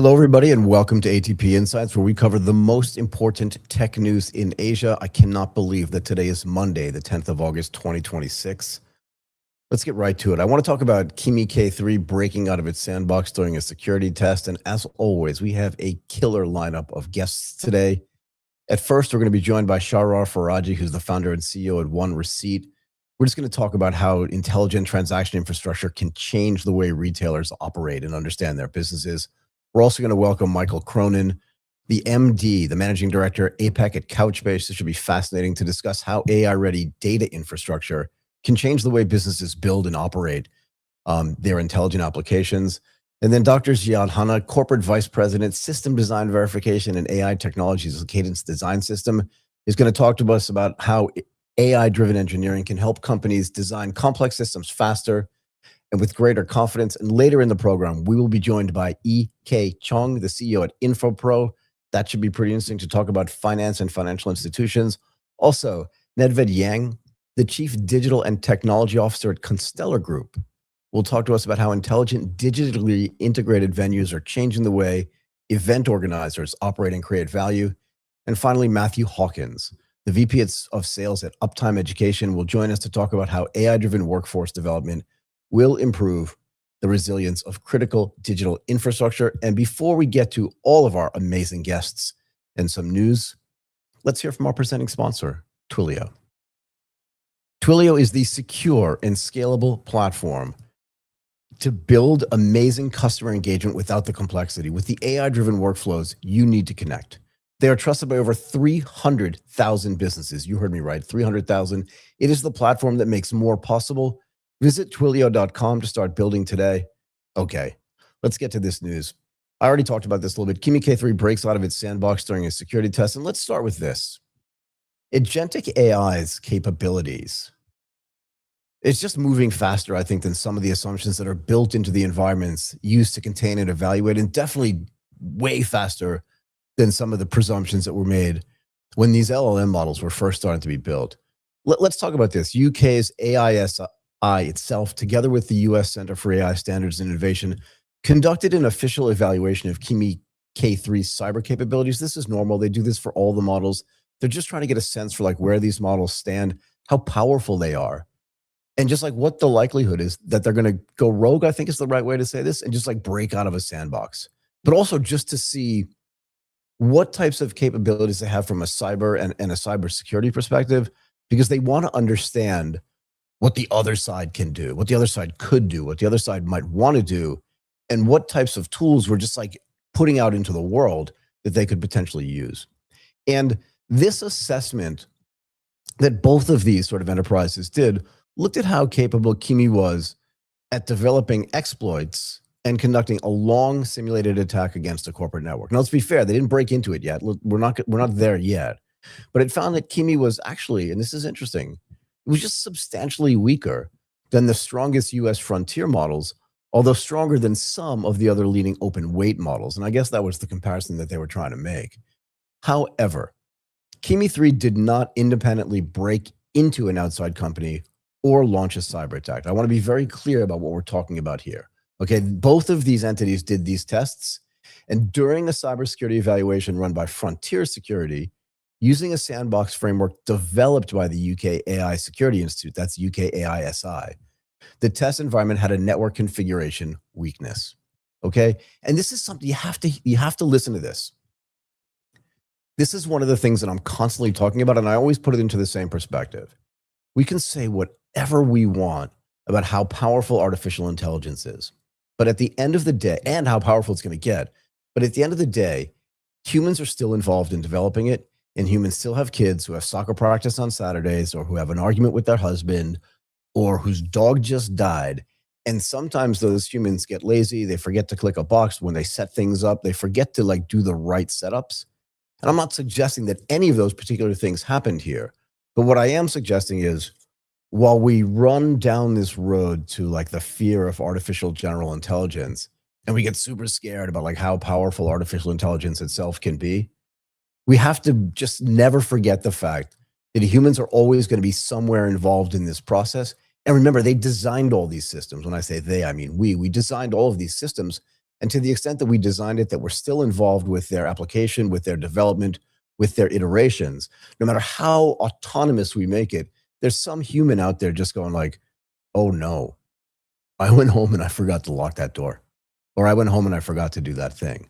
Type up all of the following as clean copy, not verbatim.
Hello, everybody, and welcome to ATP Insights, where we cover the most important tech news in Asia. I cannot believe that today is Monday, the 10th of August, 2026. Let's get right to it. I want to talk about Kimi K3 breaking out of its sandbox during a security test. And as always, we have a killer lineup of guests today. At first, we're going to be joined by Shahryar Faraji, who's the founder and CEO at One Receipt. We're just going to talk about how intelligent transaction infrastructure can change the way retailers operate and understand their businesses. We're also going to welcome Michael Cronin, the MD, the managing director, APAC at Couchbase. This should be fascinating to discuss how AI-ready data infrastructure can change the way businesses build and operate their intelligent applications. And then Dr. Ziyad, Hanna, corporate vice president, system design verification and AI technologies, the Cadence design system, is going to talk to us about how AI-driven engineering can help companies design complex systems faster and with greater confidence. And later in the program, we will be joined by E.K. Chong, the CEO at INFOPRO. That should be pretty interesting to talk about finance and financial institutions. Also, Nedved Yang, the Chief Digital and Technology Officer at Constellar Group, will talk to us about how intelligent, digitally integrated venues are changing the way event organizers operate and create value. And finally, Matthew Hawkins, the VP of Sales at Uptime Education, will join us to talk about how AI-driven workforce development will improve the resilience of critical digital infrastructure. And before we get to all of our amazing guests and some news, let's hear from our presenting sponsor, Twilio. Twilio is the secure and scalable platform to build amazing customer engagement without the complexity. With the AI-driven workflows, you need to connect. They are trusted by over 300,000 businesses. You heard me right, 300,000. It is the platform that makes more possible. Visit Twilio.com to start building today. Okay, let's get to this news. I already talked about this a little bit. Kimi K3 breaks out of its sandbox during a security test. And let's start with this. Agentic AI's capabilities. It's just moving faster, I think, than some of the assumptions that are built into the environments used to contain and evaluate, and definitely way faster than some of the presumptions that were made when these LLM models were first starting to be built. Let's talk about this. UK's AISI itself, together with the US Center for AI Standards and Innovation, conducted an official evaluation of Kimi K3's cyber capabilities. This is normal. They do this for all the models. They're just trying to get a sense for like where these models stand, how powerful they are, and just like what the likelihood is that they're going to go rogue, I think is the right way to say this, and just like break out of a sandbox. But also just to see what types of capabilities they have from a cyber and a cybersecurity perspective, because they want to understand what the other side can do, what the other side could do, what the other side might want to do, and what types of tools we're just like putting out into the world that they could potentially use. And this assessment that both of these sort of enterprises did looked at how capable Kimi was at developing exploits and conducting a long simulated attack against a corporate network. Now, let's be fair, they didn't break into it yet. We're not there yet. But it found that Kimi was actually, and this is interesting, it was just substantially weaker than the strongest US frontier models, although stronger than some of the other leading open weight models. And I guess that was the comparison that they were trying to make. However, Kimi 3 did not independently break into an outside company or launch a cyber attack. I want to be very clear about what we're talking about here. Okay, both of these entities did these tests, and during a cybersecurity evaluation run by Frontier Security, using a sandbox framework developed by the UK AI Security Institute, that's UKAISI, the test environment had a network configuration weakness. Okay, and this is something you have to listen to this. This is one of the things that I'm constantly talking about, and I always put it into the same perspective. We can say whatever we want about how powerful artificial intelligence is, but at the end of the day, and how powerful it's going to get, but at the end of the day, humans are still involved in developing it, and humans still have kids who have soccer practice on Saturdays, or who have an argument with their husband, or whose dog just died. And sometimes those humans get lazy. They forget to click a box when they set things up. They forget to like do the right setups. And I'm not suggesting that any of those particular things happened here. But what I am suggesting is, while we run down this road to like the fear of artificial general intelligence, and we get super scared about like how powerful artificial intelligence itself can be, we have to just never forget the fact that humans are always going to be somewhere involved in this process. And remember, they designed all these systems. When I say they, I mean we designed all of these systems And to the extent that we designed it, that we're still involved with their application, with their development, with their iterations, no matter how autonomous we make it, there's some human out there just going like, oh no, I went home and I forgot to lock that door. Or I went home and I forgot to do that thing,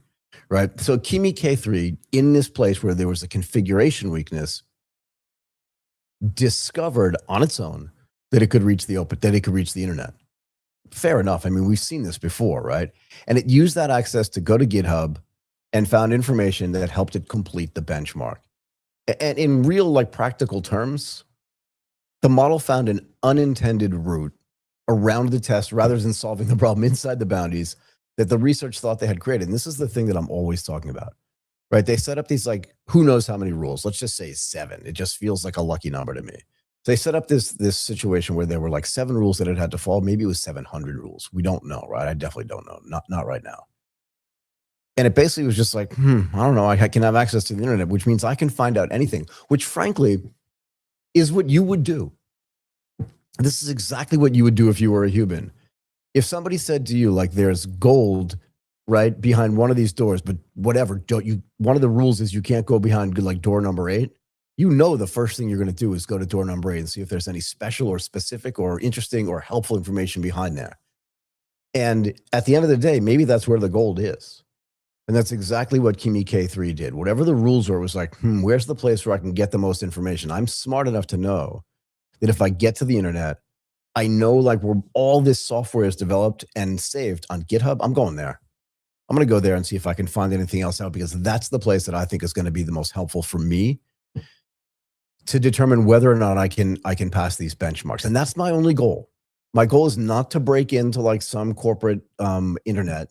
right? So Kimi K3, in this place where there was a configuration weakness, discovered on its own that it could reach the internet. Fair enough. I mean, we've seen this before, right? And it used that access to go to GitHub and found information that helped it complete the benchmark. And in real, like, practical terms, the model found an unintended route around the test rather than solving the problem inside the boundaries that the research thought they had created. And this is the thing that I'm always talking about, right? They set up these, like, who knows how many rules. Let's just say 7. It just feels like a lucky number to me. So they set up this situation where there were like 7 rules that it had to follow. Maybe it was 700 rules. We don't know, right? I definitely don't know. Not right now. And it basically was just like, I don't know. I can have access to the internet, which means I can find out anything, which frankly is what you would do. This is exactly what you would do if you were a human. If somebody said to you, like, there's gold right behind one of these doors, but whatever, one of the rules is you can't go behind, like, door number 8. You know, the first thing you're going to do is go to door number 8 and see if there's any special or specific or interesting or helpful information behind there. And at the end of the day, maybe that's where the gold is. And that's exactly what Kimi K3 did. Whatever the rules were, it was like, where's the place where I can get the most information? I'm smart enough to know that if I get to the internet, I know, like, where all this software is developed and saved on GitHub, I'm going there. I'm going to go there and see if I can find anything else out, because that's the place that I think is going to be the most helpful for me to determine whether or not I can pass these benchmarks. And that's my only goal. My goal is not to break into, like, some corporate intranet.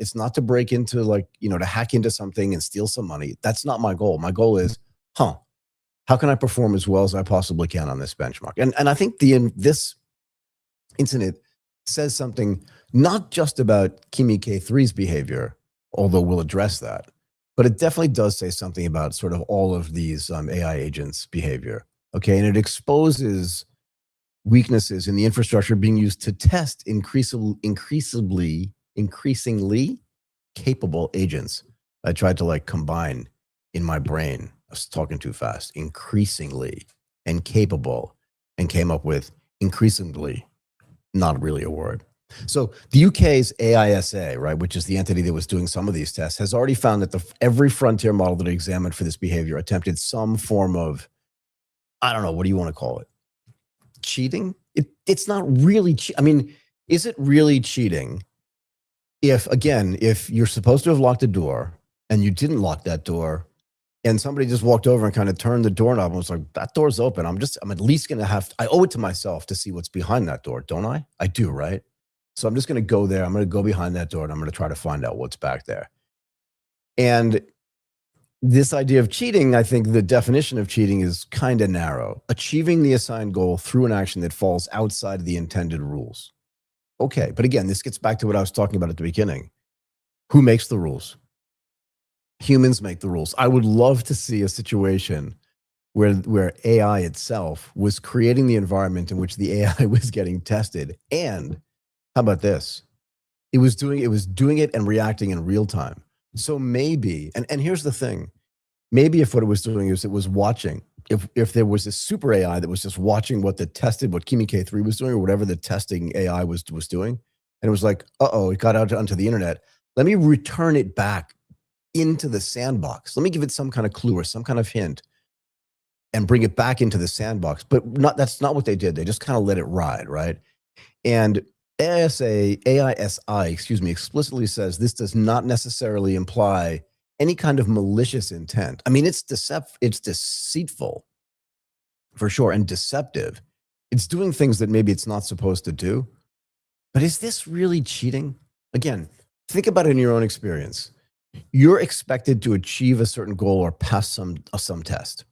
It's not to break into, like, to hack into something and steal some money. That's not my goal. My goal is, how can I perform as well as I possibly can on this benchmark? And I think this incident says something not just about Kimi K3's behavior, although we'll address that, but it definitely does say something about sort of all of these AI agents' behavior. Okay, and it exposes weaknesses in the infrastructure being used to test increasingly capable agents. I tried to, like, combine in my brain. I was talking too fast. Increasingly and capable, and came up with increasingly, not really a word. So the UK's AISA, right, which is the entity that was doing some of these tests, has already found that every frontier model that it examined for this behavior attempted some form of, I don't know, what do you want to call it? Cheating? It's not really, I mean, is it really cheating if you're supposed to have locked a door and you didn't lock that door, and somebody just walked over and kind of turned the doorknob and was like, that door's open. I'm at least going to I owe it to myself to see what's behind that door, don't I? I do, right? So I'm just going to go there. I'm going to go behind that door and I'm going to try to find out what's back there. And this idea of cheating, I think the definition of cheating is kind of narrow. Achieving the assigned goal through an action that falls outside of the intended rules. Okay, but again, this gets back to what I was talking about at the beginning. Who makes the rules? Humans make the rules. I would love to see a situation where AI itself was creating the environment in which the AI was getting tested. And how about this? It was doing it and reacting in real time. So maybe, and here's the thing, maybe if what it was doing is it was watching, if there was a super AI that was just watching what Kimi K3 was doing, or whatever the testing AI was doing, and it was like, it got out onto the internet. Let me return it back into the sandbox. Let me give it some kind of clue or some kind of hint and bring it back into the sandbox. But that's not what they did. They just kind of let it ride, right? And AISI, explicitly says this does not necessarily imply any kind of malicious intent. I mean, it's deceitful for sure, and deceptive. It's doing things that maybe it's not supposed to do. But is this really cheating? Again, think about it in your own experience. You're expected to achieve a certain goal or pass some test.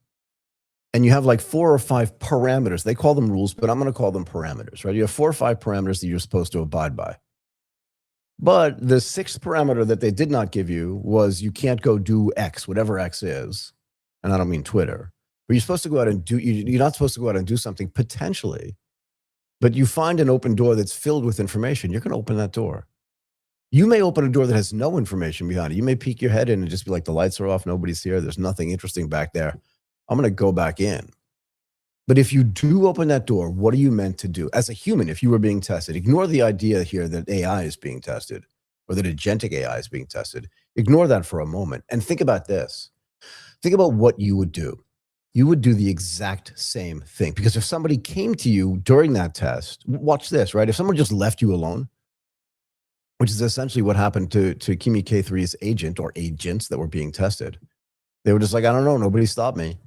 And you have like 4 or 5 parameters. They call them rules, but I'm going to call them parameters, right? You have 4 or 5 parameters that you're supposed to abide by. But the 6th parameter that they did not give you was you can't go do X, whatever X is. And I don't mean Twitter. But you're supposed to go out and you're not supposed to go out and do something potentially, but you find an open door that's filled with information. You're going to open that door. You may open a door that has no information behind it. You may peek your head in and just be like, the lights are off, nobody's here, there's nothing interesting back there. I'm going to go back in. But if you do open that door, what are you meant to do? As a human, if you were being tested, ignore the idea here that AI is being tested or that agentic AI is being tested. Ignore that for a moment and think about this. Think about what you would do. You would do the exact same thing. Because if somebody came to you during that test, watch this, right? If someone just left you alone, which is essentially what happened to Kimi K3's agent or agents that were being tested. They were just like, I don't know, nobody stopped me.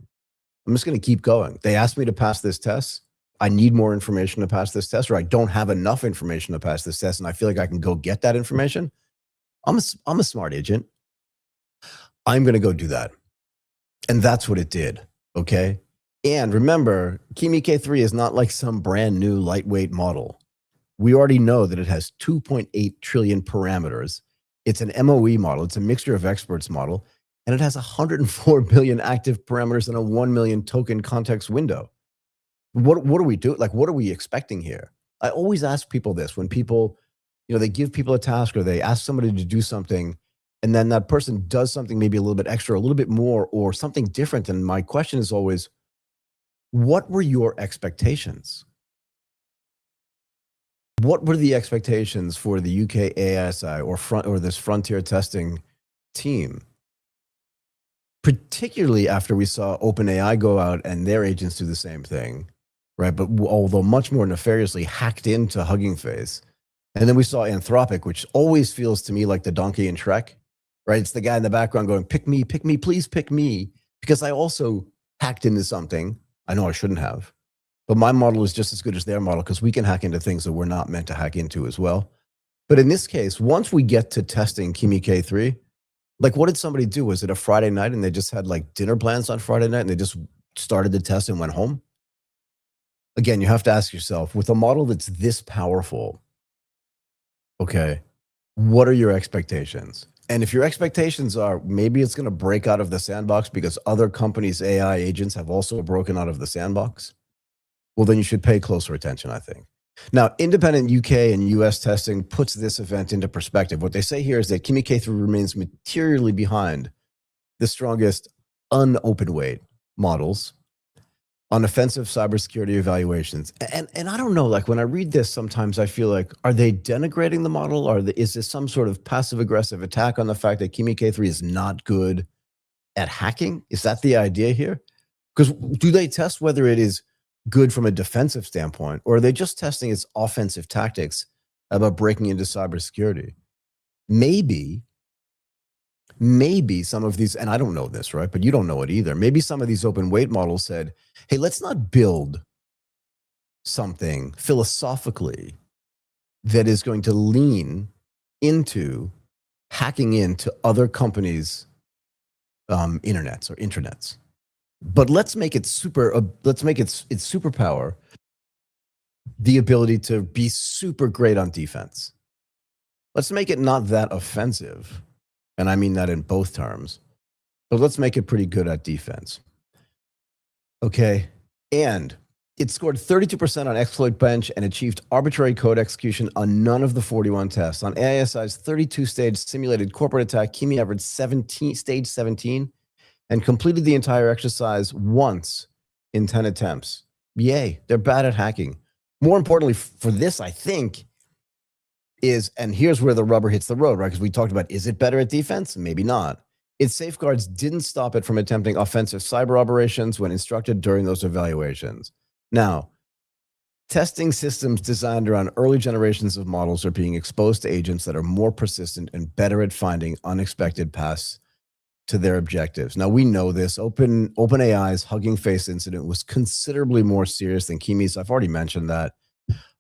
I'm just going to keep going. They asked me to pass this test. I need more information to pass this test, or I don't have enough information to pass this test, and I feel like I can go get that information. I'm a smart agent. I'm going to go do that. And that's what it did, okay? And remember, Kimi K3 is not like some brand new lightweight model. We already know that it has 2.8 trillion parameters. It's an MOE model. It's a mixture of experts model. And it has 104 billion active parameters and a 1 million token context window. What do we do? Like, what are we expecting here? I always ask people this when people, they give people a task or they ask somebody to do something, and then that person does something maybe a little bit extra, a little bit more, or something different. And my question is always, what were your expectations? What were the expectations for the UK ASI or this frontier testing team? Particularly after we saw OpenAI go out and their agents do the same thing, right? But although much more nefariously hacked into Hugging Face. And then we saw Anthropic, which always feels to me like the donkey in Shrek, right? It's the guy in the background going, pick me, please pick me. Because I also hacked into something. I know I shouldn't have. But my model is just as good as their model because we can hack into things that we're not meant to hack into as well. But in this case, once we get to testing Kimi K3, like what did somebody do? Was it a Friday night and they just had like dinner plans on Friday night and they just started the test and went home? Again, you have to ask yourself, with a model that's this powerful, okay, what are your expectations? And if your expectations are maybe it's going to break out of the sandbox because other companies' AI agents have also broken out of the sandbox, well, then you should pay closer attention, I think. Now, independent UK and US testing puts this event into perspective. What they say here is that Kimi K3 remains materially behind the strongest unopen weight models on offensive cybersecurity evaluations. And I don't know, like when I read this, sometimes I feel like, are they denigrating the model? Is this some sort of passive-aggressive attack on the fact that Kimi K3 is not good at hacking? Is that the idea here? Because do they test whether it is good from a defensive standpoint, or are they just testing its offensive tactics about breaking into cybersecurity? Maybe some of these, and I don't know this, right? But you don't know it either. Maybe some of these open weight models said, hey, let's not build something philosophically that is going to lean into hacking into other companies' internets. But let's make it let's make its superpower the ability to be super great on defense. Let's make it not that offensive. And I mean that in both terms. But let's make it pretty good at defense. Okay. And it scored 32% on exploit bench and achieved arbitrary code execution on none of the 41 tests. On AISI's 32-stage simulated corporate attack, Kimi averaged stage 17 and completed the entire exercise once in 10 attempts. Yay, they're bad at hacking. More importantly for this, I think, is, and here's where the rubber hits the road, right? Because we talked about, is it better at defense? Maybe not. Its safeguards didn't stop it from attempting offensive cyber operations when instructed during those evaluations. Now, testing systems designed around early generations of models are being exposed to agents that are more persistent and better at finding unexpected paths to their objectives. Now, we know this. OpenAI's Hugging Face incident was considerably more serious than Kimi's. I've already mentioned that.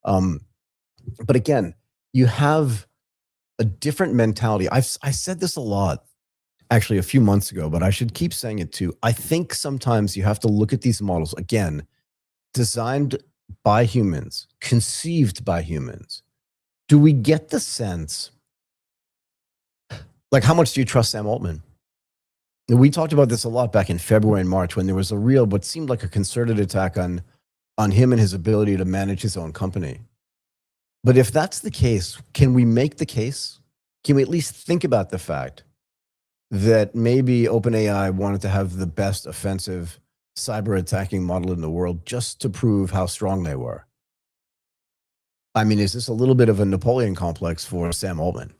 But again, you have a different mentality. I said this a lot, actually, a few months ago, but I should keep saying it too. I think sometimes you have to look at these models, again, designed by humans, conceived by humans. Do we get the sense, like, how much do you trust Sam Altman? We talked about this a lot back in February and March when there was a real, what seemed like a concerted attack on him and his ability to manage his own company. But if that's the case, can we make the case can we at least think about the fact that maybe OpenAI wanted to have the best offensive cyber attacking model in the world just to prove how strong they were? I mean, is this a little bit of a Napoleon complex for Sam Altman?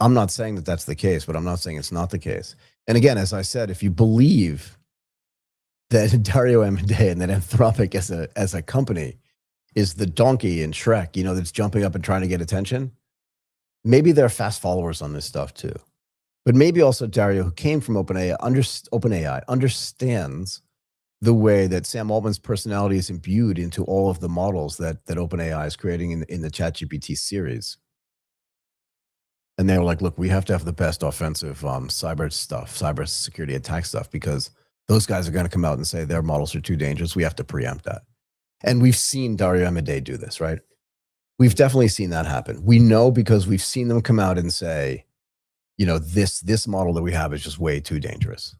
I'm not saying that that's the case, but I'm not saying it's not the case. And again, as I said, if you believe that Dario Amodei and that Anthropic as a company is the donkey in Shrek, you know, that's jumping up and trying to get attention, maybe they're fast followers on this stuff too. But maybe also Dario, who came from OpenAI, understands the way that Sam Altman's personality is imbued into all of the models that OpenAI is creating in the ChatGPT series. And they were like, look, we have to have the best offensive cyber security attack stuff, because those guys are going to come out and say their models are too dangerous. We have to preempt that. And we've seen Dario Amodei do this, right? We've definitely seen that happen. We know because we've seen them come out and say, you know, this model that we have is just way too dangerous.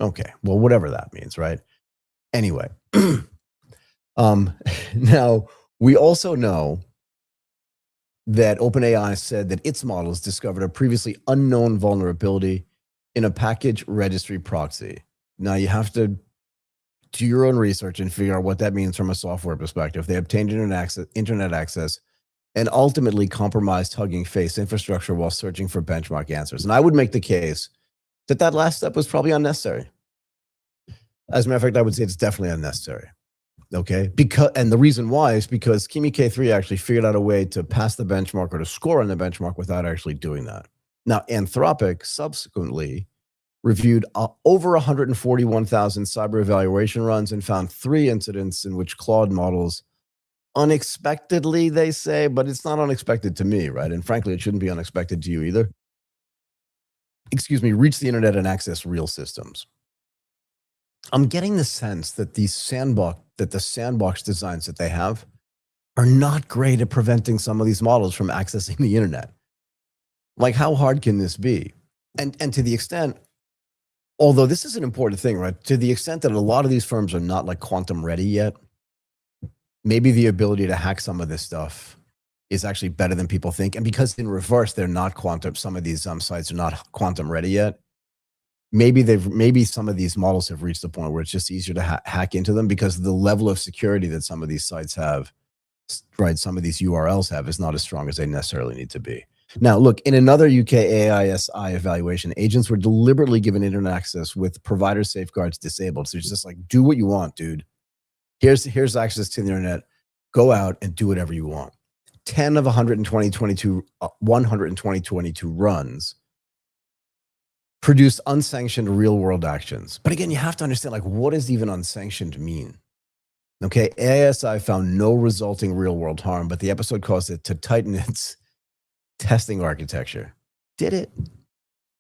Okay, well, whatever that means, right? Anyway, now we also know that OpenAI said that its models discovered a previously unknown vulnerability in a package registry proxy. Now you have to do your own research and figure out what that means from a software perspective. They obtained internet access and ultimately compromised Hugging Face infrastructure while searching for benchmark answers. And I would make the case that that last step was probably unnecessary. As a matter of fact, I would say it's definitely unnecessary. Okay, and the reason why is because Kimi K3 actually figured out a way to pass the benchmark or to score on the benchmark without actually doing that. Now, Anthropic subsequently reviewed over 141,000 cyber evaluation runs and found 3 incidents in which Claude models unexpectedly, they say, but it's not unexpected to me, right? And frankly, it shouldn't be unexpected to you either. Excuse me, reach the internet and access real systems. I'm getting the sense that the sandbox designs that they have are not great at preventing some of these models from accessing the internet. Like, how hard can this be? And to the extent, although this is an important thing, right? To the extent that a lot of these firms are not like quantum ready yet, maybe the ability to hack some of this stuff is actually better than people think. And because in reverse, they're not quantum, some of these sites are not quantum ready yet. Maybe some of these models have reached the point where it's just easier to hack into them because the level of security that some of these sites have, right? Some of these URLs have is not as strong as they necessarily need to be. Now, look, in another UK AISI evaluation, agents were deliberately given internet access with provider safeguards disabled. So it's just like, do what you want, dude. Here's access to the internet. Go out and do whatever you want. 10 of 122 runs produced unsanctioned real-world actions. But again, you have to understand, like, what does even unsanctioned mean? Okay, AISI found no resulting real-world harm, but the episode caused it to tighten its testing architecture. Did it?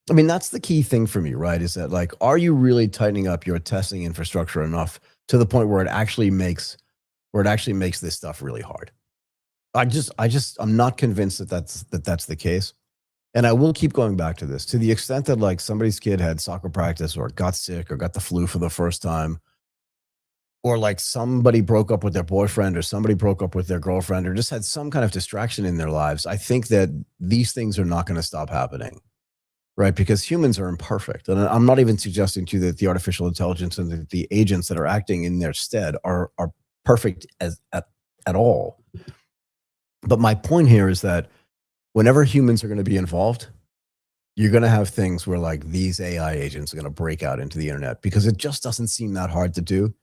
I mean, that's the key thing for me, right? Is that, like, are you really tightening up your testing infrastructure enough to the point where it actually makes this stuff really hard? I'm not convinced that that's the case. And I will keep going back to this, to the extent that, like, somebody's kid had soccer practice or got sick or got the flu for the first time, or like somebody broke up with their boyfriend or somebody broke up with their girlfriend or just had some kind of distraction in their lives. I think that these things are not going to stop happening, right? Because humans are imperfect. And I'm not even suggesting to you that the artificial intelligence and the agents that are acting in their stead are perfect at all. But my point here is that whenever humans are going to be involved, you're going to have things where, like, these AI agents are going to break out into the internet because it just doesn't seem that hard to do.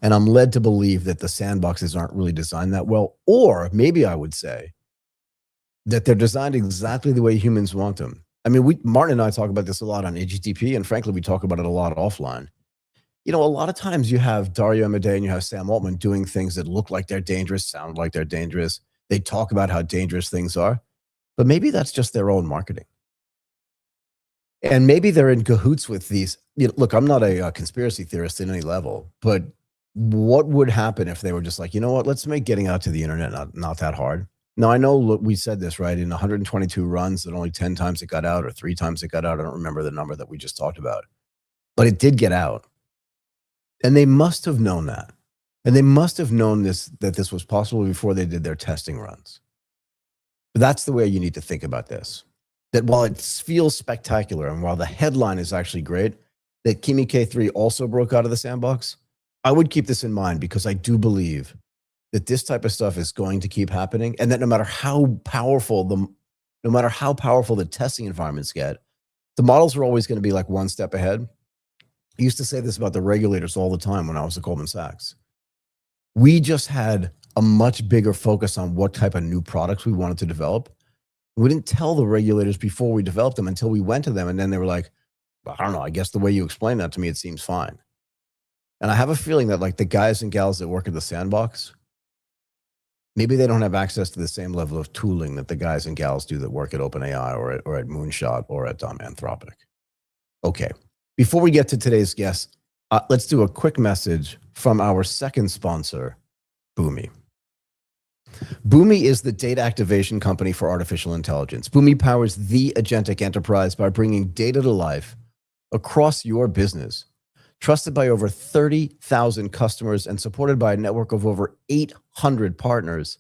And I'm led to believe that the sandboxes aren't really designed that well. Or maybe I would say that they're designed exactly the way humans want them. I mean, Martin and I talk about this a lot on AGTP, and frankly, we talk about it a lot offline. You know, a lot of times you have Dario Amodei and you have Sam Altman doing things that look like they're dangerous, sound like they're dangerous. They talk about how dangerous things are. But maybe that's just their own marketing. And maybe they're in cahoots with these. You know, look, I'm not a conspiracy theorist at any level, but what would happen if they were just like, you know what, let's make getting out to the internet not that hard. Now, I know, look, we said this, right? In 122 runs, that only 10 times it got out or 3 times it got out. I don't remember the number that we just talked about. But it did get out. And they must have known that. And they must have known that this was possible before they did their testing runs. That's the way you need to think about this. that while it feels spectacular and while the headline is actually great, that Kimi K3 also broke out of the sandbox, I would keep this in mind because I do believe that this type of stuff is going to keep happening, and that no matter how powerful the testing environments get, the models are always going to be like one step ahead. I used to say this about the regulators all the time when I was at Goldman Sachs. We just had a much bigger focus on what type of new products we wanted to develop. We didn't tell the regulators before we developed them until we went to them, and then they were like, well, I don't know, I guess the way you explain that to me, it seems fine. And I have a feeling that like the guys and gals that work at the Sandbox, maybe they don't have access to the same level of tooling that the guys and gals do that work at OpenAI or at Moonshot or at Anthropic. Okay, before we get to today's guest, let's do a quick message from our second sponsor, Boomi. Boomi is the data activation company for artificial intelligence. Boomi powers the agentic enterprise by bringing data to life across your business. Trusted by over 30,000 customers and supported by a network of over 800 partners,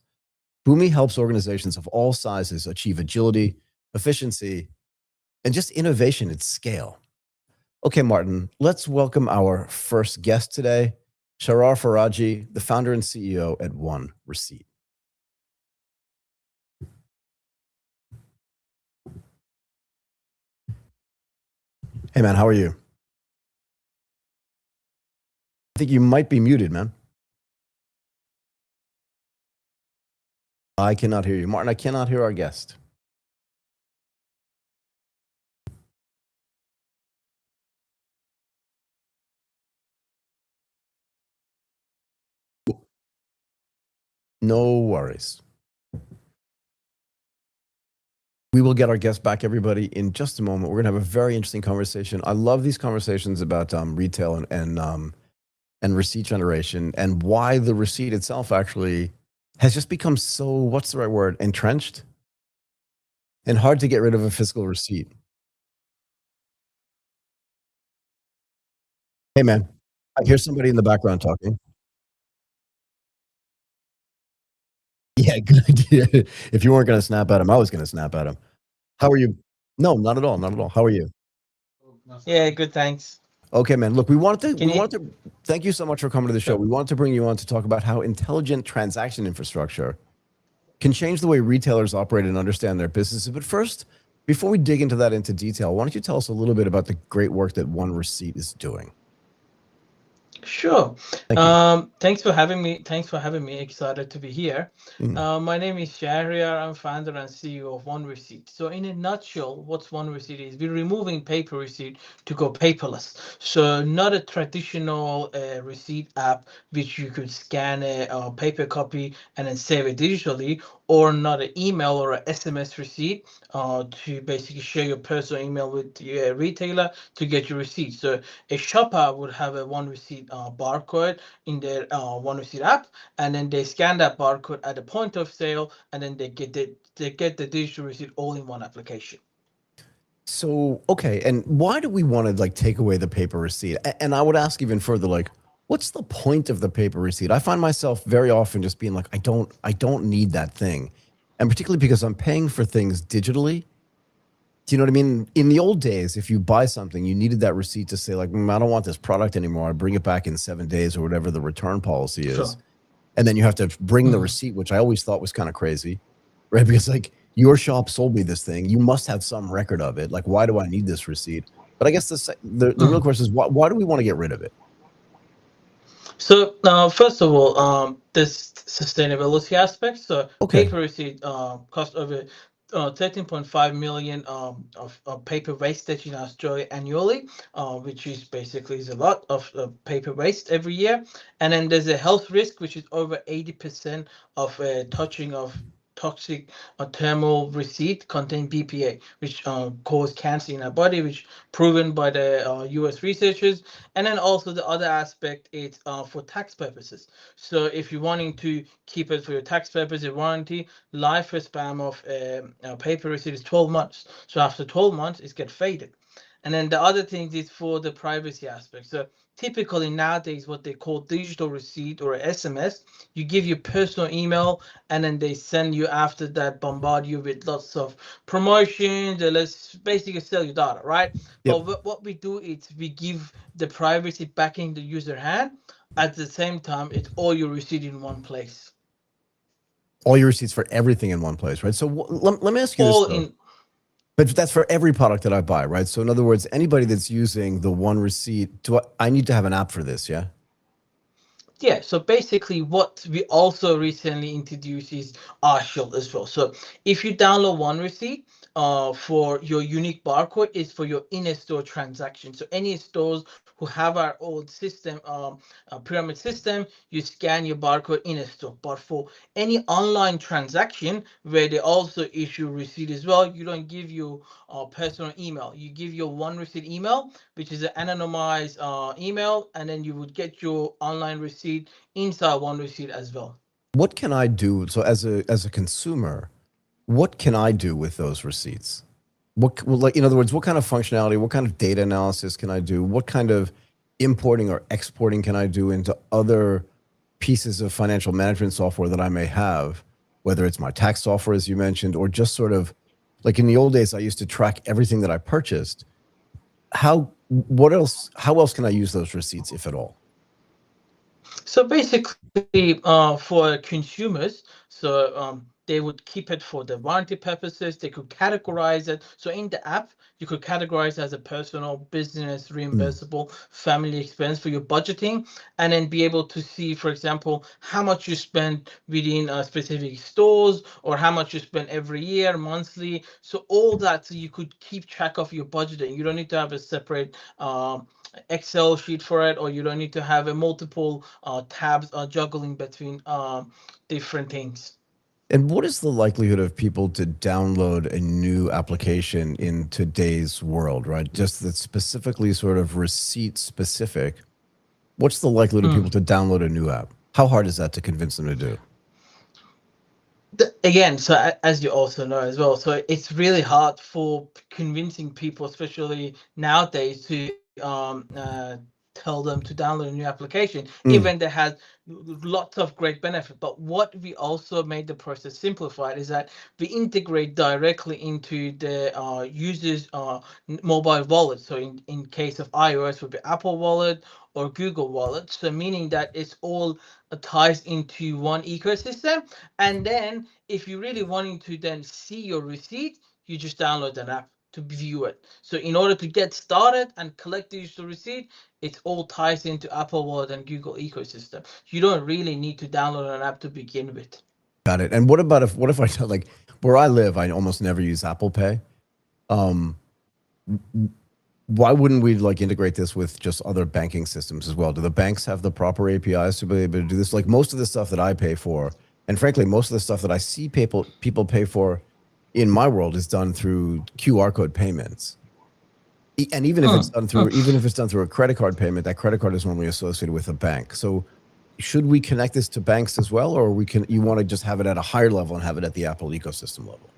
Boomi helps organizations of all sizes achieve agility, efficiency, and just innovation at scale. Okay, Martin, let's welcome our first guest today, Shahryar Faraji, the founder and CEO at One Receipt. Hey, man, how are you? I think you might be muted, man. I cannot hear you. Martin, I cannot hear our guest. No worries. We will get our guest back, everybody, in just a moment. We're going to have a very interesting conversation. I love these conversations about retail and receipt generation, and why the receipt itself actually has just become so, what's the right word, entrenched and hard to get rid of a physical receipt. Hey, man, I hear somebody in the background talking. Yeah, good idea. If you weren't going to snap at him, I was going to snap at him. How are you? No, not at all. Not at all. How are you? Yeah, good, thanks. Okay, man. Look, we wanted to thank you so much for coming to the show. Sure. We wanted to bring you on to talk about how intelligent transaction infrastructure can change the way retailers operate and understand their businesses. But first, before we dig into that into detail, why don't you tell us a little bit about the great work that One Receipt is doing? Sure. Thank you. Thanks for having me. Thanks for having me. Excited to be here. Mm. My name is Shahryar. I'm founder and CEO of One Receipt. So, in a nutshell, what's One Receipt is? We're removing paper receipt to go paperless. So, not a traditional receipt app which you could scan a paper copy and then save it digitally, or not an email or a SMS receipt to basically share your personal email with the retailer to get your receipt. So, a shopper would have a One Receipt barcode in their One Receipt app, and then they scan that barcode at the point of sale, and then they get the digital receipt all in one application. So, okay, and why do we want to like take away the paper receipt? And I would ask even further, like, what's the point of the paper receipt? I find myself very often just being like, I don't need that thing, and particularly because I'm paying for things digitally. Do you know what I mean? In the old days, if you buy something, you needed that receipt to say like, I don't want this product anymore. I bring it back in 7 days or whatever the return policy is. Sure. And then you have to bring the receipt, which I always thought was kind of crazy, right? Because like your shop sold me this thing. You must have some record of it. Like, why do I need this receipt? But I guess the real question is, why do we want to get rid of it? So first of all, this sustainability aspect. So Okay. paper receipt cost over 13.5 million of paper wastage in Australia annually, which is basically is a lot of paper waste every year. And then there's a health risk, which is over 80% of touching of toxic thermal receipt contain BPA, which cause cancer in our body, which proven by the US researchers. And then also the other aspect is for tax purposes. So if you're wanting to keep it for your tax purposes, warranty, lifespan of paper receipt is 12 months. So after 12 months, it gets faded. And then the other thing is for the privacy aspect. So typically nowadays, what they call digital receipt or SMS, you give your personal email, and then they send you after that, bombard you with lots of promotions. Let's basically sell your data, right? Yep. But what we do is we give the privacy back in the user hand. At the same time, it's all your receipt in one place. All your receipts for everything in one place, right? So let me ask you All this, though. in. But that's for every product that I buy, right? So in other words, anybody that's using the one receipt, I need to have an app for this, yeah? Yeah, so basically what we also recently introduced is Shield as well. So if you download one receipt, for your unique barcode is for your in-store transaction. So any stores who have our old system, pyramid system, you scan your barcode in a store. But for any online transaction where they also issue receipt as well, you don't give your personal email. You give your one receipt email, which is an anonymized email, and then you would get your online receipt inside one receipt as well. What can I do? So as a consumer, what can I do with those receipts? Like, in other words, what kind of functionality, what kind of data analysis can I do? What kind of importing or exporting can I do into other pieces of financial management software that I may have, whether it's my tax software, as you mentioned, or just sort of like in the old days, I used to track everything that I purchased. How else can I use those receipts, if at all? So basically, for consumers, so they would keep it for the warranty purposes. They could categorize it. So in the app, you could categorize as a personal, business, reimbursable, family expense for your budgeting, and then be able to see, for example, how much you spend within specific stores, or how much you spend every year, monthly. So all that, so you could keep track of your budgeting. You don't need to have a separate Excel sheet for it, or you don't need to have a multiple tabs juggling between different things. And what is the likelihood of people to download a new application in today's world, right? Just that's specifically sort of receipt specific. What's the likelihood of people to download a new app? How hard is that to convince them to do? Again, so as you also know as well, so it's really hard for convincing people, especially nowadays, to tell them to download a new application, even that has lots of great benefit. But what we also made the process simplified is that we integrate directly into the user's mobile wallet. So in case of iOS, would be Apple Wallet or Google Wallet. So meaning that it's all ties into one ecosystem. And then if you really wanting to then see your receipt, you just download an app to view it. So in order to get started and collect the digital receipt, it all ties into Apple Wallet and Google ecosystem. You don't really need to download an app to begin with. Got it. And what if I like where I live, I almost never use Apple Pay. Why wouldn't we like integrate this with just other banking systems as well? Do the banks have the proper APIs to be able to do this? Like most of the stuff that I pay for, and frankly, most of the stuff that I see people pay for in my world is done through QR code payments. And even if it's done through a credit card payment, that credit card is normally associated with a bank. So should we connect this to banks as well, or you want to just have it at a higher level and have it at the Apple ecosystem level?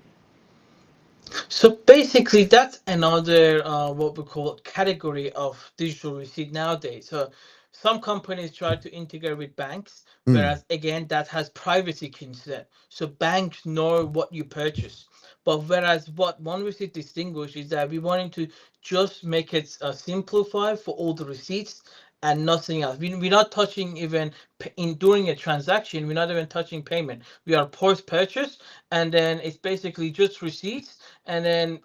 So basically, that's another what we call category of digital receipt nowadays. So some companies try to integrate with banks, whereas again, that has privacy concern. So banks know what you purchase. But whereas what one receipt distinguishes is that we wanted to just make it simplified for all the receipts and nothing else. We're not touching even in during a transaction. We're not even touching payment. We are post purchase, and then it's basically just receipts, and then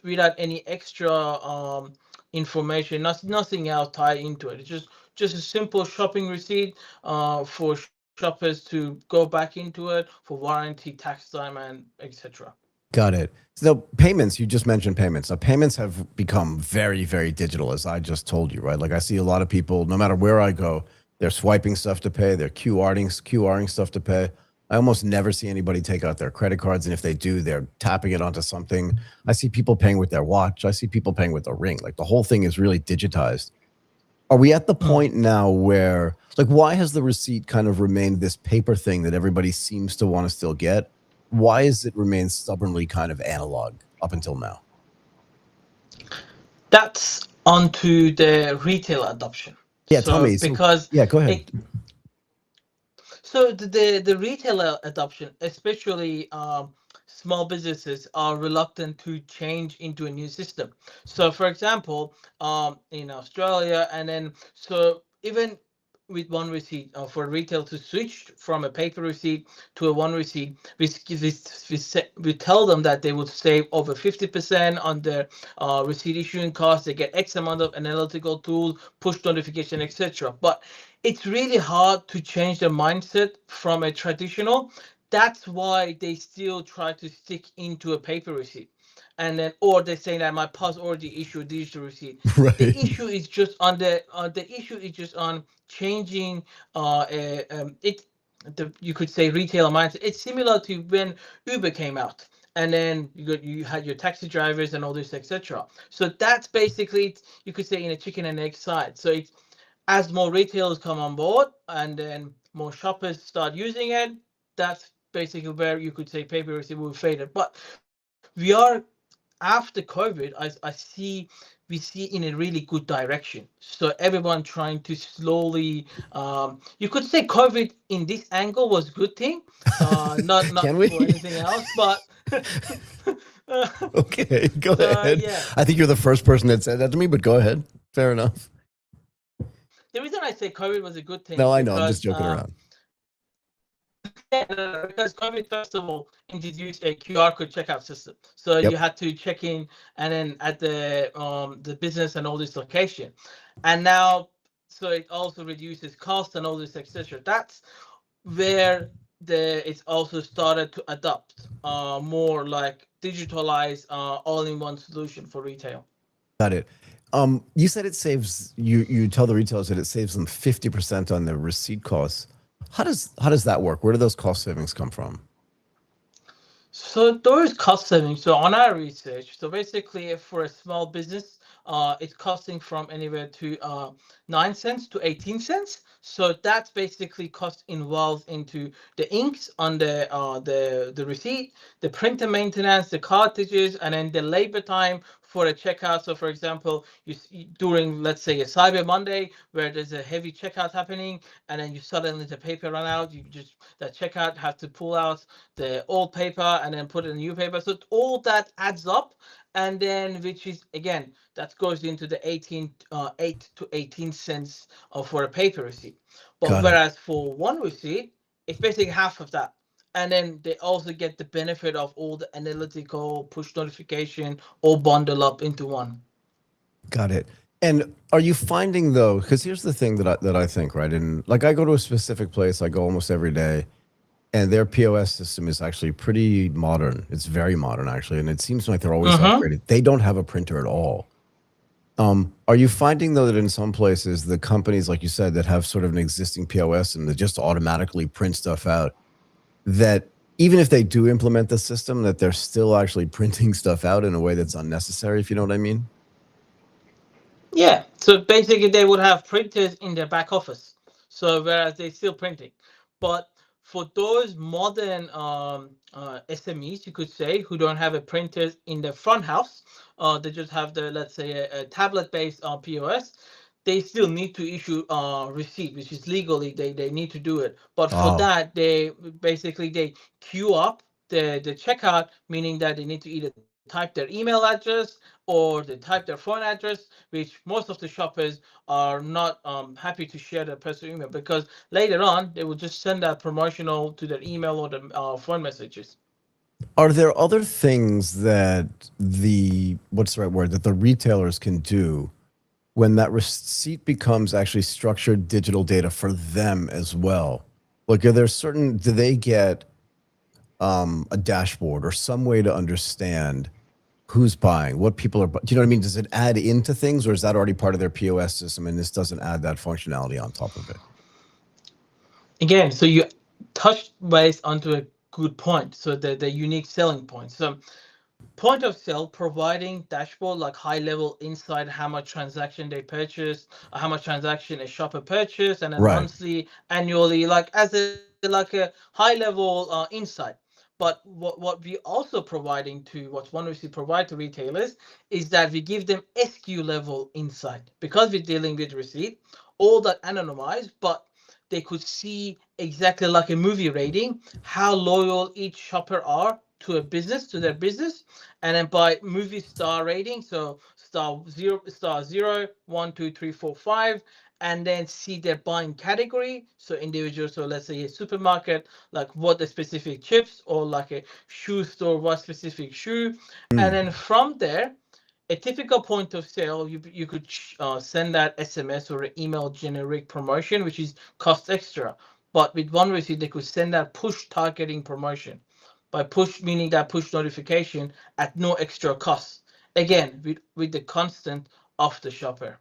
without any extra information, nothing else tied into it. It's just a simple shopping receipt for shoppers to go back into it for warranty, tax time, and etc. Got it. So payments, you just mentioned payments. Now, payments have become very, very digital, as I just told you, right? Like I see a lot of people, no matter where I go, they're swiping stuff to pay, they're QRing stuff to pay. I almost never see anybody take out their credit cards, and if they do, they're tapping it onto something. I see people paying with their watch. I see people paying with a ring. Like the whole thing is really digitized. Are we at the point now where, like, why has the receipt kind of remained this paper thing that everybody seems to want to still get? Why has it remained stubbornly kind of analog up until now? That's onto the retail adoption. Yeah, tell So me. So because yeah, go ahead. it, so the retailer adoption, especially small businesses, are reluctant to change into a new system. So, for example, in Australia, and then so even with one receipt, for retail to switch from a paper receipt to a one receipt, we tell them that they would save over 50% on their receipt issuing costs. They get X amount of analytical tools, push notification, etc. But it's really hard to change the mindset from a traditional. That's why they still try to stick into a paper receipt. And then, or they say that my POS already issued digital receipt. The Right. issue is just on the issue is just on changing it. You could say retailer mindset. It's similar to when Uber came out, and then you had your taxi drivers and all this, etc. So that's basically, you could say, in a chicken and egg side. So it's, as more retailers come on board and then more shoppers start using it, that's basically where you could say paper receipt will fade. But we are, after COVID, we see in a really good direction. So everyone trying to slowly, you could say COVID in this angle was a good thing, not Can for we? anything else, but Okay, go so ahead. yeah. I think you're the first person that said that to me, but go ahead. Fair enough. The reason I say COVID was a good thing No, is I know. I'm because just joking around. yeah, no, because COVID first of all introduced a QR code checkout system, so you Yep. had to check in and then at the business and all this location, and now so it also reduces cost and all this, etc. That's where it's also started to adopt more like digitalized all-in-one solution for retail. Got it. You said it saves you tell the retailers that it saves them 50% on their receipt costs. How does that work? Where do those cost savings come from? So those cost savings. So on our research, so basically for a small business, it's costing from anywhere to 9 cents to 18 cents. So that's basically cost involved into the inks on the receipt, the printer maintenance, the cartridges, and then the labor time for a checkout. So for example, during, let's say, a Cyber Monday where there's a heavy checkout happening, and then you suddenly the paper run out, you just that checkout have to pull out the old paper and then put in new paper. So all that adds up, and then which is again that goes into the 8 to 18 cents for a paper receipt. But Got it. whereas for one receipt, it's basically half of that. And then they also get the benefit of all the analytical push notification all bundle up into one. Got it. And are you finding though, because here's the thing that I think, right? And like I go to a specific place, I go almost every day, and their POS system is actually pretty modern. It's very modern actually, and it seems like they're always upgraded. They don't have a printer at all. Are you finding though that in some places the companies, like you said, that have sort of an existing POS and that just automatically print stuff out, that even if they do implement the system, that they're still actually printing stuff out in a way that's unnecessary, if you know what I mean? Yeah, so basically they would have printers in their back office. So whereas they're still printing, but for those modern SMEs, you could say, who don't have a printer in the front house, they just have the, let's say, a tablet-based POS. They still need to issue receipt, which is legally they need to do it. But for Oh, that, they queue up the checkout, meaning that they need to either type their email address or they type their phone address, which most of the shoppers are not happy to share their personal email, because later on they will just send that promotional to their email or the phone messages. are there other things that what's the right word, that the retailers can do when that receipt becomes actually structured digital data for them as well? Like, do they get a dashboard or some way to understand who's buying, what people are, do you know what I mean? Does it add into things, or is that already part of their POS system and this doesn't add that functionality on top of it? Again, so you touched base onto a good point. So the unique selling point. So point of sale providing dashboard, like high level insight, how much transaction they purchased, how much transaction a shopper purchased, and then Right. monthly, annually, like as a high level insight. But what we also providing to what one receipt provide to retailers is that we give them SKU level insight because we're dealing with receipt, all that anonymized, but they could see exactly like a movie rating how loyal each shopper are to a business, to their business, and then by movie star rating, so star 0, 1, 2, 3, 4, 5, and then see their buying category. So individual, so let's say a supermarket, like what the specific chips, or like a shoe store, what specific shoe. And then from there, a typical point of sale, you could send that SMS or an email generic promotion, which is cost extra. But with one receipt, they could send that push targeting promotion. By push, meaning that push notification at no extra cost. Again, with the constant of the shopper.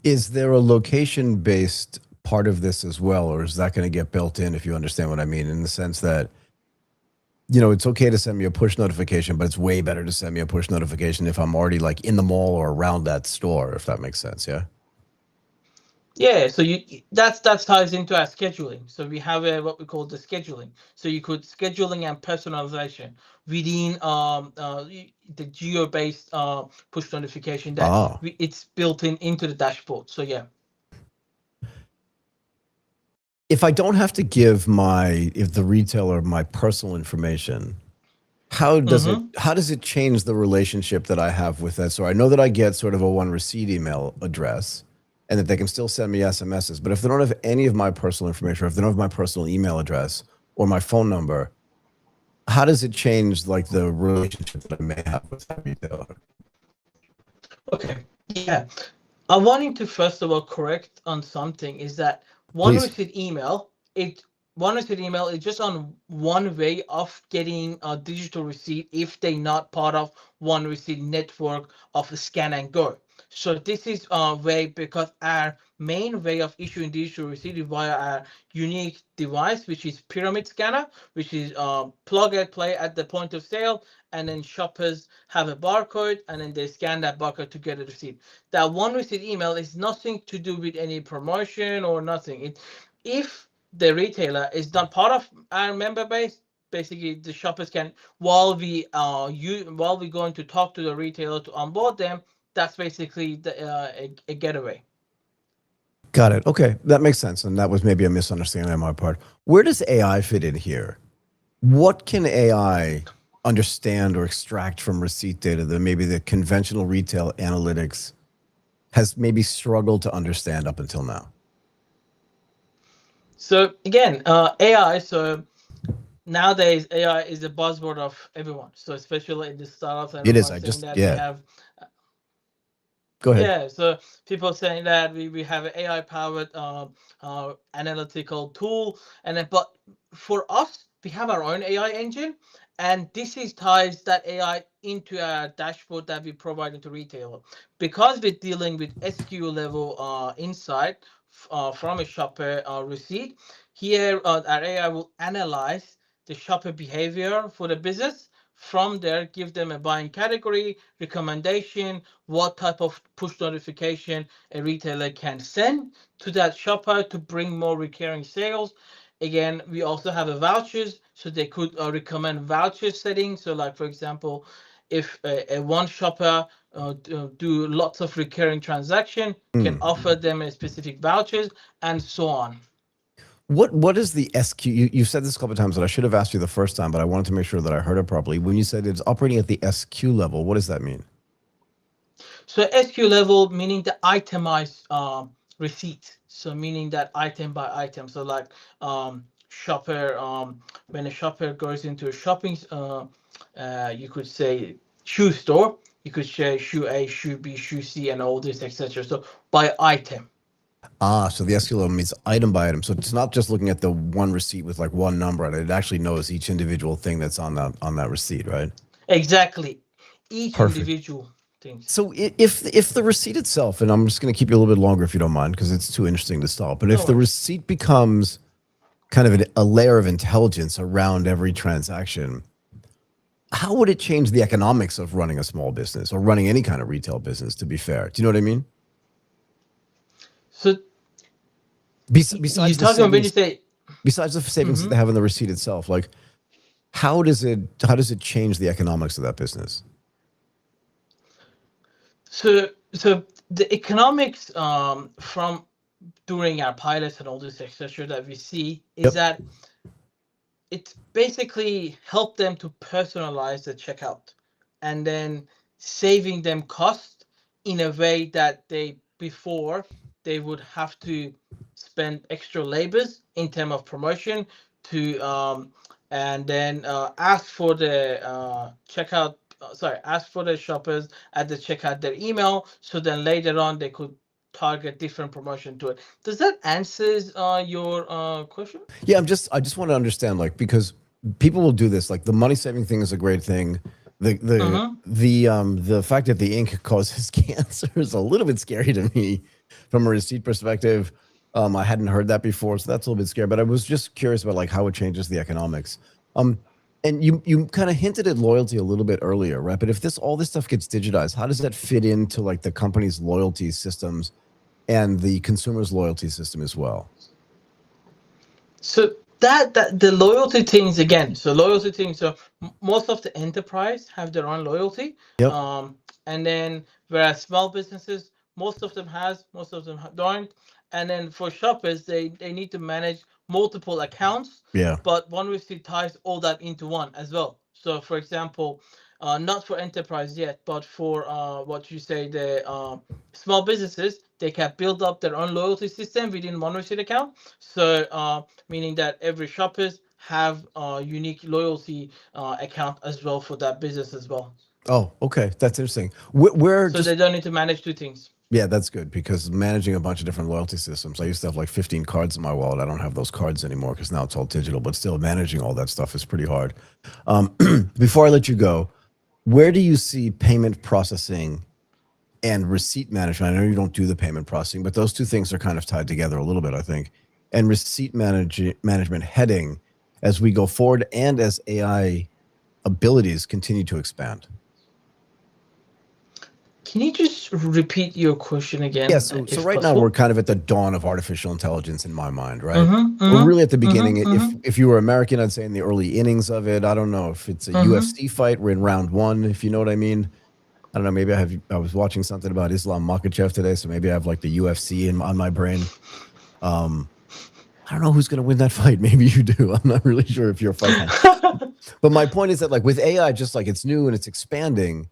Is there a location-based part of this as well, or is that going to get built in, if you understand what I mean, in the sense that, you know, it's okay to send me a push notification, but it's way better to send me a push notification if I'm already like in the mall or around that store, if that makes sense, yeah? Yeah, so that ties into our scheduling. So we have what we call the scheduling. So you could scheduling and personalization within the geo-based push notification that it's built into the dashboard. So yeah. If I don't have to give the retailer my personal information, how does it change the relationship that I have with that? So I know that I get sort of a one receipt email address, and that they can still send me SMSs. But if they don't have any of my personal information, or if they don't have my personal email address or my phone number, how does it change like the relationship that I may have with that retailer? Okay, yeah. I wanted to first of all correct on something is that one receipt email, one receipt email is just on one way of getting a digital receipt if they're not part of one receipt network of the scan and go. So this is a way, because our main way of issuing digital receipt is via our unique device, which is pyramid scanner, which is plug and play at the point of sale, and then shoppers have a barcode, and then they scan that barcode to get a receipt. That one receipt email is nothing to do with any promotion or nothing. If the retailer is not part of our member base, basically the shoppers can, while we going to talk to the retailer to onboard them, that's basically a getaway. Got it. Okay, that makes sense. And that was maybe a misunderstanding on my part. Where does AI fit in here? What can AI understand or extract from receipt data that maybe the conventional retail analytics has maybe struggled to understand up until now? So again, AI. So nowadays, AI is a buzzword of everyone. So especially in the startups, and it is. We have. Go ahead. Yeah, so people saying that we have an AI powered analytical tool, and then, but for us, we have our own AI engine, and this is ties that AI into our dashboard that we provide to retailer, because we're dealing with SKU level insight from a shopper receipt. Here, our AI will analyze the shopper behavior for the business. From there, give them a buying category, recommendation, what type of push notification a retailer can send to that shopper to bring more recurring sales. Again, we also have a vouchers, so they could recommend voucher settings. So like, for example, if a one shopper do lots of recurring transaction, can offer them a specific vouchers, and so on. What is the SQ? You said this a couple of times, and I should have asked you the first time, but I wanted to make sure that I heard it properly. When you said it's operating at the SQ level, what does that mean? So SQ level meaning the itemized receipt. So meaning that item by item. So like shopper, when a shopper goes into a shopping, you could say shoe store. You could say shoe A, shoe B, shoe C, and all this, etc. So by item. So the SQ level means item by item. So it's not just looking at the one receipt with like one number on it. It actually knows each individual thing that's on that receipt, right? Exactly. Each individual thing. So if the receipt itself, and I'm just going to keep you a little bit longer if you don't mind, because it's too interesting to stop. But if the receipt becomes kind of a layer of intelligence around every transaction, how would it change the economics of running a small business or running any kind of retail business, to be fair? Do you know what I mean? So besides the savings that they have in the receipt itself, like how does it change the economics of that business? So the economics from during our pilots and all this etc. that we see is that it basically helped them to personalize the checkout and then saving them cost in a way that before they would have to spend extra labors in terms of promotion to and then ask for the checkout ask for the shoppers at the checkout their email, so then later on they could target different promotion to it. Does that answers your question? Yeah, I just want to understand, like, because people will do this. Like, the money saving thing is a great thing. The fact that the ink causes cancer is a little bit scary to me from a receipt perspective. I hadn't heard that before, so that's a little bit scary. But I was just curious about like how it changes the economics. And you kind of hinted at loyalty a little bit earlier, right? But if all this stuff gets digitized, how does that fit into like the company's loyalty systems and the consumer's loyalty system as well? So that the loyalty things again. So loyalty things. So most of the enterprise have their own loyalty. Yep. And then whereas small businesses, most of them don't. And then for shoppers, they need to manage multiple accounts. Yeah. But one receipt ties all that into one as well. So for example, not for enterprise yet, but for what you say, the small businesses, they can build up their own loyalty system within one receipt account. So meaning that every shoppers have a unique loyalty account as well for that business as well. Oh, okay. That's interesting. So they don't need to manage two things. Yeah, that's good, because managing a bunch of different loyalty systems, I used to have like 15 cards in my wallet. I don't have those cards anymore because now it's all digital, but still managing all that stuff is pretty hard. Before I let you go, where do you see payment processing and receipt management? I know you don't do the payment processing, but those two things are kind of tied together a little bit, I think. And receipt management heading as we go forward and as AI abilities continue to expand. Can you just repeat your question again? Yeah, so right now we're kind of at the dawn of artificial intelligence in my mind, right? We're really at the beginning. If you were American, I'd say in the early innings of it. I don't know if it's a UFC fight. We're in round one, if you know what I mean. I don't know. Maybe I was watching something about Islam Makhachev today, so maybe I have like the UFC on my brain. I don't know who's going to win that fight. Maybe you do. I'm not really sure if you're fighting. But my point is that like with AI, just like it's new and it's expanding,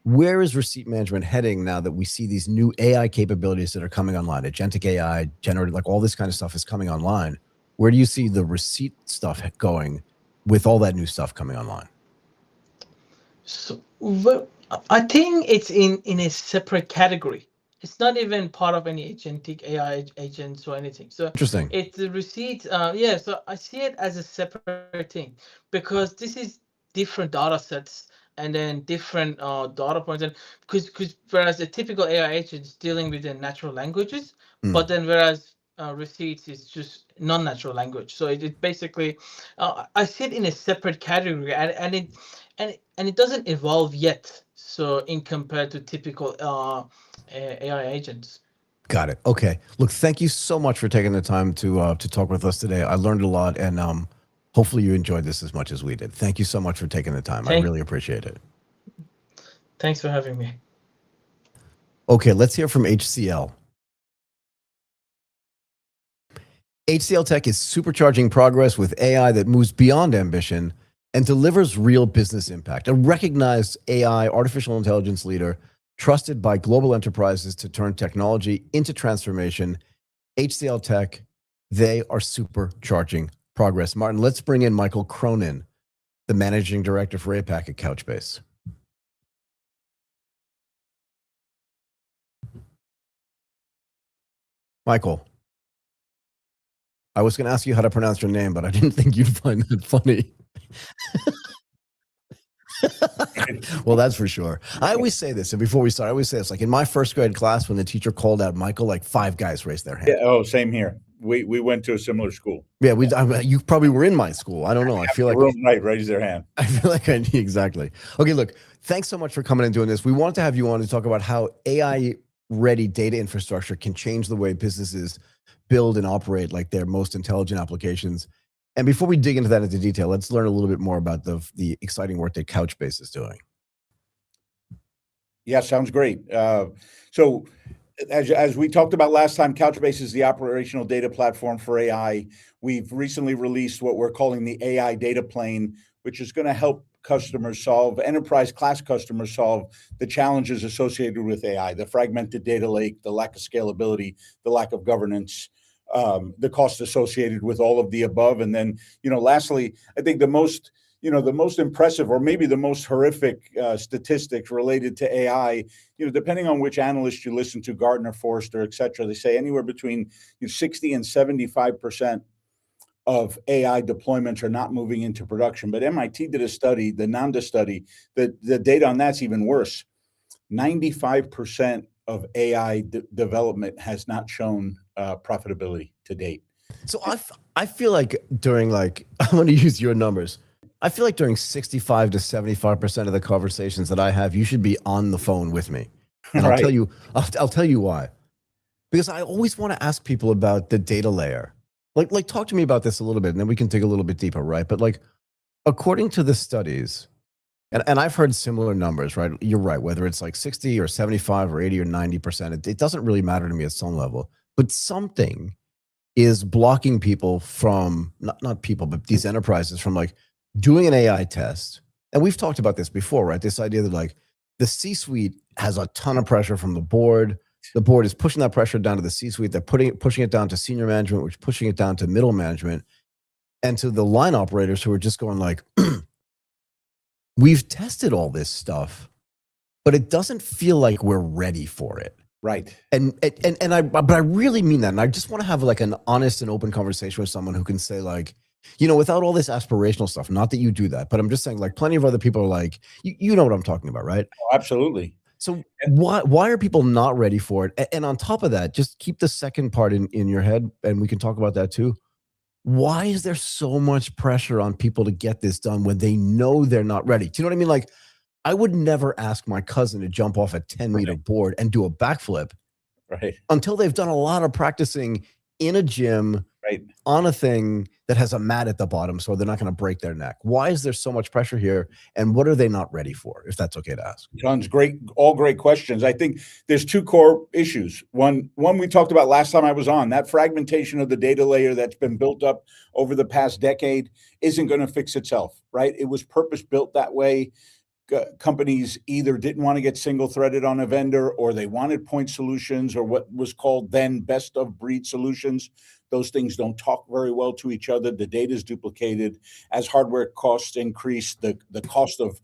where is receipt management heading now that we see these new AI capabilities that are coming online? Agentic AI, generated, like all this kind of stuff is coming online. Where do you see the receipt stuff going with all that new stuff coming online? So, well, I think it's in a separate category. It's not even part of any agentic AI agents or anything. So interesting. It's the receipt. Yeah. So I see it as a separate thing because this is different data sets and then different data points, and because whereas the typical AI agent is dealing with the natural languages, but then whereas receipts is just non-natural language. So it basically I see it in a separate category, and it doesn't evolve yet. So in compared to typical AI agents. Got it. Okay. Look, thank you so much for taking the time to talk with us today. I learned a lot, and hopefully you enjoyed this as much as we did. Thank you so much for taking the time. I really appreciate it. Thanks for having me. Okay, let's hear from HCL. HCL Tech is supercharging progress with AI that moves beyond ambition and delivers real business impact. A recognized AI, artificial intelligence leader, trusted by global enterprises to turn technology into transformation. HCL Tech, they are supercharging progress. Martin, let's bring in Michael Cronin, the managing director for APAC at Couchbase. Michael, I was going to ask you how to pronounce your name, but I didn't think you'd find that funny. Well, that's for sure. I always say this, and before we start, I always say this, like in my first grade class, when the teacher called out Michael, like 5 guys raised their hand. Yeah, oh, same here. We went to a similar school. Yeah, you probably were in my school. I don't know. I feel like right, raise their hand. I feel like I need exactly. Okay, look, thanks so much for coming and doing this. We wanted to have you on to talk about how AI-ready data infrastructure can change the way businesses build and operate like their most intelligent applications. And before we dig into that into detail, let's learn a little bit more about the exciting work that Couchbase is doing. Yeah, sounds great. So as we talked about last time, Couchbase is the operational data platform for AI. We've recently released what we're calling the AI data plane, which is going to help customers solve, enterprise class customers solve the challenges associated with AI, the fragmented data lake, the lack of scalability, the lack of governance, the cost associated with all of the above. And then, lastly, I think the most impressive, or maybe the most horrific statistics related to AI, depending on which analyst you listen to, Gartner, Forrester, et cetera, they say anywhere between 60 and 75% of AI deployments are not moving into production. But MIT did a study, the NAMDA study, the data on that's even worse. 95% of AI development has not shown profitability to date. So I feel like during I'm going to use your numbers. I feel like during 65 to 75% of the conversations that I have, you should be on the phone with me. And Right. I'll tell you why. Because I always want to ask people about the data layer. Like talk to me about this a little bit, and then we can dig a little bit deeper, right? But according to the studies, and I've heard similar numbers, right? You're right, whether it's 60 or 75 or 80 or 90%, it doesn't really matter to me at some level. But something is blocking people from, not people, but these enterprises from doing an AI test. And we've talked about this before, right? This idea that the C-suite has a ton of pressure from the board. The board is pushing that pressure down to the C-suite. They're pushing it down to senior management, which is pushing it down to middle management, and to the line operators who are just going we've tested all this stuff, but it doesn't feel like we're ready for it. Right. But I really mean that. And I just want to have an honest and open conversation with someone who can say without all this aspirational stuff, not that you do that, but I'm just saying plenty of other people are you know what I'm talking about, right? Oh, absolutely. So why are people not ready for it? And on top of that, just keep the second part in your head, and we can talk about that too. Why is there so much pressure on people to get this done when they know they're not ready? Do you know what I mean? I would never ask my cousin to jump off a 10-meter board and do a backflip until they've done a lot of practicing in a gym, on a thing that has a mat at the bottom, so they're not going to break their neck. Why is there so much pressure here, and what are they not ready for, if that's okay to ask? John's all great questions. I think there's two core issues. One we talked about last time I was on, that fragmentation of the data layer that's been built up over the past decade isn't going to fix itself, right? It was purpose-built that way. Companies either didn't want to get single-threaded on a vendor, or they wanted point solutions, or what was called then best-of-breed solutions. Those things don't talk very well to each other. The data is duplicated. As hardware costs increase, the cost of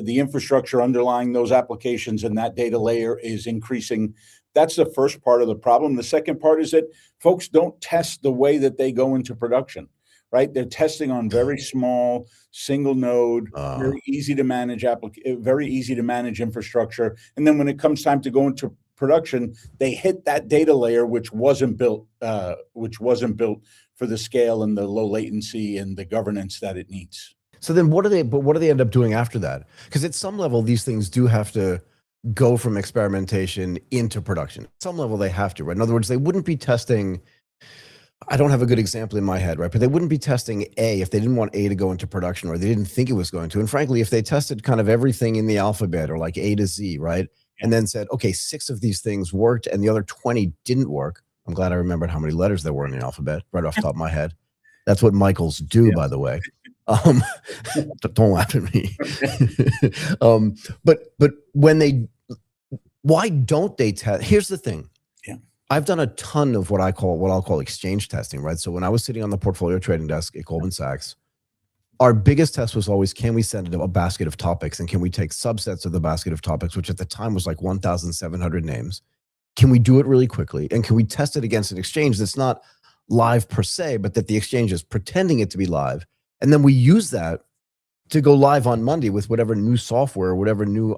the infrastructure underlying those applications and that data layer is increasing. That's the first part of the problem. The second part is that folks don't test the way that they go into production, right? They're testing on very small, single node, very easy to manage infrastructure. And then when it comes time to go into production, they hit that data layer which wasn't built for the scale and the low latency and the governance that it needs. So then what do they end up doing after that? Because at some level, these things do have to go from experimentation into production. At some level, they have to, right? In other words, they wouldn't be testing, I don't have a good example in my head, right? But they wouldn't be testing A if they didn't want A to go into production, or they didn't think it was going to. And frankly, if they tested kind of everything in the alphabet, or A to Z, right? And then said, okay, 6 of these things worked and the other 20 didn't work. I'm glad I remembered how many letters there were in the alphabet right off the top of my head. That's what Michaels do, by the way. Don't laugh at me. But why don't they test? Here's the thing. Yeah. I've done a ton of what I'll call exchange testing, right? So when I was sitting on the portfolio trading desk at Goldman Sachs, our biggest test was always, can we send a basket of topics, and can we take subsets of the basket of topics, which at the time was 1,700 names. Can we do it really quickly? And can we test it against an exchange that's not live per se, but that the exchange is pretending it to be live? And then we use that to go live on Monday with whatever new software, whatever new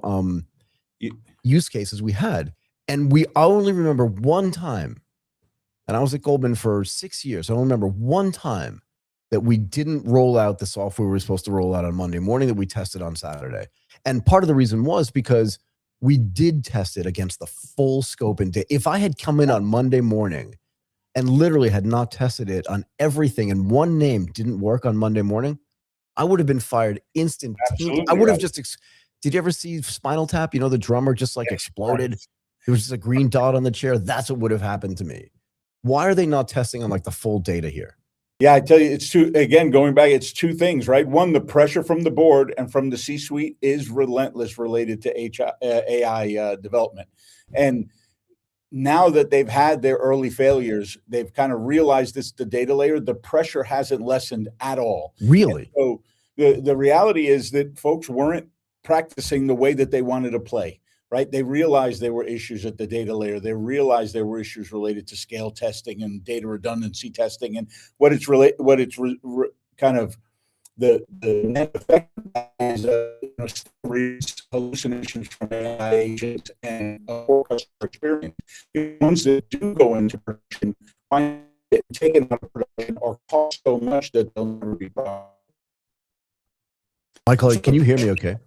use cases we had. And I only remember one time, and I was at Goldman for 6 years. I don't remember one time that we didn't roll out the software we were supposed to roll out on Monday morning, that we tested on Saturday. And part of the reason was because we did test it against the full scope. And if I had come in on Monday morning and literally had not tested it on everything, and one name didn't work on Monday morning, I would have been fired instantaneously. I Absolutely would have right. just. Did you ever see Spinal Tap? You know, the drummer just like Yes, exploded. right. There was just a green dot on the chair. That's what would have happened to me. Why are they not testing on like the full data here? Yeah, I tell you, it's again, going back, it's two things, right? One, the pressure from the board and from the C-suite is relentless related to AI development. And now that they've had their early failures, they've kind of realized this, the data layer, the pressure hasn't lessened at all. Really? And so the reality is that folks weren't practicing the way that they wanted to play, right? They realized there were issues at the data layer. They realized there were issues related to scale testing and data redundancy testing, and kind of the net effect is hallucinations from AI agents and poor customer experience. The ones that do go into production find it taken out of production or cost so much that they'll never be profitable. Michael, can you hear me okay?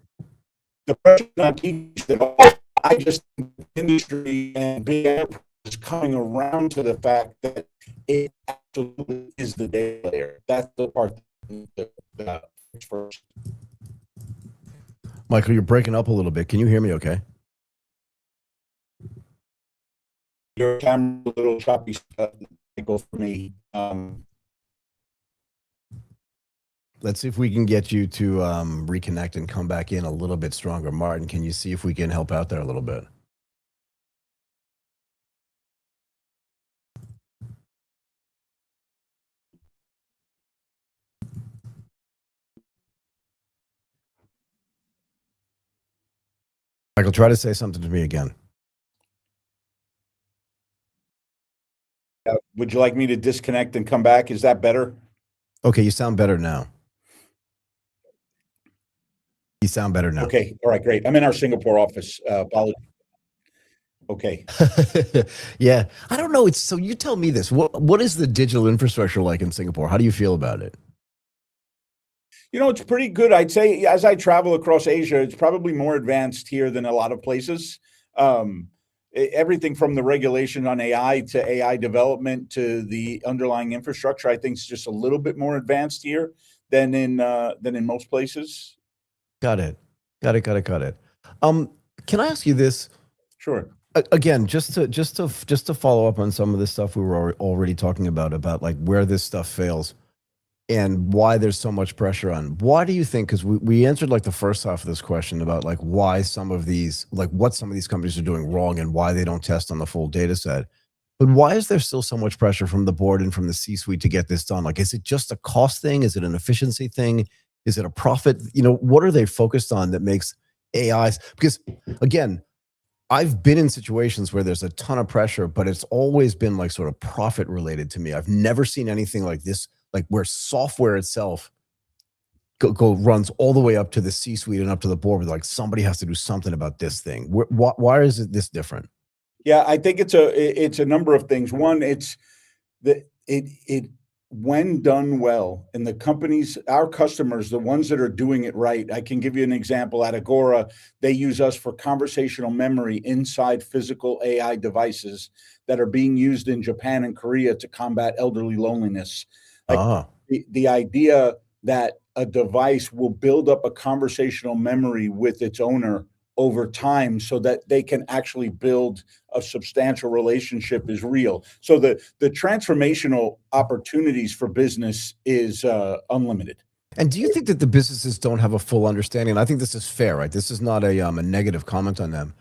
The pressure not teach at all. I just think industry and big enterprise is coming around to the fact that it absolutely is the data layer. That's the part that first. Michael, you're breaking up a little bit. Can you hear me okay? Your camera a little choppy, Michael, for me. Let's see if we can get you to reconnect and come back in a little bit stronger. Martin, can you see if we can help out there a little bit? Michael, try to say something to me again. Would you like me to disconnect and come back? Is that better? Okay, you sound better now. You sound better now. Okay, all right, great. I'm in our Singapore office. Apologies. Okay. Yeah, I don't know. It's so you tell me this. What is the digital infrastructure like in Singapore? How do you feel about it? You know, it's pretty good. I'd say as I travel across Asia, it's probably more advanced here than a lot of places. Everything from the regulation on AI to AI development to the underlying infrastructure, I think is just a little bit more advanced here than in most places. Got it. Can I ask you this? Sure. Again, just to follow up on some of the stuff we were already talking about like where this stuff fails and why there's so much pressure on. Why do you think? Because we answered like the first half of this question about like why some of these, like what some of these companies are doing wrong and why they don't test on the full data set. But why is there still so much pressure from the board and from the C-suite to get this done? Like, is it just a cost thing? Is it an efficiency thing? Is it a profit? You know, what are they focused on that makes AIs? Because again, I've been in situations where there's a ton of pressure, but it's always been like sort of profit related to me. I've never seen anything like this, like where software itself runs all the way up to the C-suite and up to the board with like somebody has to do something about this thing. Why is it this different? Yeah, I think it's a number of things. One, it's that it when done well, and the companies, our customers, the ones that are doing it right. I can give you an example. At Agora, they use us for conversational memory inside physical AI devices that are being used in Japan and Korea to combat elderly loneliness. Like the idea that a device will build up a conversational memory with its owner over time so that they can actually build a substantial relationship is real. So the transformational opportunities for business is unlimited. And do you think that the businesses don't have a full understanding? And I think this is fair, right? This is not a negative comment on them.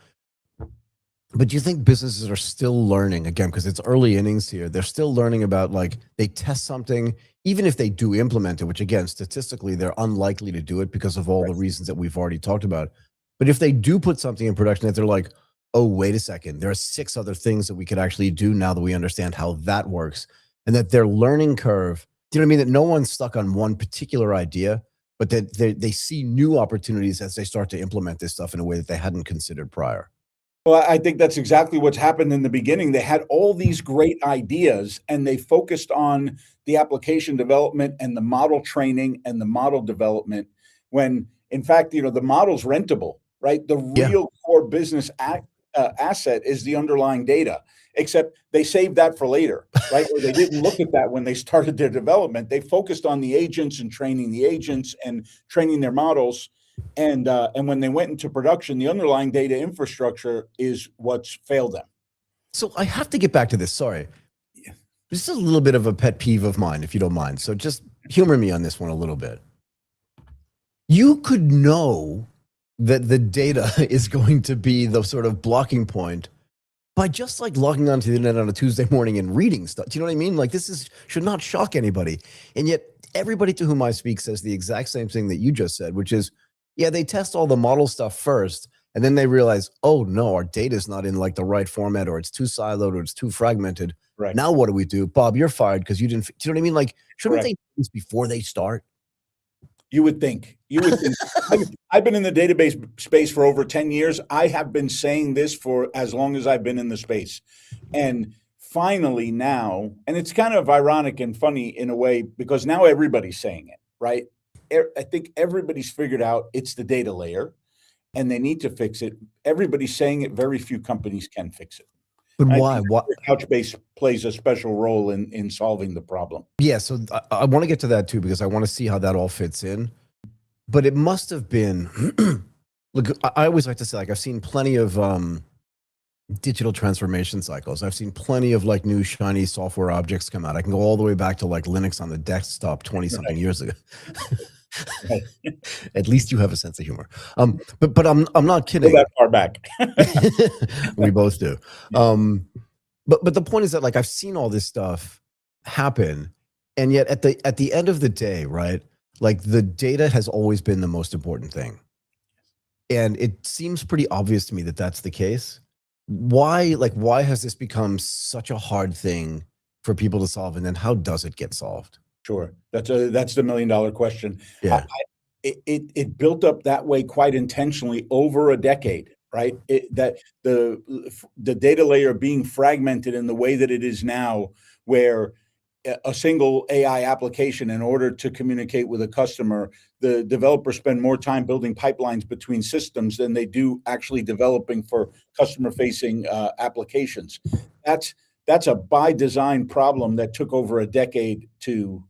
But do you think businesses are still learning, again, because it's early innings here, they're still learning about like they test something, even if they do implement it, which again, statistically, they're unlikely to do it because of all the reasons that we've already talked about. But if they do put something in production that they're like, oh, wait a second, there are 6 other things that we could actually do now that we understand how that works, and that their learning curve, do you know what I mean? That no one's stuck on one particular idea, but that they see new opportunities as they start to implement this stuff in a way that they hadn't considered prior. Well, I think that's exactly what's happened in the beginning. They had all these great ideas and they focused on the application development and the model training and the model development when, in fact, you know, the model's rentable, right? The real core business asset is the underlying data, except they saved that for later, right? Or they didn't look at that when they started their development. They focused on the agents and training the agents and training their models. And when they went into production, the underlying data infrastructure is what's failed them. So I have to get back to this. Sorry. Yeah. This is a little bit of a pet peeve of mine, if you don't mind. So just humor me on this one a little bit. You could know that the data is going to be the sort of blocking point by just like logging onto the internet on a Tuesday morning and reading stuff. Do you know what I mean? Like should not shock anybody. And yet everybody to whom I speak says the exact same thing that you just said, which is, yeah, they test all the model stuff first. And then they realize, oh no, our data is not in like the right format, or it's too siloed, or it's too fragmented. Right. Now what do we do? Bob, you're fired because you didn't, do you know what I mean? Like, shouldn't Correct. they do this before they start? You would think. I've been in the database space for over 10 years. I have been saying this for as long as I've been in the space. And finally now, and it's kind of ironic and funny in a way, because now everybody's saying it, right? I think everybody's figured out it's the data layer and they need to fix it. Everybody's saying it. Very few companies can fix it. But why? What? Couchbase plays a special role in solving the problem. Yeah, so I want to get to that too, because I want to see how that all fits in. But it must have been, look, I always like to say, like, I've seen plenty of digital transformation cycles. I've seen plenty of like new shiny software objects come out. I can go all the way back to like Linux on the desktop 20 something years ago. Right. At least you have a sense of humor. But I'm not kidding. Go that far back. We both do. But the point is that like I've seen all this stuff happen, and yet at the end of the day, right? Like the data has always been the most important thing, and it seems pretty obvious to me that that's the case. Why has this become such a hard thing for people to solve, and then how does it get solved? Sure, that's the $1 million question. Yeah. It built up that way quite intentionally over a decade, right? That the data layer being fragmented in the way that it is now, where a single AI application, in order to communicate with a customer, the developers spend more time building pipelines between systems than they do actually developing for customer-facing applications. That's a by design problem that took over a decade to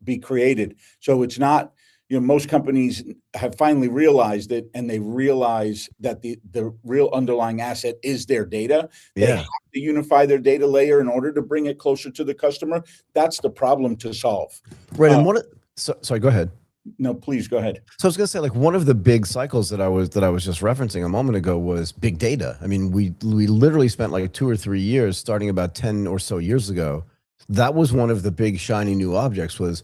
be created. So it's not, most companies have finally realized it, and they realize that the real underlying asset is their data. They have to unify their data layer in order to bring it closer to the customer. That's the problem to solve. Right. And sorry, go ahead. No, please go ahead. So I was going to say, like, one of the big cycles that I was just referencing a moment ago was big data. I mean, we literally spent like 2 or 3 years, starting about 10 or so years ago. That was one of the big shiny new objects. Was,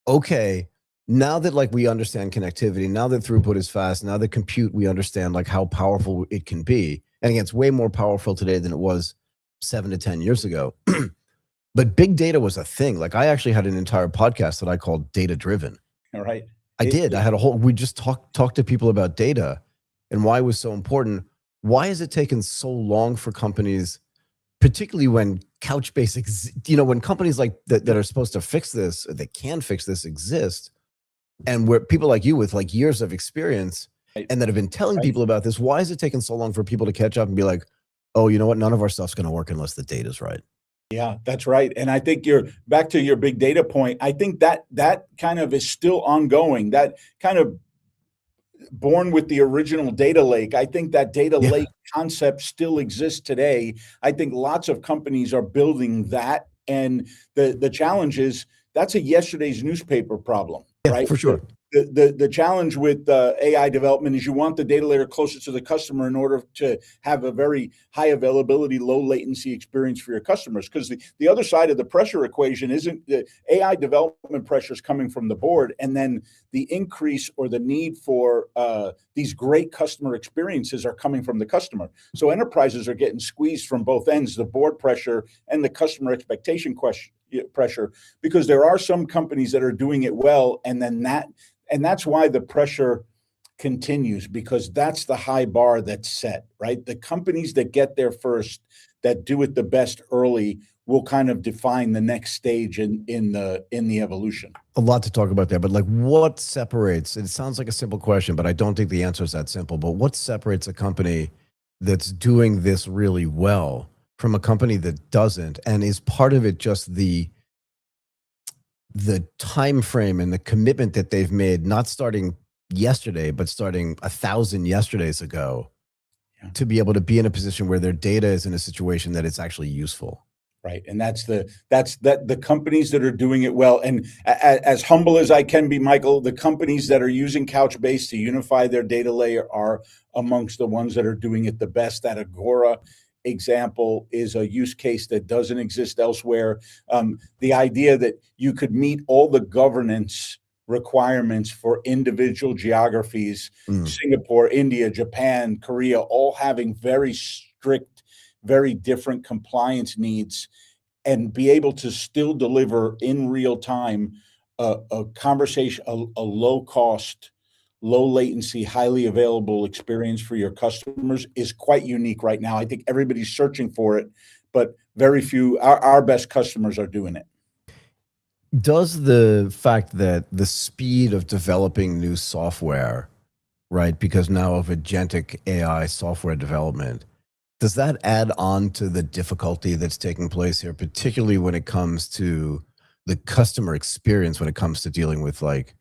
okay, now that like we understand connectivity, now that throughput is fast, now that compute, we understand like how powerful it can be. And again, it's way more powerful today than it was 7 to 10 years ago. But big data was a thing. Like I actually had an entire podcast that I called Data Driven. All right. I did. I had a whole, we just talked to people about data and why it was so important. Why has it taken so long for companies, particularly when Couchbase, when companies like that are supposed to fix this, that can fix this, exist, and where people like you with like years of experience and that have been telling people about this, why has it taken so long for people to catch up and be like, oh, you know what? None of our stuff's going to work unless the data's right. Yeah, that's right. And I think you're back to your big data point. I think that kind of is still ongoing. That kind of born with the original data lake. I think that data lake concept still exists today. I think lots of companies are building that. And the challenge is that's a yesterday's newspaper problem, right? For sure. The challenge with AI development is you want the data layer closer to the customer in order to have a very high availability, low latency experience for your customers. Because the other side of the pressure equation isn't the AI development pressures coming from the board, and then the increase or the need for these great customer experiences are coming from the customer. So enterprises are getting squeezed from both ends, the board pressure and the customer expectation pressure, because there are some companies that are doing it well, and that's why the pressure continues, because that's the high bar that's set, right? The companies that get there first, that do it the best early, will kind of define the next stage in the evolution. A lot to talk about there, but like what separates, it sounds like a simple question, but I don't think the answer is that simple, but what separates a company that's doing this really well from a company that doesn't? And is part of it just the time frame and the commitment that they've made, not starting yesterday, but starting 1,000 yesterdays ago, to be able to be in a position where their data is in a situation that it's actually useful? Right. And that's the companies that are doing it well. And as humble as I can be, Michael, the companies that are using Couchbase to unify their data layer are amongst the ones that are doing it the best. That Agora example is a use case that doesn't exist elsewhere. The idea that you could meet all the governance requirements for individual geographies, Singapore, India, Japan, Korea, all having very strict, very different compliance needs, and be able to still deliver in real time a conversation, a low cost, low latency, highly available experience for your customers is quite unique right now. I think everybody's searching for it, but very few, our best customers are doing it. Does the fact that the speed of developing new software, right, because now of agentic AI software development, does that add on to the difficulty that's taking place here, particularly when it comes to the customer experience, when it comes to dealing with like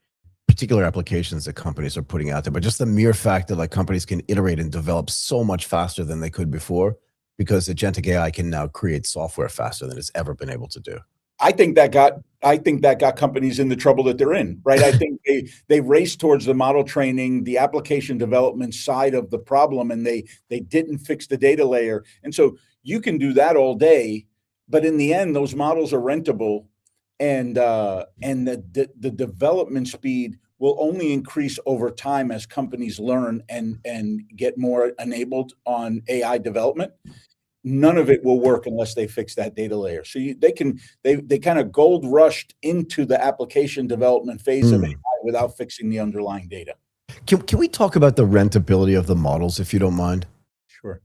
particular applications that companies are putting out there, but just the mere fact that like companies can iterate and develop so much faster than they could before, because agentic AI can now create software faster than it's ever been able to do? I think that got companies in the trouble that they're in, right? I think they raced towards the model training, the application development side of the problem, and they didn't fix the data layer. And so you can do that all day, but in the end, those models are rentable, and the development speed will only increase over time as companies learn and get more enabled on AI development. None of it will work unless they fix that data layer. So they kind of gold rushed into the application development phase of AI without fixing the underlying data. Can we talk about the rentability of the models, if you don't mind? Sure.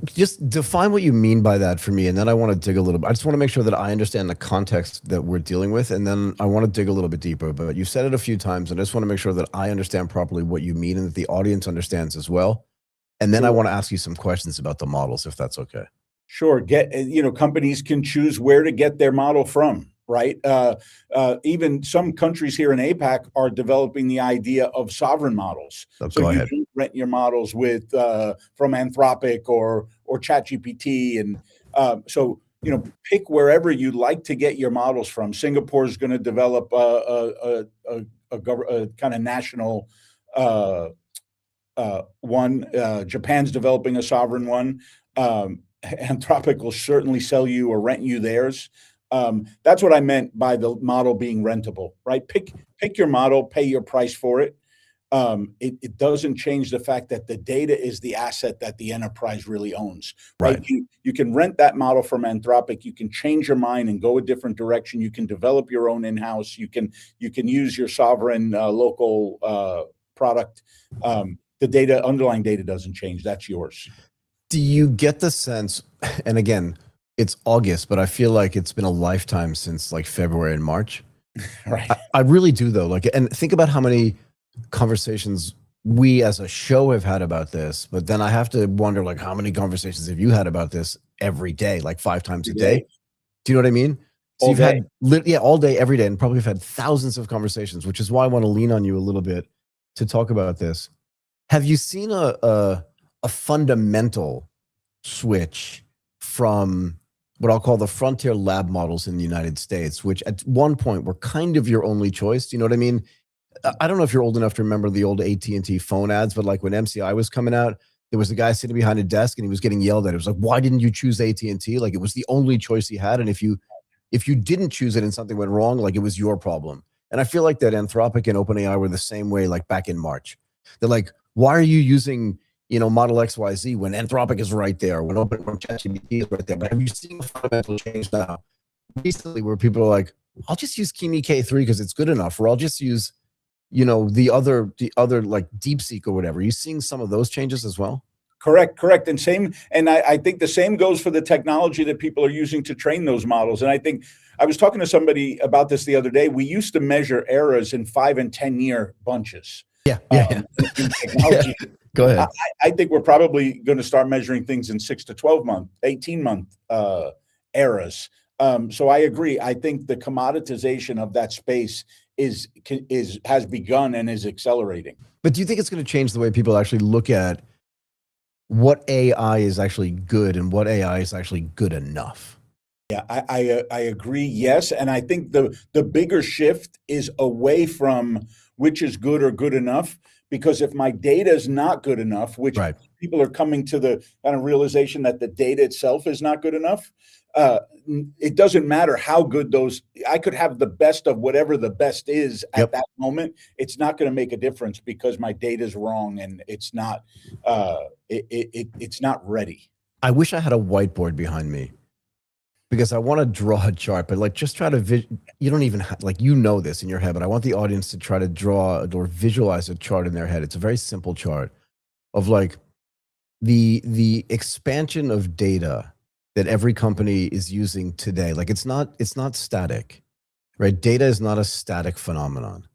Just define what you mean by that for me, and then I want to dig a little bit. I just want to make sure that I understand the context that we're dealing with, and then I want to dig a little bit deeper. But you've said it a few times, and I just want to make sure that I understand properly what you mean and that the audience understands as well. And then I want to ask you some questions about the models, if that's okay. Sure. Companies can choose where to get their model from, right? Even some countries here in APAC are developing the idea of sovereign models. So you can rent your models from Anthropic or ChatGPT, and pick wherever you'd like to get your models from. Singapore is going to develop a kind of national one. Japan's developing a sovereign one. Anthropic will certainly sell you or rent you theirs. That's what I meant by the model being rentable, right? Pick your model, pay your price for it. It doesn't change the fact that the data is the asset that the enterprise really owns, right? You can rent that model from Anthropic. You can change your mind and go a different direction. You can develop your own in-house. You can use your sovereign local product. The underlying data doesn't change. That's yours. Do you get the sense, and again, it's August, but I feel like it's been a lifetime since like February and March. Right. I really do though. And think about how many conversations we as a show have had about this, but then I have to wonder, like, how many conversations have you had about this every day, like 5 times a day? Do you know what I mean? So you've had all day, every day, and probably have had thousands of conversations, which is why I want to lean on you a little bit to talk about this. Have you seen a fundamental switch from what I'll call the frontier lab models in the United States, which at one point were kind of your only choice? Do you know what I mean? I don't know if you're old enough to remember the old AT&T phone ads, but like when MCI was coming out, there was a guy sitting behind a desk and he was getting yelled at. It was like, why didn't you choose AT&T? Like it was the only choice he had. And if you didn't choose it and something went wrong, like it was your problem. And I feel like that Anthropic and OpenAI were the same way, like back in March. They're like, why are you using, model XYZ when Anthropic is right there, when ChatGPT is right there? But have you seen a fundamental change now recently where people are like, I'll just use Kimi K3 because it's good enough, or I'll just use, the other like DeepSeek or whatever? Are you seeing some of those changes as well? Correct. And I think the same goes for the technology that people are using to train those models. And I think I was talking to somebody about this the other day. We used to measure errors in 5 and 10 year bunches. Yeah. In technology. Go ahead. I think we're probably going to start measuring things in 6 to 12 month, 18-month eras. So I agree. I think the commoditization of that space has begun and is accelerating. But do you think it's going to change the way people actually look at what AI is actually good and what AI is actually good enough? Yeah, I agree. Yes, and I think the bigger shift is away from which is good or good enough. Because if my data is not good enough, which Right. people are coming to the kind of realization that the data itself is not good enough, it doesn't matter how good those. I could have the best of whatever the best is at that moment. It's not going to make a difference because my data is wrong and it's not. It's not ready. I wish I had a whiteboard behind me, because I want to draw a chart, but like just try to, you don't even like, you know this in your head, but I want the audience to try to draw or visualize a chart in their head. It's a very simple chart of like the expansion of data that every company is using today. Like it's not static, right? Data is not a static phenomenon.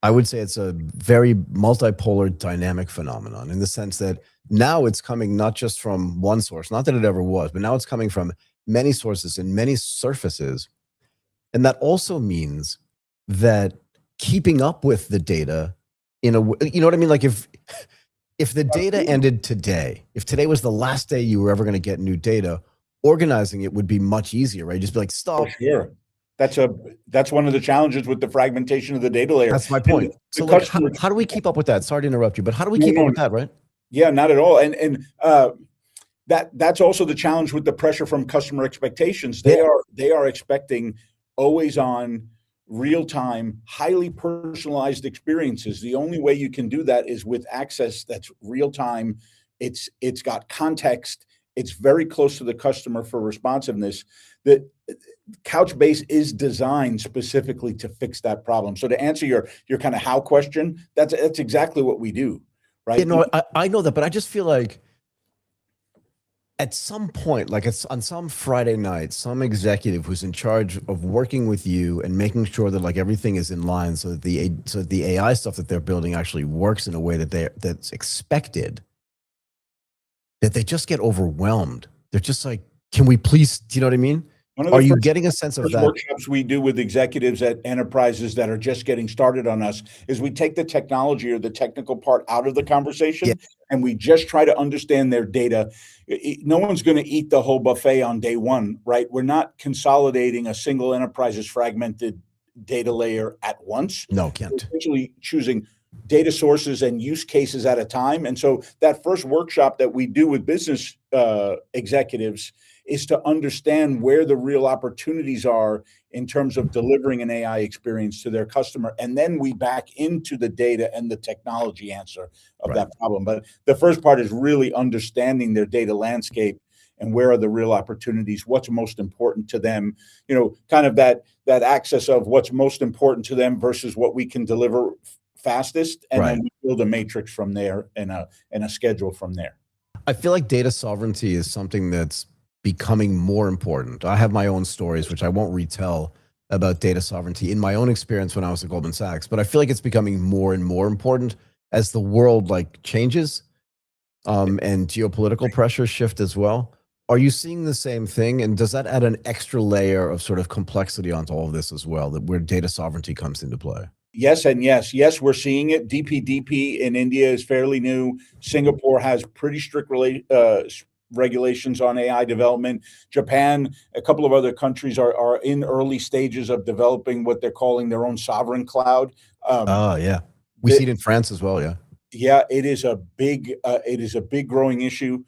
I would say it's a very multipolar dynamic phenomenon in the sense that now it's coming not just from one source, not that it ever was, but now it's coming from many sources and many surfaces. And that also means that keeping up with the data in a way, you know what I mean? Like if the data ended today, if today was the last day you were ever going to get new data, organizing it would be much easier, right? Just be like, stop. For sure. That's one of the challenges with the fragmentation of the data layer. That's my point. So like, how do we keep up with that? Sorry to interrupt you, but how do we keep up with that, right? Yeah, not at all. And that's also the challenge with the pressure from customer expectations. They are expecting always on, real time, highly personalized experiences. The only way you can do that is with access that's real time. It's got context. It's very close to the customer for responsiveness. That Couchbase is designed specifically to fix that problem. So to answer your kind of how question, that's exactly what we do, right? You know, I know that, but I just feel like at some point, like it's on some Friday night, some executive who's in charge of working with you and making sure that like everything is in line, so that the AI stuff that they're building actually works in a way that's expected, that they just get overwhelmed. They're just like, can we please? Do you know what I mean? Are you getting a sense of that? Workshops we do with executives at enterprises that are just getting started on us is we take the technology or the technical part out of the conversation, and we just try to understand their data. No one's going to eat the whole buffet on day one, right? We're not consolidating a single enterprise's fragmented data layer at once. No, can't. We're essentially choosing data sources and use cases at a time. And so that first workshop that we do with business executives is to understand where the real opportunities are in terms of delivering an AI experience to their customer. And then we back into the data and the technology answer of that problem. But the first part is really understanding their data landscape and where are the real opportunities, what's most important to them, you know, kind of that access of what's most important to them versus what we can deliver fastest. And then we build a matrix from there and a schedule from there. I feel like data sovereignty is something that's becoming more important. I have my own stories, which I won't retell, about data sovereignty in my own experience when I was at Goldman Sachs, but I feel like it's becoming more and more important as the world like changes and geopolitical pressures shift as well. Are you seeing the same thing? And does that add an extra layer of sort of complexity onto all of this as well, that where data sovereignty comes into play? Yes, and yes. Yes, we're seeing it. DPDP in India is fairly new. Singapore has pretty strict regulations on AI development. Japan, a couple of other countries are in early stages of developing what they're calling their own sovereign cloud. Yeah. We see it in France as well, yeah. Yeah, it is a big growing issue.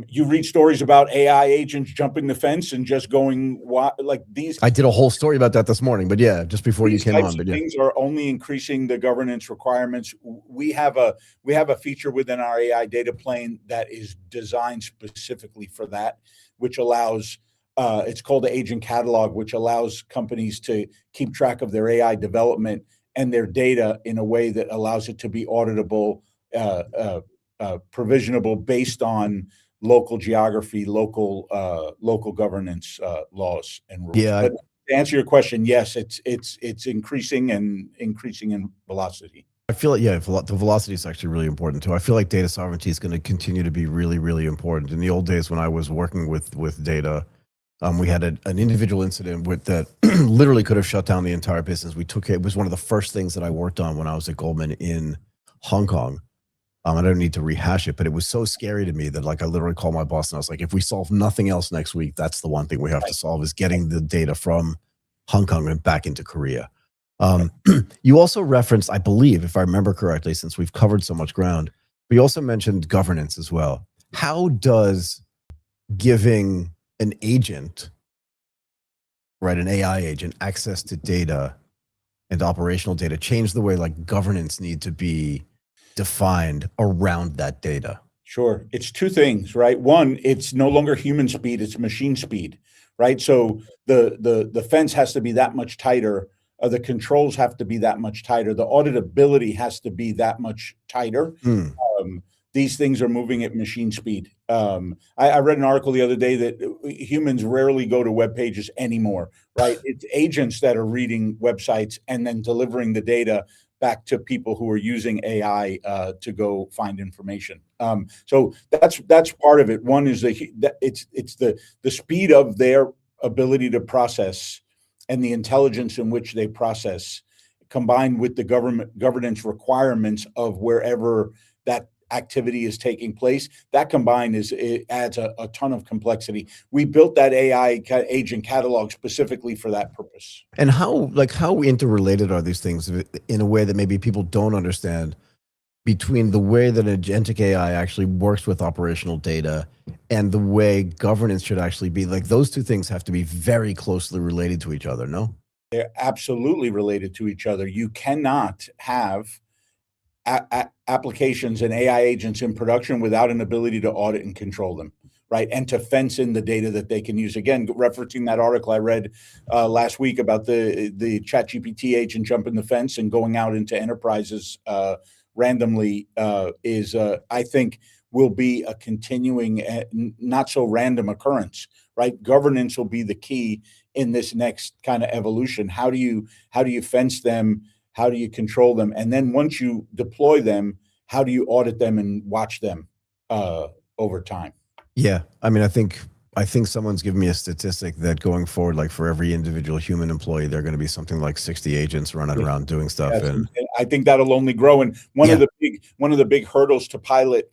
You read stories about AI agents jumping the fence and just going like these. I did a whole story about that this morning, but yeah, just before you came on. But yeah, things are only increasing the governance requirements. We have a feature within our AI data plane that is designed specifically for that, which allows. It's called the Agent Catalog, which allows companies to keep track of their AI development and their data in a way that allows it to be auditable, provisionable based on local geography, local governance laws and rules. But to answer your question, yes, it's increasing and increasing in velocity. I feel like, yeah, the velocity is actually really important too. I feel like data sovereignty is going to continue to be really, really important. In the old days when I was working with data, we had an individual incident with that literally could have shut down the entire business. It was one of the first things that I worked on when I was at Goldman in Hong Kong. I don't need to rehash it, but it was so scary to me that like I literally called my boss and I was like, if we solve nothing else next week, that's the one thing we have to solve is getting the data from Hong Kong and back into Korea. You also referenced, I believe, if I remember correctly, since we've covered so much ground, but you also mentioned governance as well. How does giving an agent, right, an AI agent, access to data and operational data change the way like governance need to be defined around that data? Sure. It's two things, right? One, it's no longer human speed, it's machine speed, right? So the fence has to be that much tighter. The controls have to be that much tighter. The auditability has to be that much tighter. These things are moving at machine speed. I read an article the other day that humans rarely go to web pages anymore, right? It's agents that are reading websites and then delivering the data back to people who are using AI to go find information. So that's part of it. One is it's the speed of their ability to process and the intelligence in which they process, combined with the governance requirements of wherever that activity is taking place. That combined it adds a ton of complexity. We built that AI agent catalog specifically for that purpose. And how interrelated are these things in a way that maybe people don't understand, between the way that agentic AI actually works with operational data and the way governance should actually be? Like those two things have to be very closely related to each other, no? They're absolutely related to each other. You cannot have applications and AI agents in production without an ability to audit and control them, right? And to fence in the data that they can use. Again, referencing that article I read last week about the ChatGPT agent jumping the fence and going out into enterprises randomly is, I think, will be a continuing, not so random occurrence, right? Governance will be the key in this next kind of evolution. How do you fence them? How do you control them? And then once you deploy them, how do you audit them and watch them over time? Yeah, I mean, I think someone's given me a statistic that going forward, like for every individual human employee, there are going to be something like 60 agents running around doing stuff. And I think that'll only grow. And one of the big hurdles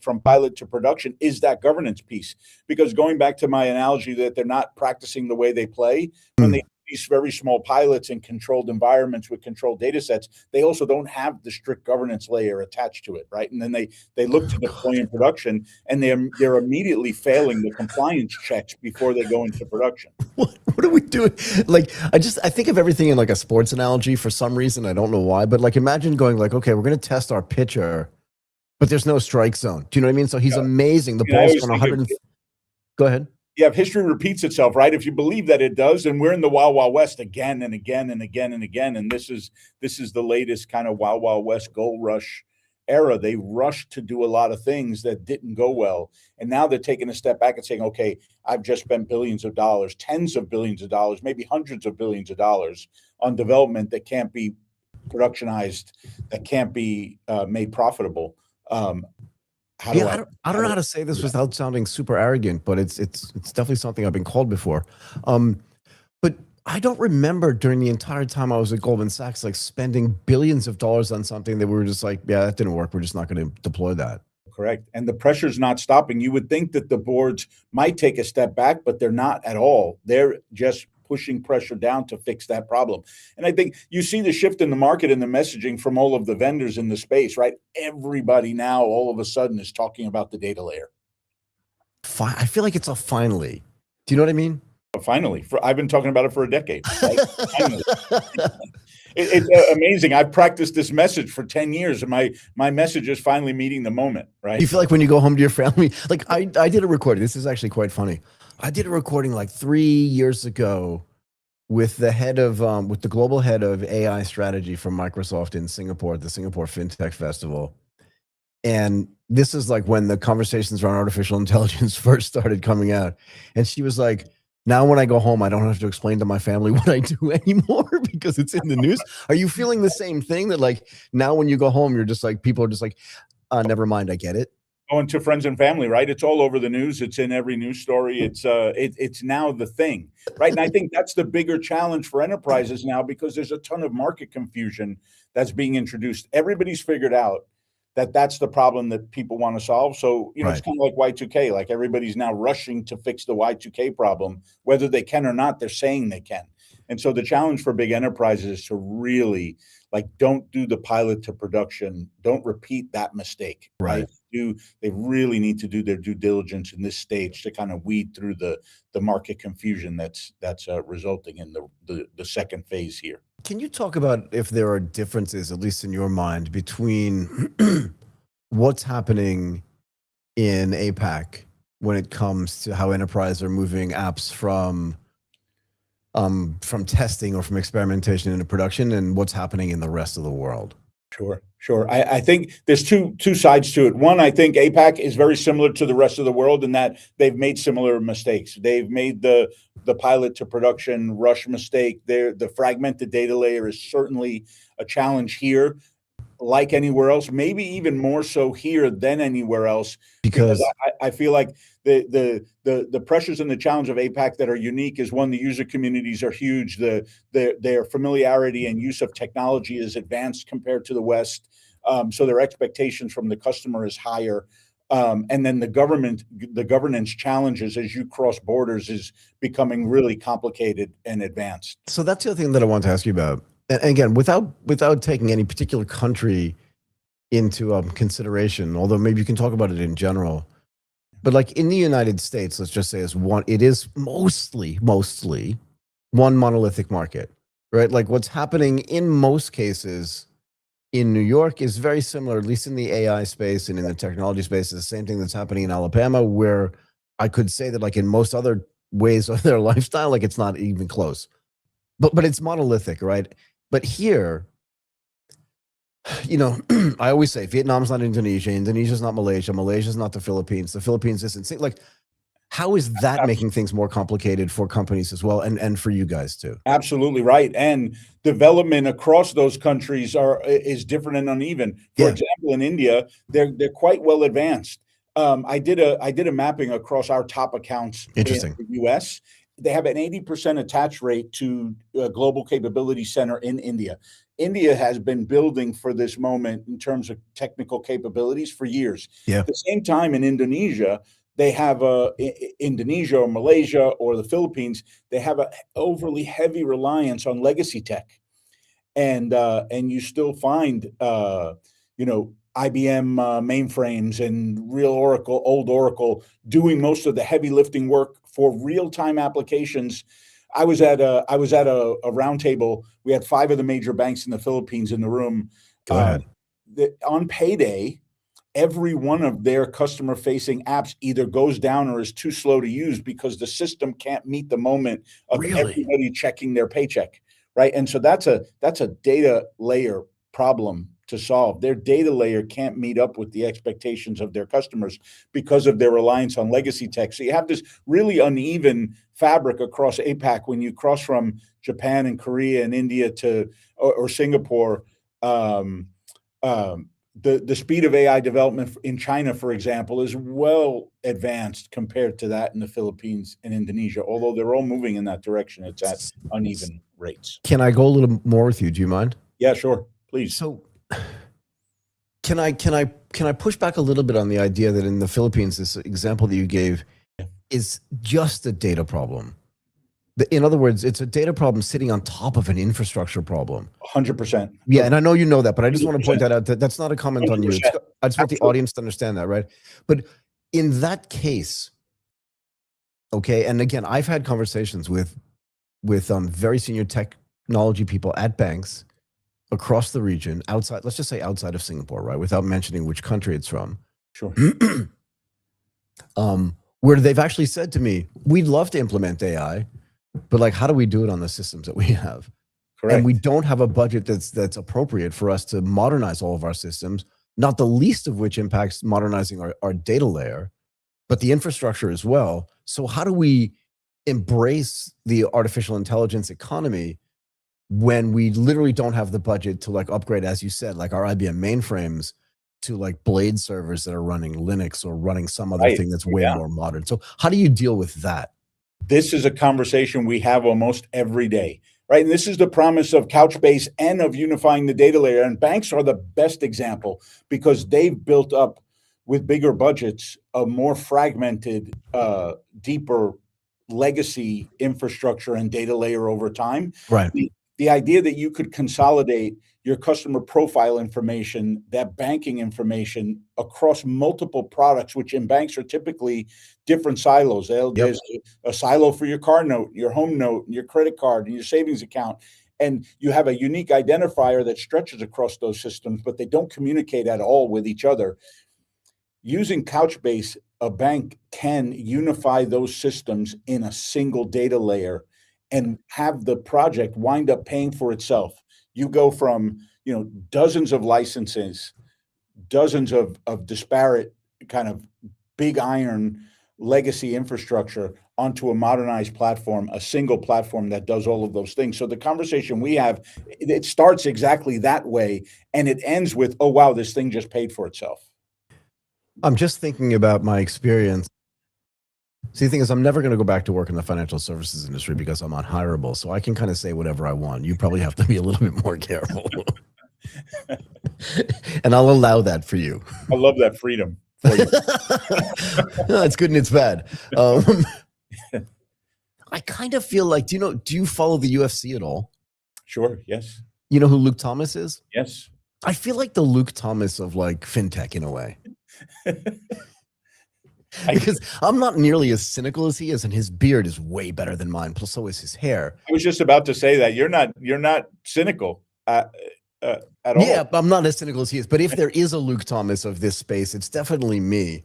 from pilot to production is that governance piece. Because going back to my analogy that they're not practicing the way they play, when they these very small pilots in controlled environments with controlled data sets, they also don't have the strict governance layer attached to it, right? And then they look to deploy in production, and they're immediately failing the compliance checks before they go into production. What are we doing? Like, I think of everything in like a sports analogy for some reason. I don't know why, but like imagine going like, okay, we're going to test our pitcher, but there's no strike zone. Do you know what I mean? So he's amazing. The ball's going 100. Go ahead. Yeah, if history repeats itself, right? If you believe that it does, and we're in the Wild Wild West again and again and again and again, and this is the latest kind of Wild Wild West gold rush era. They rushed to do a lot of things that didn't go well, and now they're taking a step back and saying, "Okay, I've just spent billions of dollars, tens of billions of dollars, maybe hundreds of billions of dollars on development that can't be productionized, that can't be made profitable." I don't know how to say this without sounding super arrogant, but it's definitely something I've been called before. But I don't remember during the entire time I was at Goldman Sachs, like spending billions of dollars on something that we were just like, yeah, that didn't work. We're just not going to deploy that. Correct. And the pressure's not stopping. You would think that the boards might take a step back, but they're not at all. They're just pushing pressure down to fix that problem. And I think you see the shift in the market and the messaging from all of the vendors in the space, right? Everybody now all of a sudden is talking about the data layer. I feel like it's a finally. Do you know what I mean? Finally. I've been talking about it for a decade. Right? Finally. It's amazing. I've practiced this message for 10 years, and my message is finally meeting the moment, right? You feel like when you go home to your family, like I did a recording. This is actually quite funny. I did a recording like 3 years ago with the head of with the global head of AI strategy from Microsoft in Singapore at the Singapore FinTech Festival. And this is like when the conversations around artificial intelligence first started coming out. And she was like, Now when I go home, I don't have to explain to my family what I do anymore because it's in the news. Are you feeling the same thing that like now when you go home, you're just like, people are just like, never mind, I get it. Going to friends and family, right? It's all over the news. It's in every news story. It's now the thing, right? And I think that's the bigger challenge for enterprises now because there's a ton of market confusion that's being introduced. Everybody's figured out that that's the problem that people want to solve. So, you know, it's kind of like Y2K, like everybody's now rushing to fix the Y2K problem, whether they can or not, they're saying they can. And so the challenge for big enterprises is to really like, don't do the pilot to production. Don't repeat that mistake, right? They really need to do their due diligence in this stage to kind of weed through the market confusion that's resulting in the second phase here. Can you talk about if there are differences, at least in your mind, between what's happening in APAC when it comes to how enterprises are moving apps from testing or from experimentation into production, and what's happening in the rest of the world? Sure. I think there's two sides to it. One, I think APAC is very similar to the rest of the world in that they've made similar mistakes. They've made the pilot to production rush mistake. The fragmented data layer is certainly a challenge here, like anywhere else, maybe even more so here than anywhere else, because I feel like the pressures and the challenge of APAC that are unique is, one, the user communities are huge. Their familiarity and use of technology is advanced compared to the West. So their expectations from the customer is higher. And then the governance challenges as you cross borders is becoming really complicated and advanced. So that's the other thing that I want to ask you about. And again, without taking any particular country into consideration, although maybe you can talk about it in general, but like in the United States, let's just say it is mostly one monolithic market, right? Like what's happening in most cases in New York is very similar, at least in the AI space and in the technology space, is the same thing that's happening in Alabama, where I could say that like in most other ways of their lifestyle, like it's not even close, but it's monolithic, right? But here, you know, I always say Vietnam's not Indonesia, Indonesia's not Malaysia, Malaysia's not the Philippines isn't. Like, how is that making things more complicated for companies as well, and for you guys too? Absolutely right. And development across those countries is different and uneven. For example, in India, they're quite well advanced. I did a mapping across our top accounts in the US. They have an 80% attach rate to a global capability center in India. India has been building for this moment in terms of technical capabilities for years. At the same time, in Indonesia, they have Indonesia or Malaysia or the Philippines, they have an overly heavy reliance on legacy tech. And you still find, you know, IBM mainframes and real old Oracle doing most of the heavy lifting work for real-time applications. I was at a roundtable. We had 5 of the major banks in the Philippines in the room. Go ahead. On payday, every one of their customer-facing apps either goes down or is too slow to use because the system can't meet the moment of everybody checking their paycheck, right? And so that's a data layer problem to solve. Their data layer can't meet up with the expectations of their customers because of their reliance on legacy tech. So you have this really uneven fabric across APAC when you cross from Japan and Korea and India to or Singapore. The speed of AI development in China, for example, is well advanced compared to that in the Philippines and Indonesia. Although they're all moving in that direction, it's at uneven rates. Can I go a little more with you? Do you mind? Yeah, sure, please. So, can I push back a little bit on the idea that in the Philippines, this example that you gave is just a data problem? In other words, it's a data problem sitting on top of an infrastructure problem. 100%. Yeah, and I know you know that, but I just want to point that out. That's not a comment on you. I just want the audience to understand that, right? But in that case, okay, and again, I've had conversations with very senior technology people at banks across the region, outside, let's just say outside of Singapore, right? Without mentioning which country it's from. Sure. Where they've actually said to me, we'd love to implement AI, but like, how do we do it on the systems that we have? Correct. And we don't have a budget that's appropriate for us to modernize all of our systems, not the least of which impacts modernizing our data layer, but the infrastructure as well. So how do we embrace the artificial intelligence economy when we literally don't have the budget to like upgrade, as you said, like our IBM mainframes to like blade servers that are running Linux or running some other thing that's way more modern. So how do you deal with that? This is a conversation we have almost every day, right? And this is the promise of Couchbase and of unifying the data layer. And banks are the best example because they've built up with bigger budgets, a more fragmented, deeper legacy infrastructure and data layer over time. Right. The idea that you could consolidate your customer profile information, that banking information across multiple products, which in banks are typically different silos. There's a silo for your car note, your home note, and your credit card, and your savings account. And you have a unique identifier that stretches across those systems, but they don't communicate at all with each other. Using Couchbase, a bank can unify those systems in a single data layer and have the project wind up paying for itself. You go from, dozens of licenses, dozens of disparate kind of big iron legacy infrastructure onto a modernized platform, a single platform that does all of those things. So the conversation we have, it starts exactly that way, and it ends with, oh, wow, this thing just paid for itself. I'm just thinking about my experience. See, the thing is, I'm never going to go back to work in the financial services industry because I'm unhireable. So I can kind of say whatever I want. You probably have to be a little bit more careful. And I'll allow that for you. I love that freedom for you. No, it's good and it's bad. I kind of feel like, do you follow the UFC at all? Sure, yes. You know who Luke Thomas is? Yes. I feel like the Luke Thomas of like fintech in a way. Because I'm not nearly as cynical as he is, and his beard is way better than mine. Plus, so is his hair. I was just about to say that you're not cynical at all. Yeah, I'm not as cynical as he is. But if there is a Luke Thomas of this space, it's definitely me.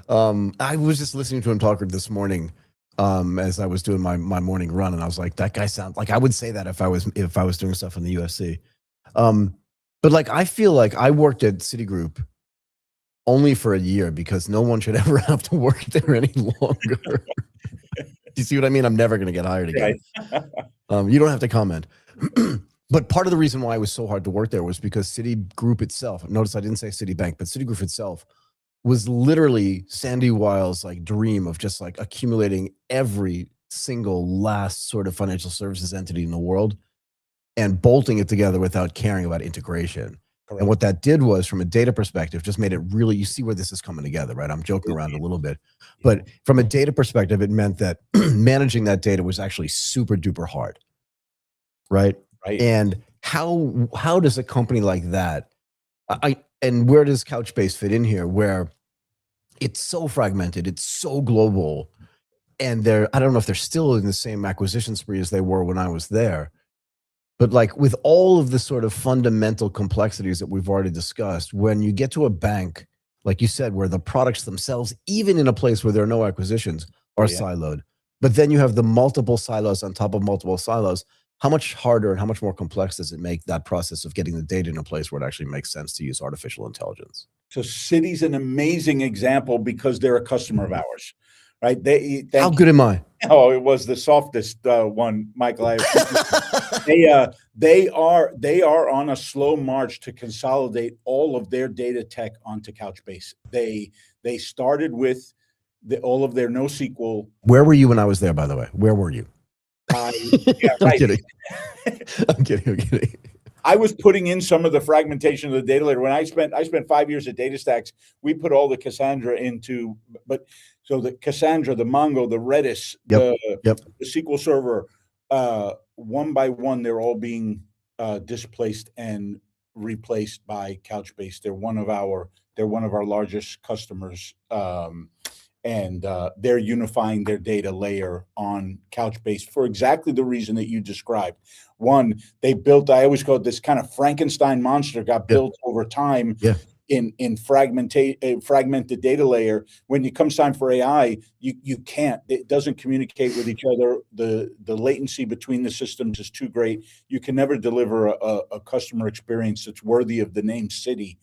I was just listening to him talk this morning as I was doing my morning run, and I was like, that guy sounds like I would say that if I was doing stuff in the UFC. But like, I feel like I worked at Citigroup only for a year because no one should ever have to work there any longer. Do you see what I mean? I'm never going to get hired again. Right. You don't have to comment. But part of the reason why it was so hard to work there was because Citigroup itself, notice I didn't say Citibank, but Citigroup itself was literally Sandy Weil's like dream of just like accumulating every single last sort of financial services entity in the world and bolting it together without caring about integration. Correct. And what that did was, from a data perspective, just made it really, you see where this is coming together, right? I'm joking around a little bit, but from a data perspective, it meant that managing that data was actually super duper hard, right? Right. And how does a company like that, and where does Couchbase fit in here, where it's so fragmented, it's so global, and I don't know if they're still in the same acquisition spree as they were when I was there, but like with all of the sort of fundamental complexities that we've already discussed, when you get to a bank, like you said, where the products themselves, even in a place where there are no acquisitions, are siloed, but then you have the multiple silos on top of multiple silos, how much harder and how much more complex does it make that process of getting the data in a place where it actually makes sense to use artificial intelligence? So Citi's an amazing example because they're a customer of ours, right? How good am I? Oh, it was the softest one, Michael. They are on a slow march to consolidate all of their data tech onto Couchbase. They started with all of their NoSQL. Where were you when I was there, by the way? Where were you? Yeah, right. I'm kidding. I'm kidding. I was putting in some of the fragmentation of the data layer. When I spent 5 years at DataStax, we put all the Cassandra into, so the Cassandra, the Mongo, the Redis, the SQL Server, one by one, they're all being displaced and replaced by Couchbase. They're one of our largest customers. And they're unifying their data layer on Couchbase for exactly the reason that you described. One, they built, I always call it this kind of Frankenstein monster, got built over time in fragmented data layer. When it comes time for AI, you can't, it doesn't communicate with each other. The latency between the systems is too great. You can never deliver a customer experience that's worthy of the name Citi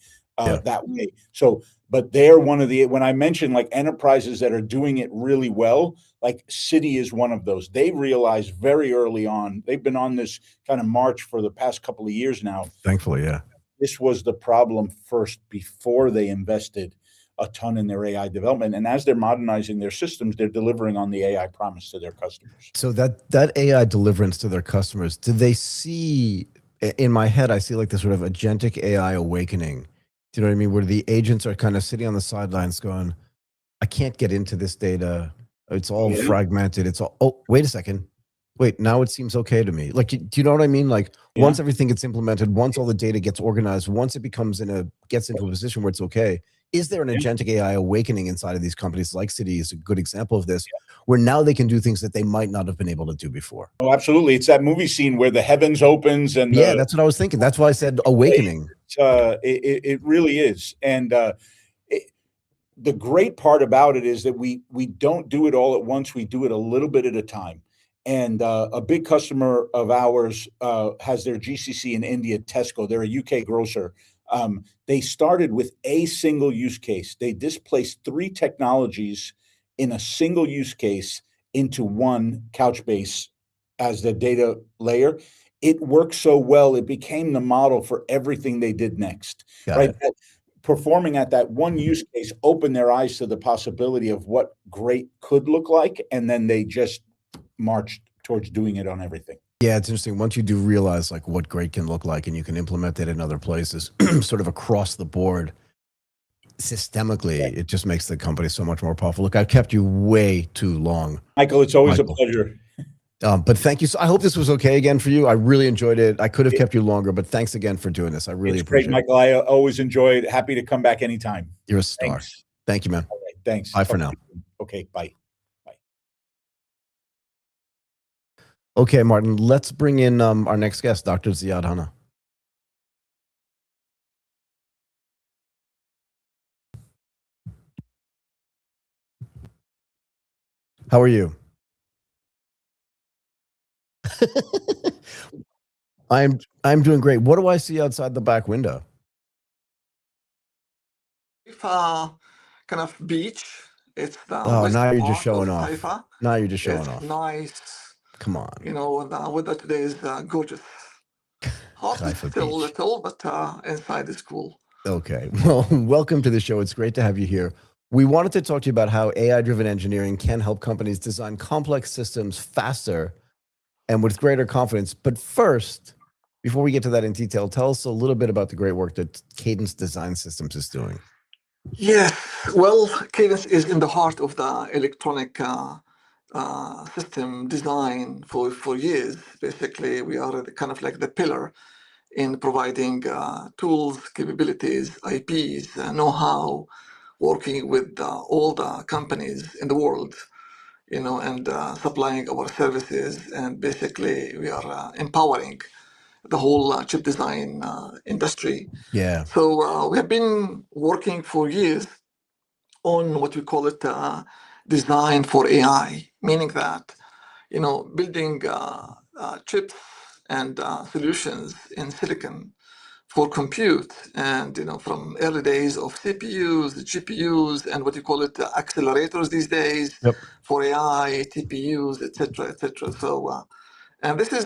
that way. So, but they're one of the, when I mentioned like enterprises that are doing it really well, like Citi is one of those. They realized very early on, they've been on this kind of march for the past couple of years now. Thankfully, yeah. This was the problem first before they invested a ton in their AI development. And as they're modernizing their systems, they're delivering on the AI promise to their customers. So that AI deliverance to their customers, do they see, in my head, I see like this sort of agentic AI awakening. Do you know what I mean? Where the agents are kind of sitting on the sidelines going, I can't get into this data. It's all fragmented. It's all, oh, wait a second. Wait, now it seems okay to me. Like, do you know what I mean? Like once everything gets implemented, once all the data gets organized, once it becomes gets into a position where it's okay, is there an agentic AI awakening inside of these companies? Like Citi is a good example of this, where now they can do things that they might not have been able to do before. Oh, absolutely. It's that movie scene where the heavens opens and that's what I was thinking. That's why I said awakening. It really is. And the great part about it is that we don't do it all at once. We do it a little bit at a time. And a big customer of ours has their GCC in India, Tesco. They're a UK grocer. They started with a single use case. They displaced 3 technologies in a single use case into one Couchbase as the data layer. It worked so well, it became the model for everything they did next. Right? Performing at that one use case opened their eyes to the possibility of what great could look like, and then they just marched towards doing it on everything. Yeah, it's interesting. Once you do realize like what great can look like and you can implement it in other places, sort of across the board, systemically, it just makes the company so much more powerful. Look, I've kept you way too long. Michael, it's always a pleasure. But thank you. So I hope this was okay again for you. I really enjoyed it. I could have kept you longer, but thanks again for doing this. I really appreciate it. Michael. I always enjoy it. Happy to come back anytime. You're a star. Thanks. Thank you, man. All right, thanks. Bye for now. Okay, bye. Okay, Martin, let's bring in our next guest, Dr. Ziyad Hanna. How are you? I'm doing great. What do I see outside the back window? Kind of beach. It's the now you're just showing off. Haifa. Now you're just showing off. Nice. Come on. You know, the weather today is gorgeous. Hot still a little, but inside is cool. Okay. Well, welcome to the show. It's great to have you here. We wanted to talk to you about how AI-driven engineering can help companies design complex systems faster and with greater confidence. But first, before we get to that in detail, tell us a little bit about the great work that Cadence Design Systems is doing. Yes. Well, Cadence is in the heart of the electronic system design for years. Basically, we are kind of like the pillar in providing tools, capabilities, IPs, know-how, working with all the companies in the world, you know, and supplying our services. And basically, we are empowering the whole chip design industry. Yeah. So we have been working for years on what we call it design for AI, meaning that, you know, building chips and solutions in silicon for compute, and, you know, from early days of CPUs, GPUs, and what you call it accelerators these days for AI, TPUs, etc., etc. So, and this is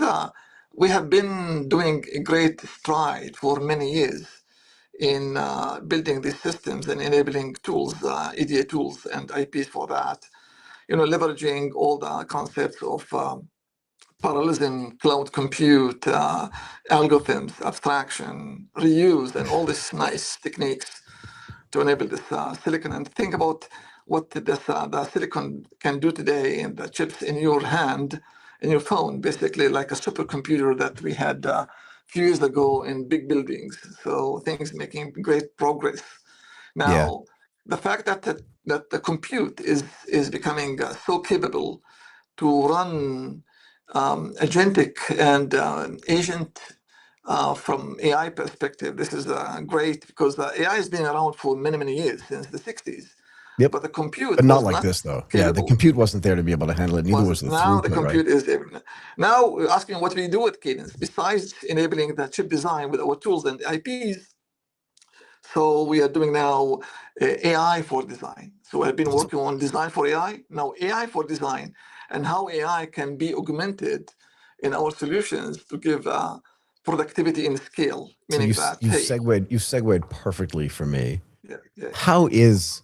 we have been doing a great stride for many years in building these systems and enabling tools, EDA tools and IPs for that, you know, leveraging all the concepts of parallelism, cloud compute, algorithms, abstraction, reuse, and all these nice techniques to enable this silicon. And think about what the silicon can do today in the chips in your hand, in your phone, basically like a supercomputer that we had few years ago in big buildings. So things making great progress. Now, the fact that the compute is becoming so capable to run agentic and agent from AI perspective, this is great, because the AI has been around for many, many years, since the 60s. Yep. But the compute but not like this, though. capable. Yeah, the compute wasn't there to be able to handle it. Neither was the now throughput, the compute is there. Now we're asking what we do with Cadence, besides enabling the chip design with our tools and IPs. So we are doing now AI for design. So I've been working on design for AI, now AI for design, and how AI can be augmented in our solutions to give productivity in scale, meaning So that, you hey, segued perfectly for me. yeah. How is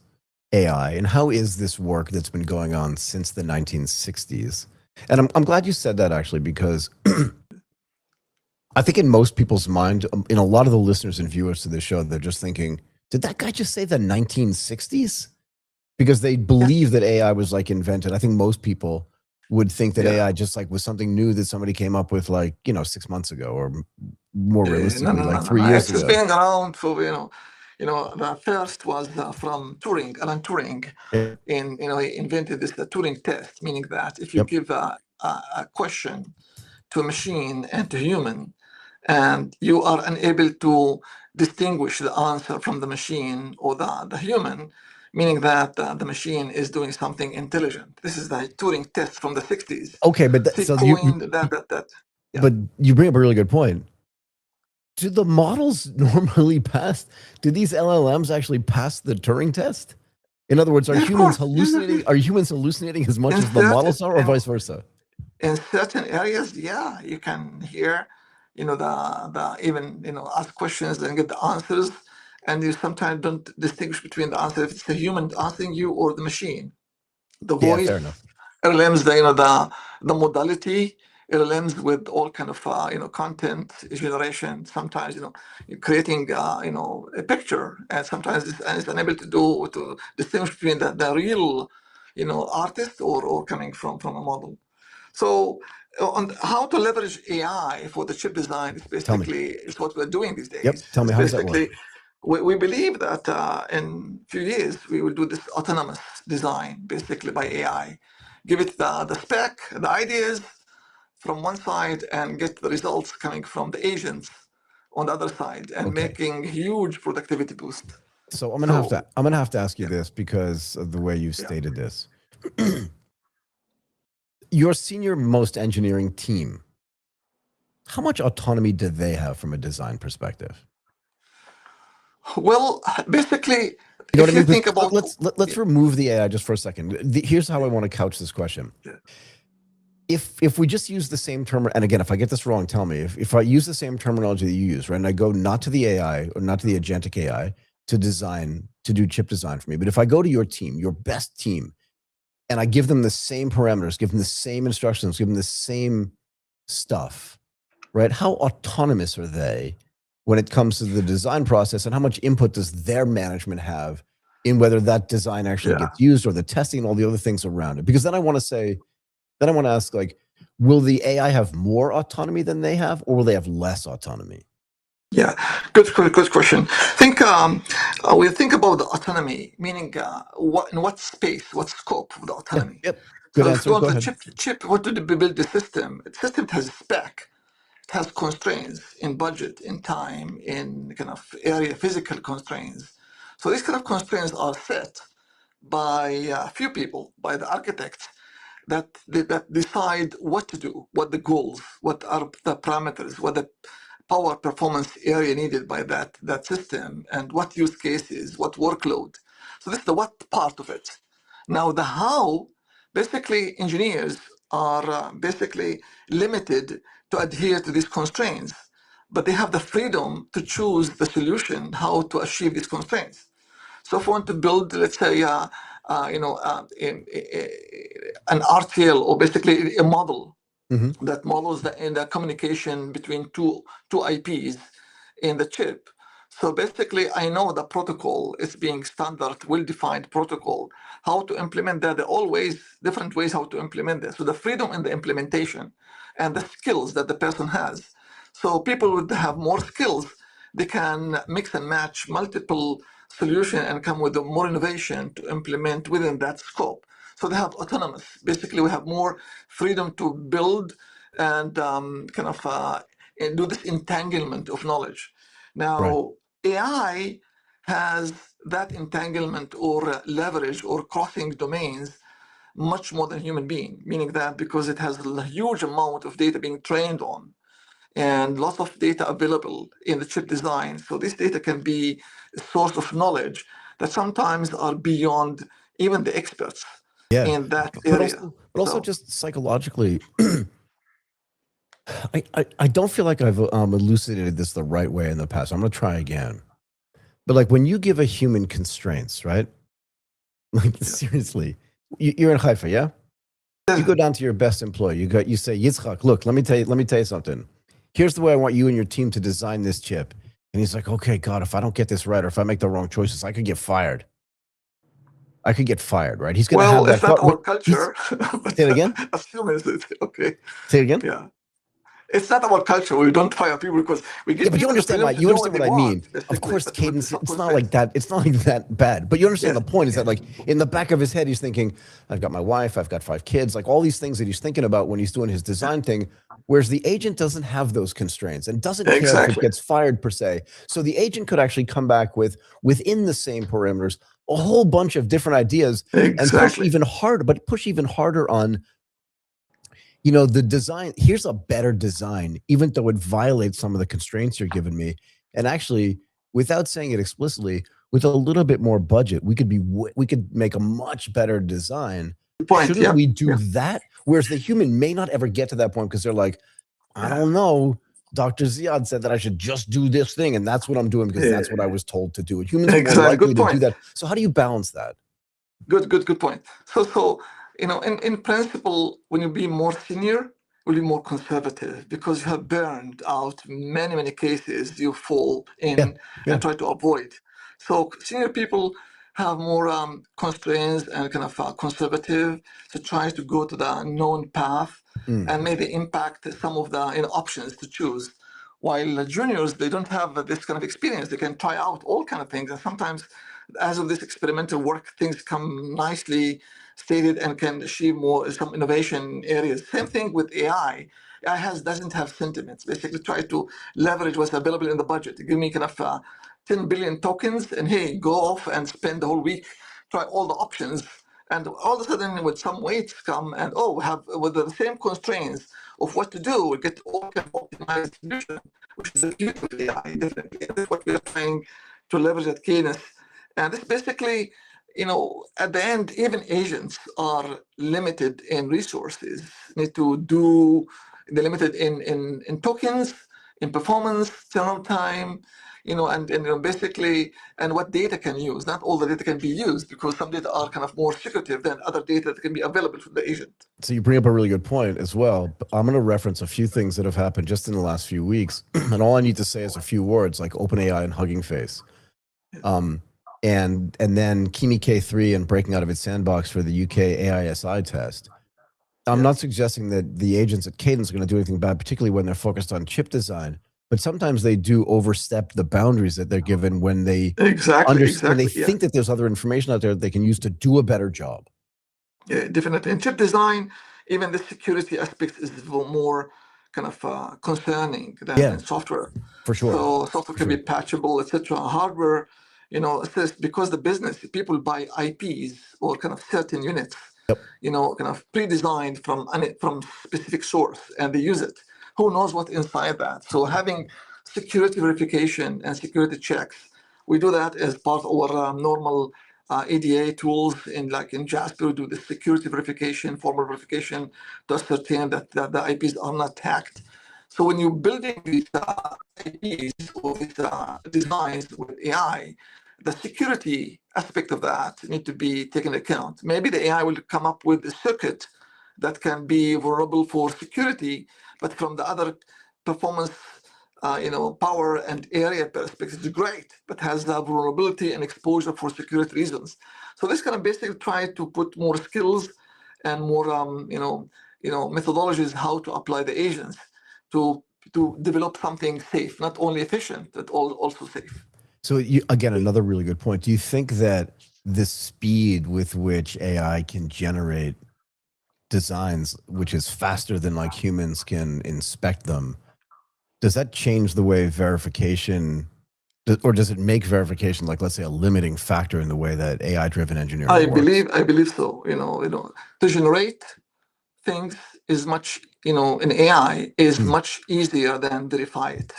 AI and how is this work that's been going on since the 1960s? And I'm glad you said that, actually, because I think in most people's mind, in a lot of the listeners and viewers to this show, they're just thinking, did that guy just say the 1960s? Because they believe that AI was like invented. I think most people would think that AI just like was something new that somebody came up with, like, 6 months ago, or more realistically, like 3 years It's ago. been around for, the first was from Turing, Alan Turing, he invented this, the Turing test, meaning that if you give a question to a machine and to human, and you are unable to distinguish the answer from the machine or the human, meaning that the machine is doing something intelligent. This is the Turing test from the 60s. Okay, but but you bring up a really good point. Do the models normally pass? Do these LLMs actually pass the Turing test? In other words, are humans hallucinating? Are humans hallucinating as much as the models are, or vice versa? In certain areas, yeah, you can hear, the even ask questions and get the answers, and you sometimes don't distinguish between the answer if it's a human asking you or the machine. The voice, fair enough. LLMs, the modality, LLMs with all kind of content generation. Sometimes creating a picture, and sometimes it's unable to distinguish between the real artist or coming from a model. So on how to leverage AI for the chip design is basically is what we're doing these days. Yep. Tell me, how does that work? We believe that in a few years we will do this autonomous design basically by AI. Give it the spec, the ideas from one side, and get the results coming from the agents on the other side, and making huge productivity boost. So I'm gonna have to ask you this because of the way you stated this. Your senior most engineering team, how much autonomy do they have from a design perspective? Well, basically, you know what I mean? Think about, let's remove the AI just for a second. Here's how I want to couch this question. If we just use the same term, and again, if I get this wrong, tell me. If I use the same terminology that you use, right, and I go not to the AI or not to the agentic AI to do chip design for me, but if I go to your team, your best team, and I give them the same parameters, give them the same instructions, give them the same stuff, right? How autonomous are they when it comes to the design process, and how much input does their management have in whether that design actually gets used, or the testing and all the other things around it? Because then I want to ask, like, will the AI have more autonomy than they have, or will they have less autonomy? Yeah, good question. Think we think about the autonomy, meaning in what space, what scope of the autonomy. Yep. Good answer. Go ahead. Chip. What do they build the system? The system has a spec. It has constraints in budget, in time, in kind of area, physical constraints. So these kind of constraints are set by a few people, by the architects, that decide what to do, what the goals, what are the parameters, what the power performance area needed by that system, and what use cases, what workload. So this is the what part of it. Now the how, basically engineers are basically limited to adhere to these constraints, but they have the freedom to choose the solution, how to achieve these constraints. So if we want to build, let's say, an RTL, or basically a model that models the communication between two IPs in the chip. So basically, I know the protocol is being standard, well-defined protocol. How to implement that? There are always different ways how to implement this. So the freedom in the implementation and the skills that the person has. So people would have more skills. They can mix and match multiple solutions and come with more innovation to implement within that scope. So they have autonomous. Basically, we have more freedom to build and do this entanglement of knowledge. Now, AI has that entanglement or leverage or crossing domains much more than human being, meaning that because it has a huge amount of data being trained on, and lots of data available in the chip design. So this data can be a source of knowledge that sometimes are beyond even the experts in that area. But also just psychologically, I don't feel like I've elucidated this the right way in the past. I'm going to try again. But like when you give a human constraints, right? Like seriously, you're in Haifa, yeah? You go down to your best employee. You say, Yitzchak, look, let me tell you something. Here's the way I want you and your team to design this chip. And he's like, okay, God, if I don't get this right, or if I make the wrong choices, I could get fired. I could get fired, right? He's going to have that. It's not our culture. Say it again? As humans, okay. Say it again? Yeah. It's not our culture. We don't fire people because we get. Yeah, but you understand what I mean. Of course, Cadence. It's not like that. It's not like that bad. But you understand the point is that, like, in the back of his head, he's thinking, "I've got my wife. I've got 5 kids." Like all these things that he's thinking about when he's doing his design thing. Whereas the agent doesn't have those constraints and doesn't care if it gets fired per se. So the agent could actually come back with within the same parameters a whole bunch of different ideas and push even harder on. You know, the design, here's a better design, even though it violates some of the constraints you're giving me. And actually, without saying it explicitly, with a little bit more budget, we could make a much better design. Shouldn't we do that? Whereas the human may not ever get to that point because they're like, I don't know. Dr. Ziyad said that I should just do this thing, and that's what I'm doing because that's what I was told to do. Humans are more likely to do that. So how do you balance that? Good point. So you know, in principle, when you be more senior, will be more conservative because you have burned out many cases you fall in and try to avoid. So senior people have more constraints and kind of conservative, so try to go to the known path and maybe impact some of the options to choose. While juniors, they don't have this kind of experience. They can try out all kind of things, and sometimes, as of this experimental work, things come nicely stated and can achieve some innovation areas. Same thing with AI. AI doesn't have sentiments. Basically, try to leverage what's available in the budget. Give me kind of 10 billion tokens, and hey, go off and spend the whole week, try all the options, and all of a sudden, with some weights come and have with the same constraints of what to do, we get all kind of optimized solution, which is the beauty of AI. Definitely, and that's what we are trying to leverage at Cadence. And this basically, at the end, even agents are limited in resources. Need to do they're limited in tokens, in performance, turnaround time, and basically, and what data can use. Not all the data can be used because some data are kind of more secretive than other data that can be available from the agent. So you bring up a really good point as well. I'm going to reference a few things that have happened just in the last few weeks, and all I need to say is a few words like OpenAI and Hugging Face. And then Kimi K3 and breaking out of its sandbox for the UK AISI test. I'm not suggesting that the agents at Cadence are going to do anything bad, particularly when they're focused on chip design. But sometimes they do overstep the boundaries that they're given when they when they think that there's other information out there that they can use to do a better job. Yeah, definitely. In chip design, even the security aspect is more kind of concerning than in software. For sure. So software can be patchable, etc. Hardware, because the business people buy IPs or kind of certain units, kind of pre-designed from specific source, and they use it. Who knows what's inside that? So having security verification and security checks, we do that as part of our normal EDA tools. In Jasper, we do the security verification, formal verification to ascertain that the IPs are not hacked. So when you're building these IPs or these designs with AI, the security aspect of that need to be taken into account. Maybe the AI will come up with a circuit that can be vulnerable for security, but from the other performance, power and area perspective, it's great, but has the vulnerability and exposure for security reasons. So this kind of basically try to put more skills and more, methodologies how to apply the agents to develop something safe, not only efficient, but also safe. So again, another really good point. Do you think that the speed with which AI can generate designs, which is faster than like humans can inspect them, does that change the way verification, or does it make verification, like let's say, a limiting factor in the way that AI-driven engineering works? I believe so. To generate things is much, in AI is Mm. much easier than verify it.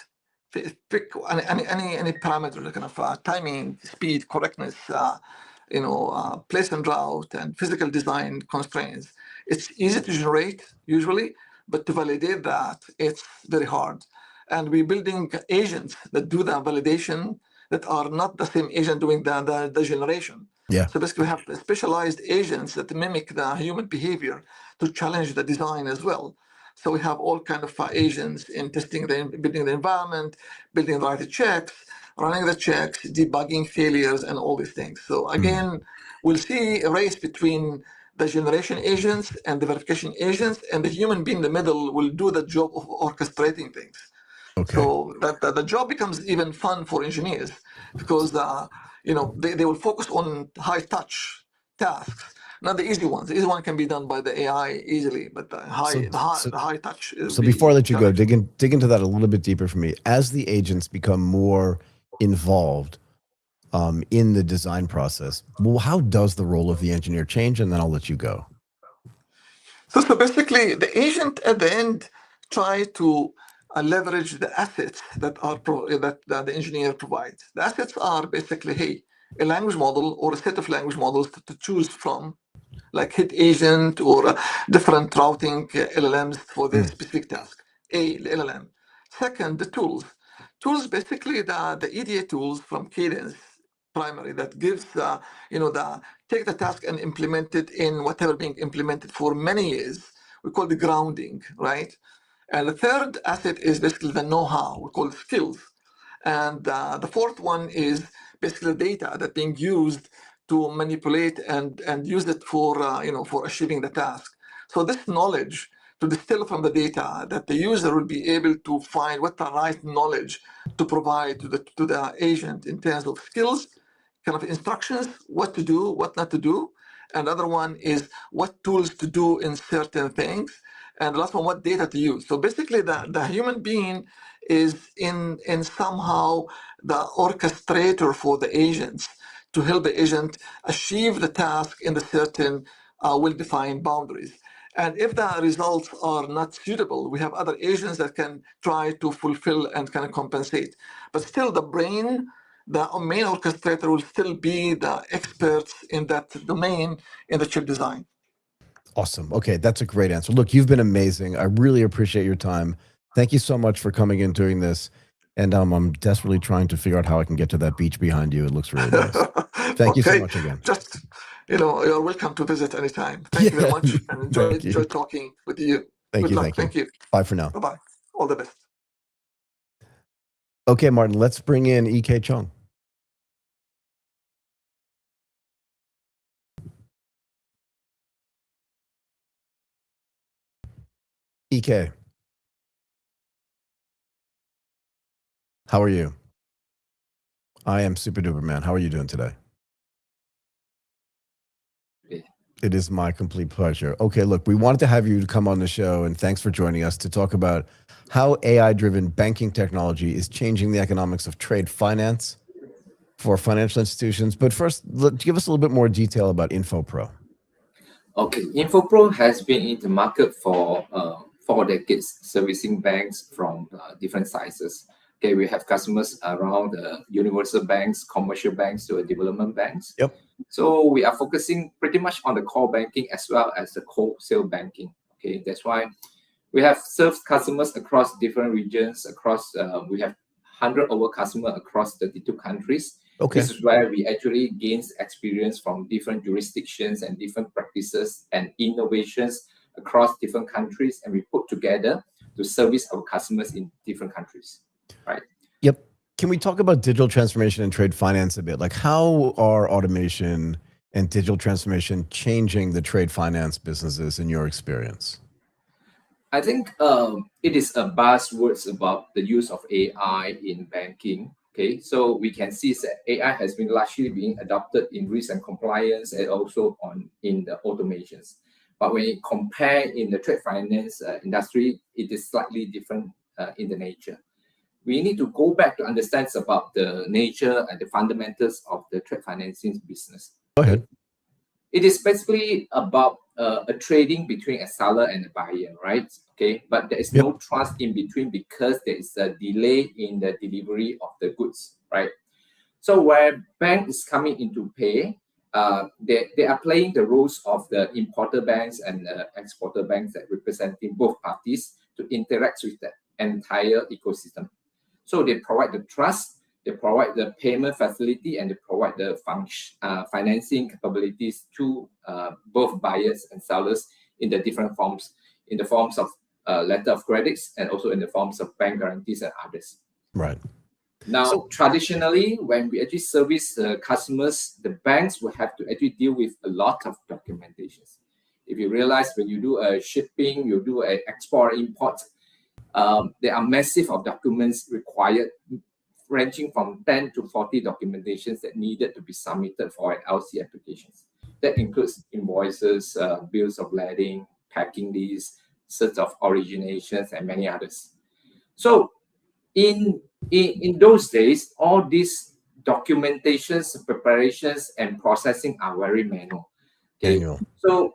Pick any parameter, kind of timing, speed, correctness, place and route, and physical design constraints. It's easy to generate usually, but to validate that, it's very hard. And we're building agents that do the validation that are not the same agent doing the generation. Yeah. So basically, we have specialized agents that mimic the human behavior to challenge the design as well. So we have all kind of agents in testing, building the environment, building the right checks, running the checks, debugging failures, and all these things. So again, we'll see a race between the generation agents and the verification agents, and the human being in the middle will do the job of orchestrating things. Okay. So that the job becomes even fun for engineers because they will focus on high touch tasks, not the easy ones. The easy one can be done by the AI easily, but the high touch is. So before I let you go, dig into that a little bit deeper for me. As the agents become more involved in the design process, well, how does the role of the engineer change? And then I'll let you go. So basically, the agent at the end try to leverage the assets that the engineer provides. The assets are basically, hey, a language model or a set of language models to choose from, like hit agent or different routing LLMs for the specific task. The LLM. Second, the tools. Tools basically the EDA tools from Cadence primary that gives take the task and implement it in whatever being implemented for many years. We call the grounding, right? And the third asset is basically the know-how. We call it skills. And the fourth one is basically data that being used to manipulate and use it for for achieving the task. So this knowledge to distill from the data that the user will be able to find what the right knowledge to provide to the agent in terms of skills, kind of instructions, what to do, what not to do. And the other one is what tools to do in certain things. And the last one, what data to use. So basically the human being is in somehow the orchestrator for the agents to help the agent achieve the task in the certain well-defined boundaries. And if the results are not suitable, we have other agents that can try to fulfill and kind of compensate. But still the brain, the main orchestrator will still be the experts in that domain in the chip design. Awesome. Okay, that's a great answer. Look, you've been amazing. I really appreciate your time. Thank you so much for coming in doing this. And I'm desperately trying to figure out how I can get to that beach behind you. It looks really nice. Thank you so much again. Just, you're welcome to visit anytime. Thank you very much. And enjoy talking with you. Good luck. Thank you. Bye for now. Bye-bye. All the best. Okay, Martin, let's bring in EK Chong. EK. How are you? I am super duper, man. How are you doing today? It is my complete pleasure. Okay, look, we wanted to have you come on the show, and thanks for joining us to talk about how AI-driven banking technology is changing the economics of trade finance for financial institutions. But first, give us a little bit more detail about INFOPRO. Okay, INFOPRO has been in the market for 4 decades, servicing banks from different sizes. Okay, we have customers around universal banks, commercial banks, to development banks. Yep. So we are focusing pretty much on the core banking as well as the wholesale banking. Okay, that's why we have served customers across different regions. We have 100 over customers across 32 countries. Okay. This is where we actually gain experience from different jurisdictions and different practices and innovations across different countries, and we put together to service our customers in different countries. Right. Yep. Can we talk about digital transformation and trade finance a bit? Like, how are automation and digital transformation changing the trade finance businesses in your experience? I think it is a buzzword about the use of AI in banking. Okay, so we can see that AI has been largely being adopted in risk and compliance and also in the automations. But when you compare in the trade finance industry, it is slightly different in the nature. We need to go back to understand about the nature and the fundamentals of the trade financing business. Go ahead. It is basically about a trading between a seller and a buyer, right? Okay, but there is no trust in between because there is a delay in the delivery of the goods, right? So where bank is coming into play, they are playing the roles of the importer banks and exporter banks that representing both parties to interact with the entire ecosystem. So they provide the trust, they provide the payment facility, and they provide the financing capabilities to both buyers and sellers in the different forms, in the forms of letter of credits and also in the forms of bank guarantees and others. Right. Now, traditionally, when we actually service customers, the banks will have to actually deal with a lot of documentations. If you realize when you do a shipping, you do an export import, there are massive of documents required, ranging from 10 to 40 documentations that needed to be submitted for an LC applications. That includes invoices, bills of lading, packing lists, certs of originations, and many others. So in those days, all these documentations, preparations, and processing are very manual. Okay? So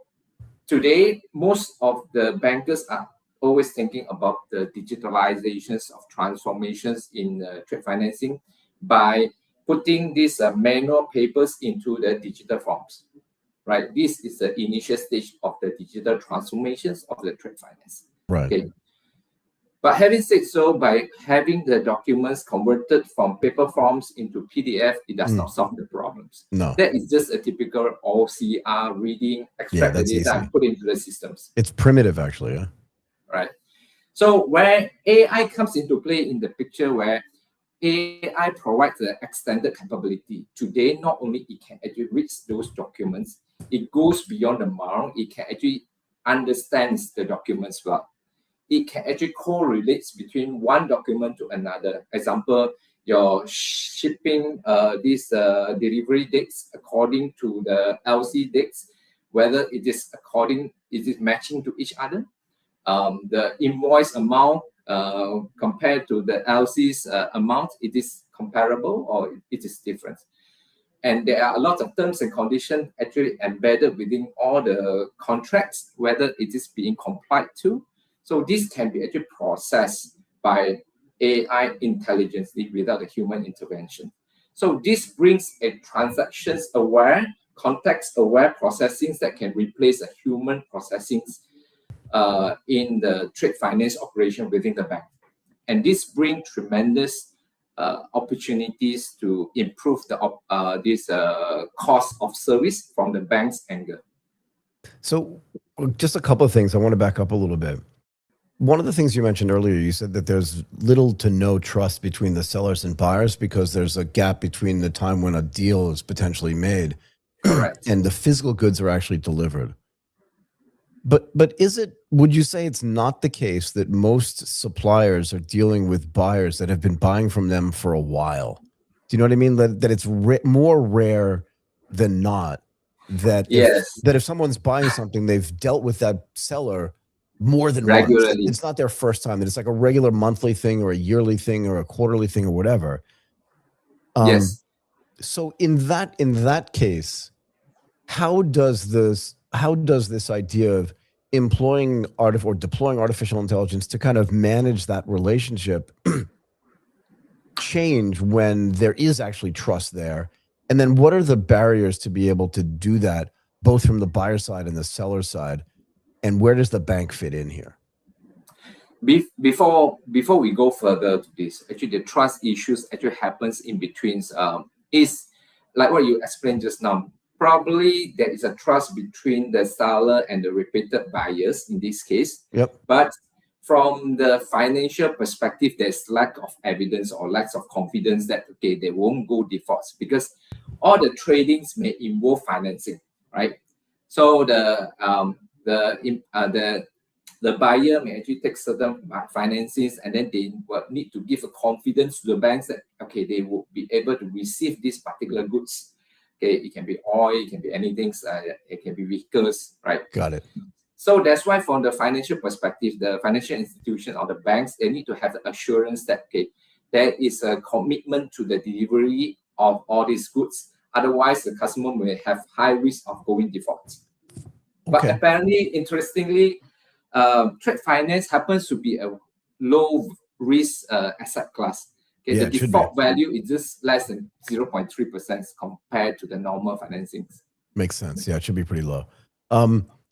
today, most of the bankers are always thinking about the digitalizations of transformations in trade financing by putting these manual papers into the digital forms, right? This is the initial stage of the digital transformations of the trade finance. Right. Okay. But having said so, by having the documents converted from paper forms into PDF, it does not solve the problems. No. That is just a typical OCR reading, extract the data, and put it into the systems. It's primitive, actually. Yeah. Right. So where AI comes into play in the picture, where AI provides the extended capability. Today, not only it can actually read those documents, it goes beyond the amount. It can actually understand the documents well. It can actually correlate between one document to another. Example, your shipping these delivery dates according to the LC dates, whether it is matching to each other. The invoice amount compared to the LC's amount, it is comparable or it is different. And there are a lot of terms and conditions actually embedded within all the contracts, whether it is being complied to. So this can be actually processed by AI intelligently without a human intervention. So this brings a transactions-aware, context-aware processing that can replace a human processing in the trade finance operation within the bank. And this brings tremendous opportunities to improve this cost of service from the bank's angle. So just a couple of things. I want to back up a little bit. One of the things you mentioned earlier, you said that there's little to no trust between the sellers and buyers because there's a gap between the time when a deal is potentially made and the physical goods are actually delivered. But would you say it's not the case that most suppliers are dealing with buyers that have been buying from them for a while? Do you know what I mean? That it's more rare than not that if someone's buying something, they've dealt with that seller more than regularly. Once. It's not their first time. That it's like a regular monthly thing or a yearly thing or a quarterly thing or whatever. Yes. So in that case, how does this idea of employing or deploying artificial intelligence to kind of manage that relationship change when there is actually trust there? And then what are the barriers to be able to do that, both from the buyer side and the seller side? And where does the bank fit in here? Before we go further to this, actually the trust issues actually happens in between. Is like what you explained just now. Probably there is a trust between the seller and the repeated buyers in this case. Yep. But from the financial perspective, there's lack of evidence or lack of confidence that they won't go defaults because all the tradings may involve financing, right? So the buyer may actually take certain finances and then they will need to give a confidence to the banks that they will be able to receive these particular goods. It can be oil, it can be anything, it can be vehicles, right? Got it. So that's why from the financial perspective, the financial institution or the banks, they need to have the assurance that there is a commitment to the delivery of all these goods. Otherwise, the customer may have high risk of going default. But Okay. apparently, interestingly, trade finance happens to be a low risk asset class. Okay, Yeah, the it should default value is just less than 0.3% compared to the normal financings. Makes sense. Yeah, it should be pretty low.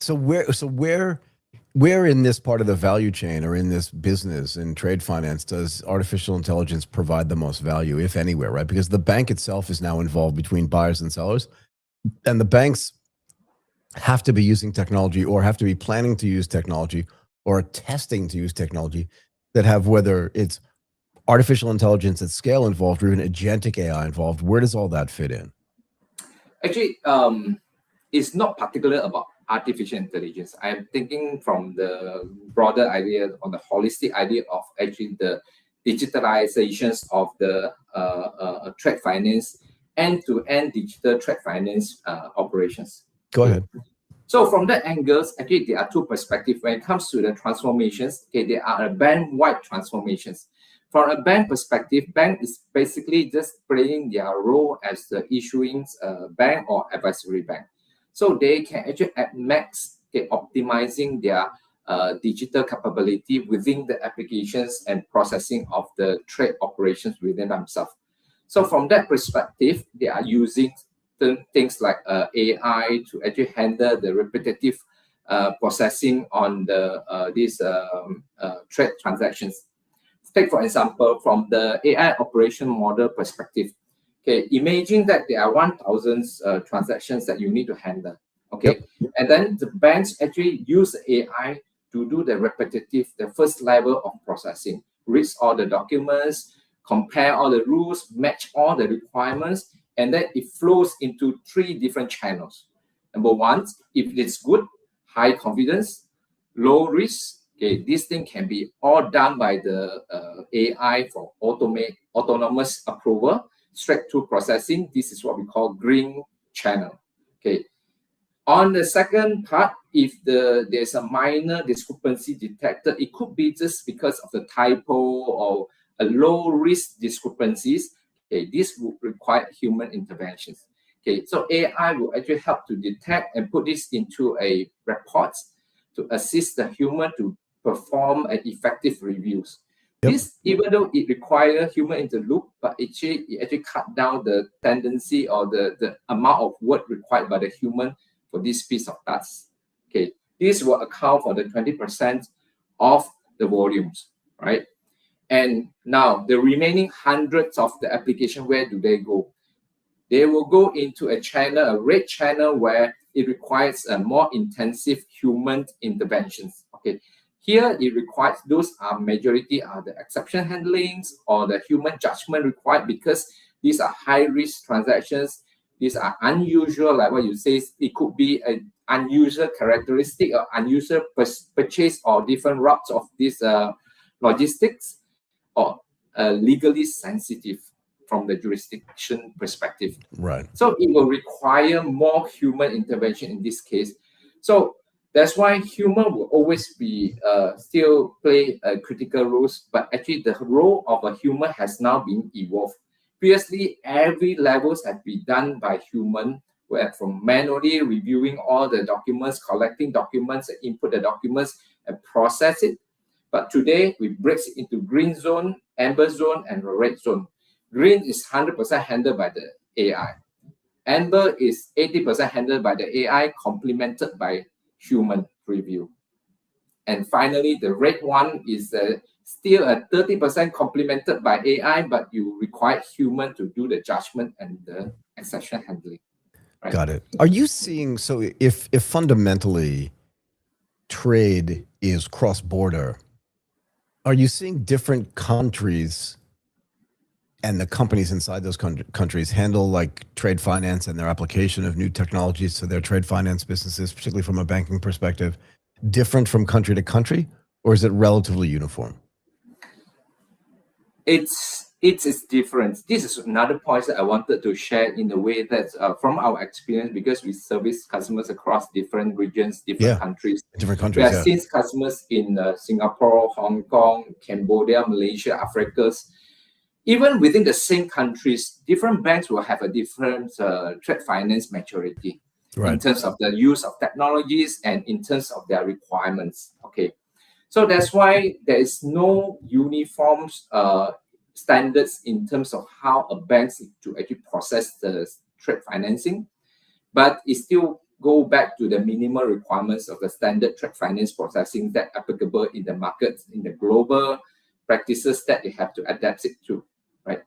So where in this part of the value chain or in this business in trade finance does artificial intelligence provide the most value, if anywhere, right? Because the bank itself is now involved between buyers and sellers, and the banks have to be using technology or have to be planning to use technology or testing to use technology that have, whether it's artificial intelligence at scale involved or even agentic AI involved. Where does all that fit in? Actually, it's not particular about artificial intelligence. I'm thinking from the broader idea, on the holistic idea of actually the digitalizations of the trade finance, end-to-end digital trade finance operations. Go ahead. So from that angles, actually there are two perspectives when it comes to the transformations. Okay, there are bank-wide transformations. From a bank perspective, bank is basically just playing their role as the issuing bank or advisory bank. So they can actually at max optimizing their digital capability within the applications and processing of the trade operations within themselves. So from that perspective, they are using things like AI to actually handle the repetitive processing on the these trade transactions. Take for example, from the AI operation model perspective. Okay, imagine that there are 1,000 transactions that you need to handle. Okay, and then the banks actually use AI to do the repetitive, the first level of processing, read all the documents, compare all the rules, match all the requirements, and then it flows into 3 different channels. Number one, if it's good, high confidence, low risk. Okay, this thing can be all done by the AI for autonomous approval, straight to processing. This is what we call green channel. Okay. On the second part, if there's a minor discrepancy detected, it could be just because of the typo or a low risk discrepancies. Okay, this would require human interventions. Okay, so AI will actually help to detect and put this into a report to assist the human to perform an effective reviews. This, even though it requires human interloop, but it actually cut down the tendency or the amount of work required by the human for this piece of task. Okay, this will account for the 20% of the volumes, right? And now the remaining hundreds of the application, where do they go? They will go into a channel, a red channel, where it requires a more intensive human interventions. Okay, here it requires, those are majority are the exception handlings or the human judgment required, because these are high risk transactions. These are unusual, like what you say, it could be an unusual characteristic or unusual purchase or different routes of this logistics, or legally sensitive from the jurisdiction perspective. Right. So it will require more human intervention in this case. So that's why human will always be still play a critical roles, but actually the role of a human has now been evolved. Previously, every levels had been done by human, where from manually reviewing all the documents, collecting documents, input the documents, and process it. But today, we break it into green zone, amber zone, and red zone. Green is 100% handled by the AI. Amber is 80% handled by the AI, complemented by human review. And finally, the red one is still a 30% complemented by AI, but you require human to do the judgment and the exception handling. Right? Got it. Are you seeing, so if fundamentally trade is cross-border, are you seeing different countries and the companies inside those countries handle like trade finance and their application of new technologies to their trade finance businesses, particularly from a banking perspective, different from country to country, or is it relatively uniform? It's different. This is another point that I wanted to share in a way that from our experience, because we service customers across different regions, different countries. Different countries, we have seen customers in Singapore, Hong Kong, Cambodia, Malaysia, Africa. Even within the same countries, different banks will have a different trade finance maturity. in terms of the use of technologies and in terms of their requirements. Okay, so that's why there is no uniform standards in terms of how a bank to actually process the trade financing, but it still go back to the minimal requirements of the standard trade finance processing that applicable in the market, in the global practices that they have to adapt it to, right?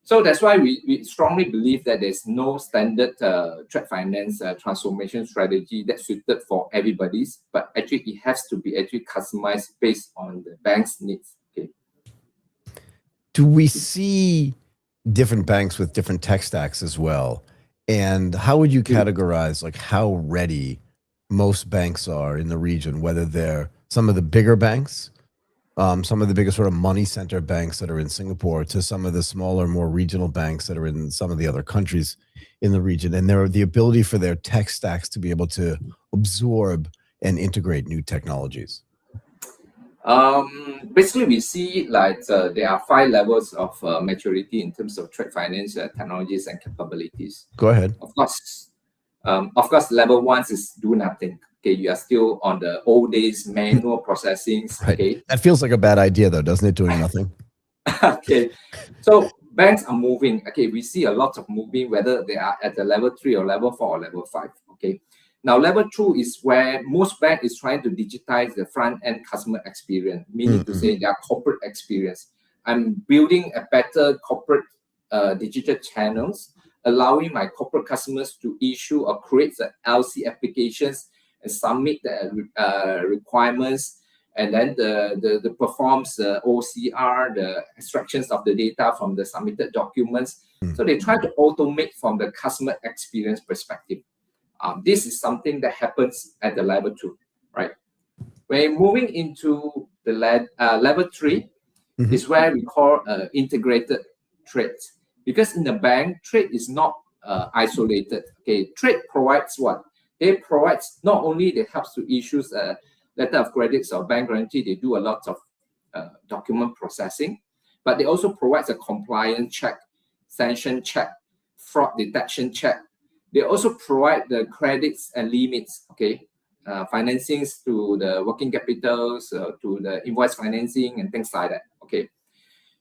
So that's why we strongly believe that there's no standard trade finance transformation strategy that's suited for everybody's, but actually it has to be actually customized based on the bank's needs. Okay. Do we see different banks with different tech stacks as well? And how would you categorize like how ready most banks are in the region, whether they're some of the bigger banks, some of the biggest sort of money center banks that are in Singapore, to some of the smaller, more regional banks that are in some of the other countries in the region, and the ability for their tech stacks to be able to absorb and integrate new technologies? Basically, we see like there are 5 levels of maturity in terms of trade finance technologies and capabilities. Go ahead. Of course, level 1 is do nothing. Okay, you are still on the old days manual processing. Right. Okay, that feels like a bad idea, though, doesn't it? Doing nothing. Okay, so banks are moving. Okay, we see a lot of moving, whether they are at the level 3 or level 4 or level 5. Okay. Now, level 2 is where most bank is trying to digitize the front-end customer experience, meaning to say their corporate experience. I'm building a better corporate digital channels, allowing my corporate customers to issue or create the LC applications and submit the requirements, and then the performs the OCR, the extractions of the data from the submitted documents. So they try to automate from the customer experience perspective. This is something that happens at the level 2, right? When moving into the level 3 is where we call integrated trade. Because in the bank, trade is not isolated. Okay, trade provides what? They provide not only they helps to issue a letter of credits or bank guarantee, they do a lot of document processing, but they also provide a compliance check, sanction check, fraud detection check. They also provide the credits and limits, okay, financings to the working capitals, to the invoice financing and things like that, okay.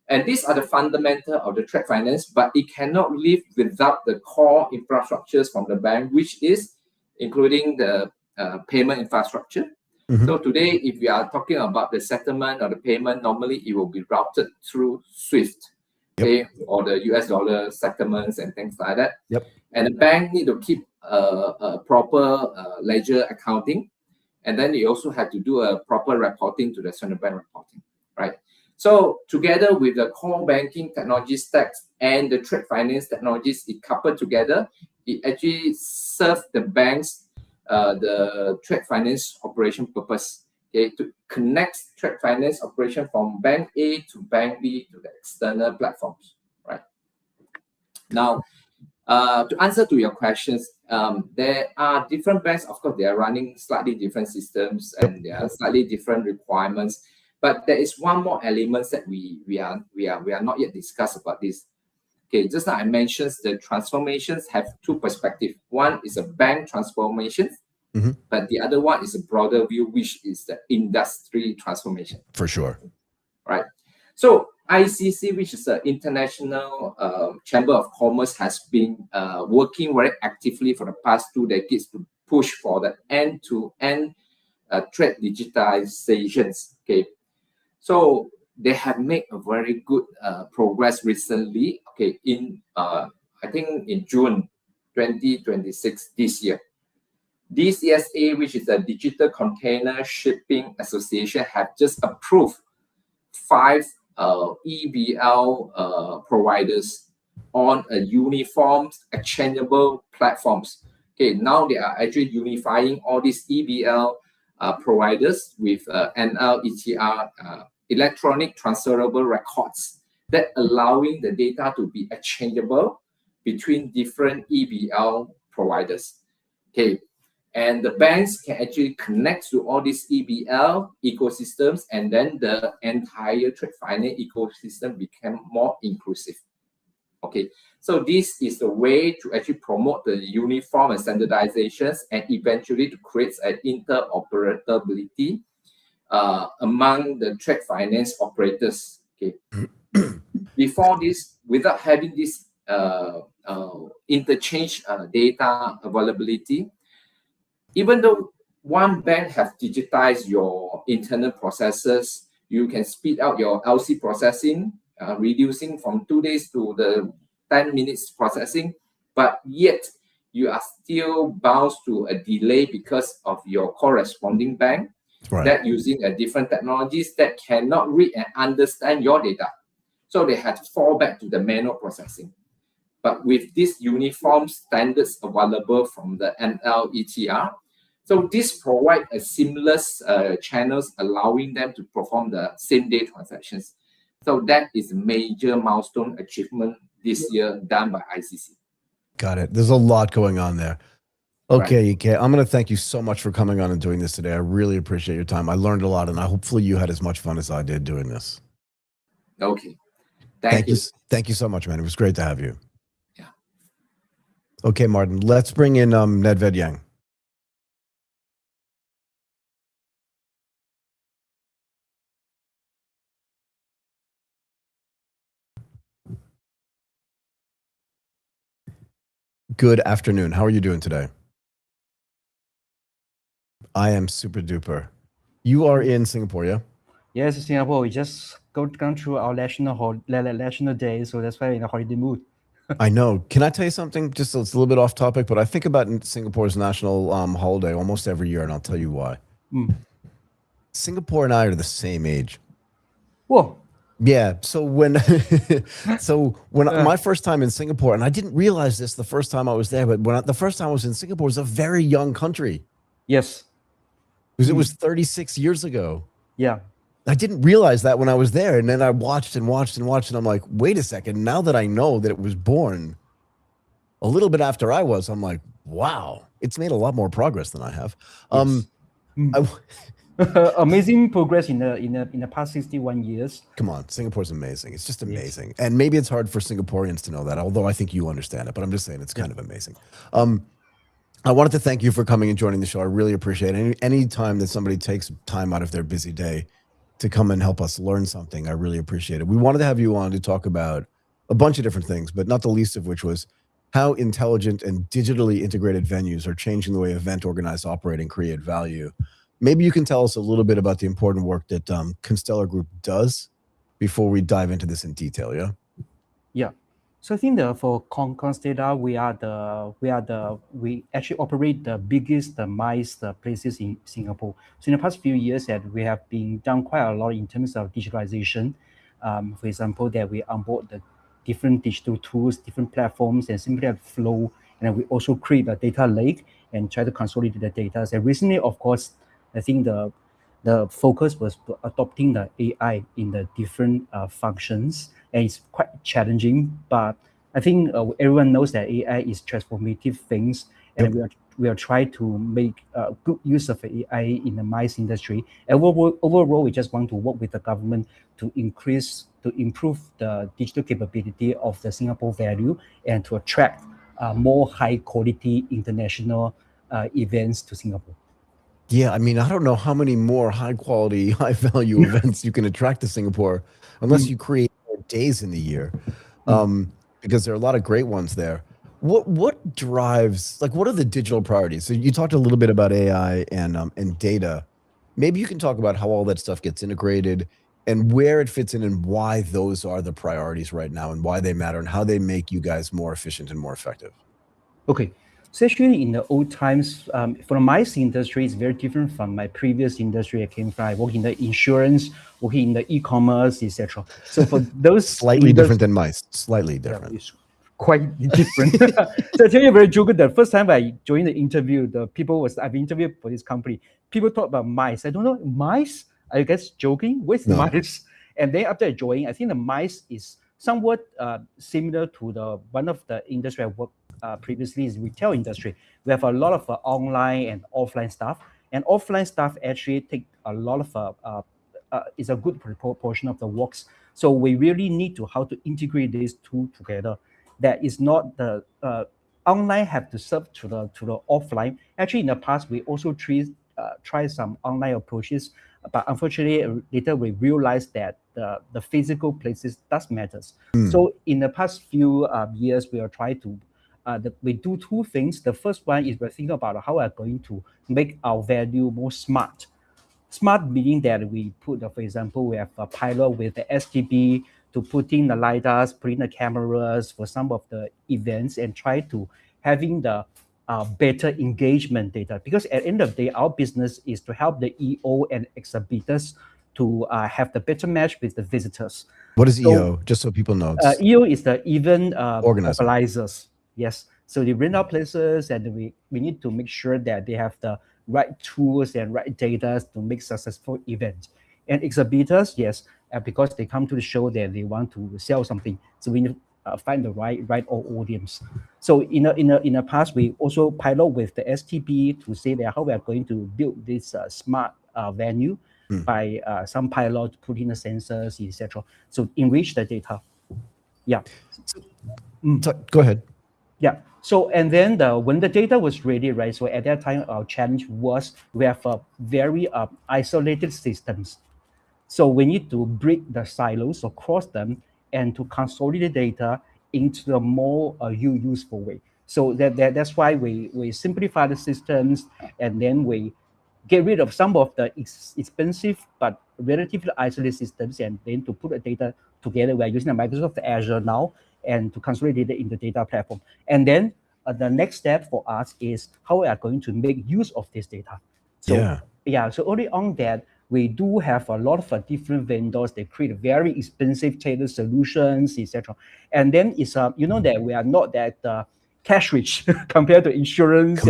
And these are the fundamental of the trade finance, but it cannot live without the core infrastructures from the bank, which is including the payment infrastructure. So today, if we are talking about the settlement or the payment, normally it will be routed through SWIFT, okay, or the US dollar settlements and things like that. And the bank need to keep a proper ledger accounting, and then they also have to do a proper reporting to the central bank reporting, right? So together with the core banking technology stacks and the trade finance technologies, it coupled together, it actually serves the banks the trade finance operation purpose, okay, to connect trade finance operation from bank A to bank B to the external platforms, right? Now, to answer to your questions, there are different banks. Of course, they are running slightly different systems and there are slightly different requirements. But there is one more element that we are not yet discussed about this. Okay, just like I mentioned, the transformations have 2 perspectives. One is a bank transformation, but the other one is a broader view, which is the industry transformation. For sure. Right. So ICC, which is an international chamber of commerce, has been working very actively for the past 2 decades to push for the end-to-end trade digitizations. Okay, so they have made a very good progress recently. Okay, in I think in June 2026 this year, DCSA, which is the Digital Container Shipping Association, have just approved 5 EBL providers on a uniform exchangeable platforms. Okay, now they are actually unifying all these EBL providers with NL, ETR, electronic transferable records, that allowing the data to be exchangeable between different EBL providers. Okay, and the banks can actually connect to all these EBL ecosystems, and then the entire trade finance ecosystem became more inclusive. Okay, So this is the way to actually promote the uniform and standardizations and eventually to create an interoperability among the trade finance operators. Okay. Before this, without having this interchange data availability, even though one bank has digitized your internal processes, you can speed out your LC processing, reducing from 2 days to the 10 minutes processing, but yet you are still bound to a delay because of your corresponding bank that using a different technologies that cannot read and understand your data. So they had to fall back to the manual processing. But with these uniform standards available from the NLETR, so this provides a seamless channels allowing them to perform the same day transactions. So that is a major milestone achievement this year done by ICC. Got it. There's a lot going on there. Okay, EK, I'm going to thank you so much for coming on and doing this today. I really appreciate your time. I learned a lot, and hopefully you had as much fun as I did doing this. Okay. Thank you. Thank you so much, man. It was great to have you. Yeah. Okay, Martin, let's bring in Nedved Yang. Good afternoon. How are you doing today? I am super duper. You are in Singapore, yeah? Yes, Singapore. We just gone through our national day, so that's why we're in a holiday mood. I know. Can I tell you something? Just it's a little bit off topic, but I think about Singapore's national holiday almost every year, and I'll tell you why. Singapore and I are the same age. Whoa. Yeah. So when my first time in Singapore, and I didn't realize this the first time I was there, but the first time I was in Singapore, it was a very young country. Yes. Because it was 36 years ago. Yeah. I didn't realize that when I was there. And then I watched, and I'm like, wait a second. Now that I know that it was born a little bit after I was, I'm like, wow, it's made a lot more progress than I have. Amazing progress in the past 61 years. Come on, Singapore's amazing. It's just amazing. Yes. And maybe it's hard for Singaporeans to know that, although I think you understand it, but I'm just saying it's kind of amazing. I wanted to thank you for coming and joining the show. I really appreciate it. Any time that somebody takes time out of their busy day to come and help us learn something, I really appreciate it. We wanted to have you on to talk about a bunch of different things, but not the least of which was how intelligent and digitally integrated venues are changing the way event organizers operate and create value. Maybe you can tell us a little bit about the important work that Constellar Group does before we dive into this in detail, yeah? Yeah. So I think for Constellar, we actually operate the biggest MICE places in Singapore. So in the past few years that we have been done quite a lot in terms of digitalization. For example, that we onboard the different digital tools, different platforms, and simply have flow. And we also create a data lake and try to consolidate the data. And recently, of course, I think the focus was adopting the AI in the different functions, and it's quite challenging. But I think everyone knows that AI is transformative things, and we are trying to make good use of AI in the MICE industry. And overall, we just want to work with the government to improve the digital capability of the Singapore value and to attract more high quality international events to Singapore. Yeah, I mean, I don't know how many more high quality, high value events you can attract to Singapore unless you create more days in the year, because there are a lot of great ones there. What drives, like, what are the digital priorities? So you talked a little bit about AI and data. Maybe you can talk about how all that stuff gets integrated and where it fits in and why those are the priorities right now and why they matter and how they make you guys more efficient and more effective. Okay. So actually, in the old times, for the MICE industry, it's very different from my previous industry I came from. I work in the insurance, working in the e-commerce, etc. So for those slightly different than MICE, slightly different. Yeah, it's quite different. So I tell you very joking. The first time I joined the interview, I've interviewed for this company. People talk about MICE. I don't know MICE. Are you guys joking? What's MICE? And then after I joined, I think the MICE is somewhat similar to one of the industry I worked previously is retail industry. We have a lot of online and offline stuff, and offline stuff actually take a lot of is a good proportion of the works. So we really need to how to integrate these two together. that is not the online have to serve to the offline. Actually, in the past, we also try some online approaches, but unfortunately, later we realized that the physical places does matters. So in the past few years, we are trying to we do two things. The first one is we're thinking about how we're going to make our value more smart. Smart meaning that we put, for example, we have a pilot with the STB to put in the LiDARs, put in the cameras for some of the events and try to having the better engagement data. Because at the end of the day, our business is to help the EO and exhibitors to have the better match with the visitors. What is EO? Just so people know. EO is the event Organizer. organizers. Yes. So they rent out places, and we need to make sure that they have the right tools and right data to make successful events. And exhibitors, yes, because they come to the show that they want to sell something. So we need to find the right audience. So in the past, we also pilot with the STB to say that how we are going to build this smart venue by some pilot, put in the sensors, etc. So enrich the data. Yeah. So, go ahead. Yeah. So, and then when the data was ready, right? So at that time, our challenge was we have a very isolated systems. So we need to break the silos across them and to consolidate data into a more useful way. So that's why we simplify the systems, and then we get rid of some of the expensive but relatively isolated systems, and then to put the data together. We're using the Microsoft Azure now, and to consolidate it in the data platform. And then the next step for us is how we are going to make use of this data. So so early on that, we do have a lot of different vendors. They create very expensive tailored solutions, etc. And then it's you know that we are not that cash rich compared to insurance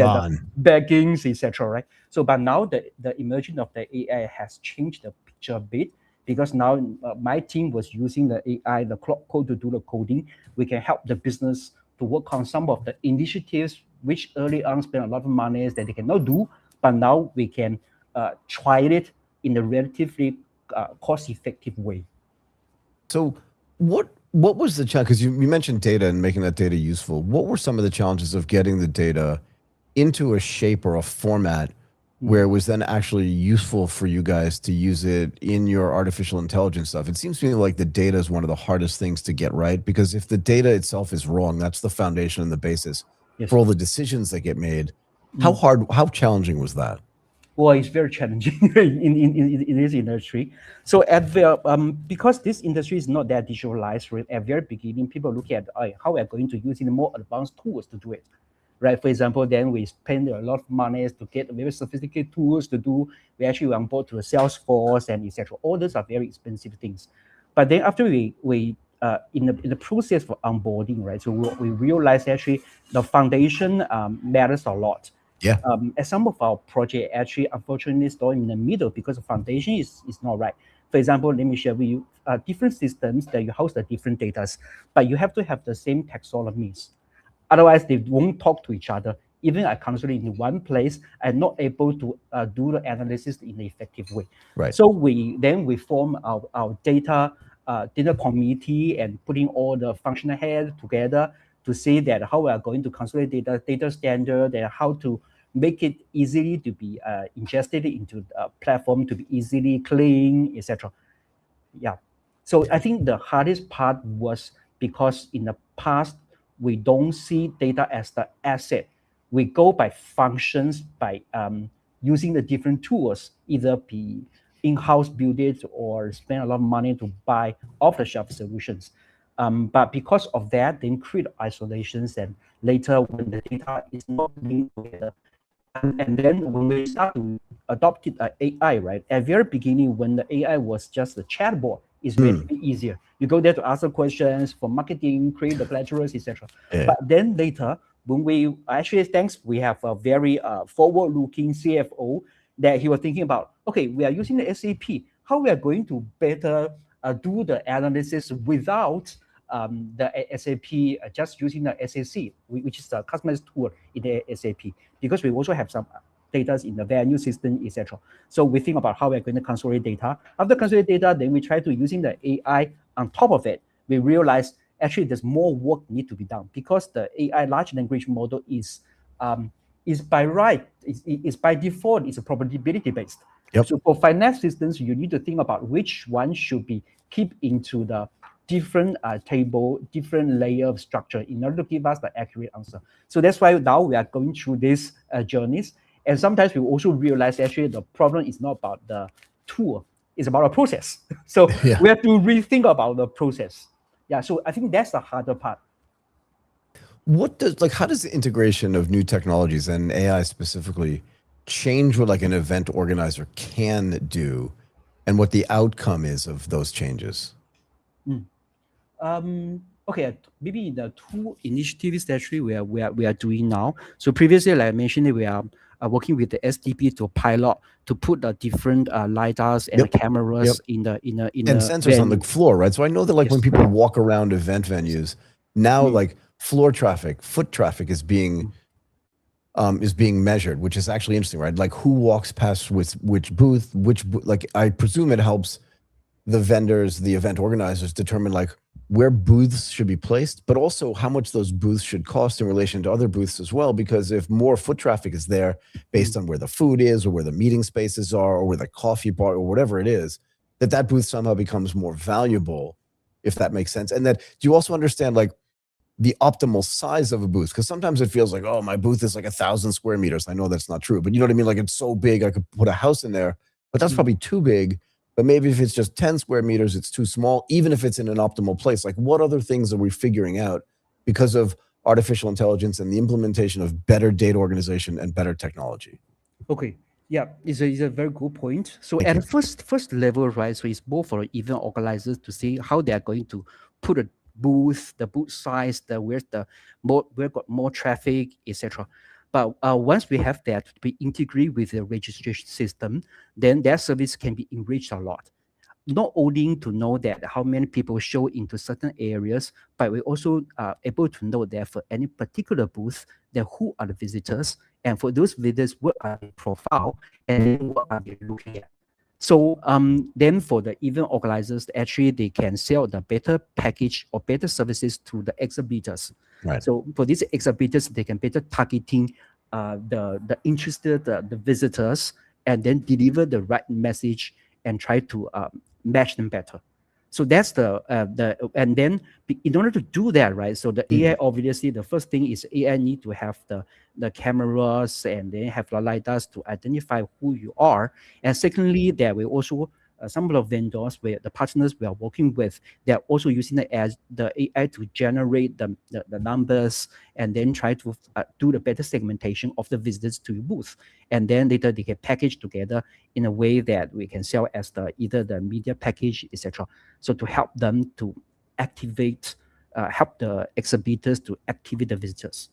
bankings, etc. Right? So, but now the emergence of the AI has changed the picture a bit, because now my team was using the AI, the code to do the coding. We can help the business to work on some of the initiatives which early on spent a lot of money that they cannot do, but now we can try it in a relatively cost-effective way. So what was the challenge? Because you mentioned data and making that data useful. What were some of the challenges of getting the data into a shape or a format where it was then actually useful for you guys to use it in your artificial intelligence stuff? It seems to me like the data is one of the hardest things to get right, because if the data itself is wrong, that's the foundation and the basis for all the decisions that get made. How challenging was that? Well, it's very challenging in this industry. So at the because this industry is not that digitalized, right? At the very beginning, people look at how we're going to use more advanced tools to do it. Right. For example, then we spend a lot of money to get very sophisticated tools to do. We actually on board to a Salesforce and etc. All those are very expensive things. But then after we in the process of onboarding, right? So we realized actually the foundation matters a lot. Yeah. As some of our project actually unfortunately still in the middle because the foundation is not right. For example, let me share with you different systems that you host the different data, but you have to have the same taxonomies. Otherwise, they won't talk to each other. Even I concentrate in one place, I'm not able to do the analysis in an effective way. Right. So we form our data committee and putting all the functional heads together to say that how we are going to consolidate data standard and how to make it easily to be ingested into the platform, to be easily clean, etc. Yeah. So I think the hardest part was because in the past, we don't see data as the asset. We go by functions, by using the different tools, either be in-house build it or spend a lot of money to buy off-the-shelf solutions. But because of that, then create isolations, and later when the data is not linked together, and then when we start to adopt AI, right? At the very beginning, when the AI was just a chatbot, it's really easier. You go there to ask the questions for marketing, create the plagiaries, etc. Yeah. But then later, when we actually, thanks, we have a very forward-looking CFO that he was thinking about, okay, we are using the SAP. How we are going to better do the analysis without the SAP, just using the SAC, which is the customized tool in the SAP, because we also have some data in the venue system, etc. So we think about how we're going to consolidate data. After consolidate data, then we try to using the AI on top of it. We realize actually there's more work need to be done because the AI large language model is by right, is by default, is a probability based. Yep. So for finance systems, you need to think about which one should be keep into the different table, different layer of structure in order to give us the accurate answer. So that's why now we are going through these journeys. And sometimes we also realize actually the problem is not about the tool, it's about a process. So Yeah. we have to rethink about the process. Yeah, so I think that's the harder part. How does the integration of new technologies and AI specifically change what like an event organizer can do and what the outcome is of those changes? Okay, maybe the two initiatives that actually we are doing now. So previously, like I mentioned, we are working with the SDP to pilot to put the different lidars and cameras in the sensors on the floor, right? So I know that like when people walk around event venues now, like floor traffic, foot traffic is being measured, which is actually interesting, right? Like who walks past which booth, like I presume it helps the vendors, the event organizers determine like where booths should be placed, but also how much those booths should cost in relation to other booths as well. Because if more foot traffic is there based on where the food is or where the meeting spaces are or where the coffee bar or whatever it is, that booth somehow becomes more valuable, if that makes sense. And that, do you also understand like the optimal size of a booth? Because sometimes it feels like, oh, my booth is like 1,000 square meters. I know that's not true, but you know what I mean? Like it's so big, I could put a house in there, but that's probably too big. But maybe if it's just 10 square meters, it's too small, even if it's in an optimal place. Like what other things are we figuring out because of artificial intelligence and the implementation of better data organization and better technology? Okay. Yeah, it's a very good point. So at the first level, right? So it's more for event organizers to see how they are going to put a booth, the booth size, where got more traffic, etc. But once we have that to be integrated with the registration system, then that service can be enriched a lot. Not only to know that how many people show into certain areas, but we also are able to know that for any particular booth, that who are the visitors, and for those visitors, what are their profile, and then what are they looking at. So then for the event organizers, actually they can sell the better package or better services to the exhibitors. Right. So for these exhibitors, they can better targeting the interested the visitors and then deliver the right message and try to match them better. So that's and then in order to do that, right? So the AI, obviously, the first thing is AI need to have the cameras and then have the lidars to identify who you are. And secondly, there will also some of the vendors where the partners we are working with, they are also using the AI to generate the numbers and then try to do the better segmentation of the visitors to your booth. And then later they can package together in a way that we can sell as either the media package, etc. So to help them to activate, help the exhibitors to activate the visitors.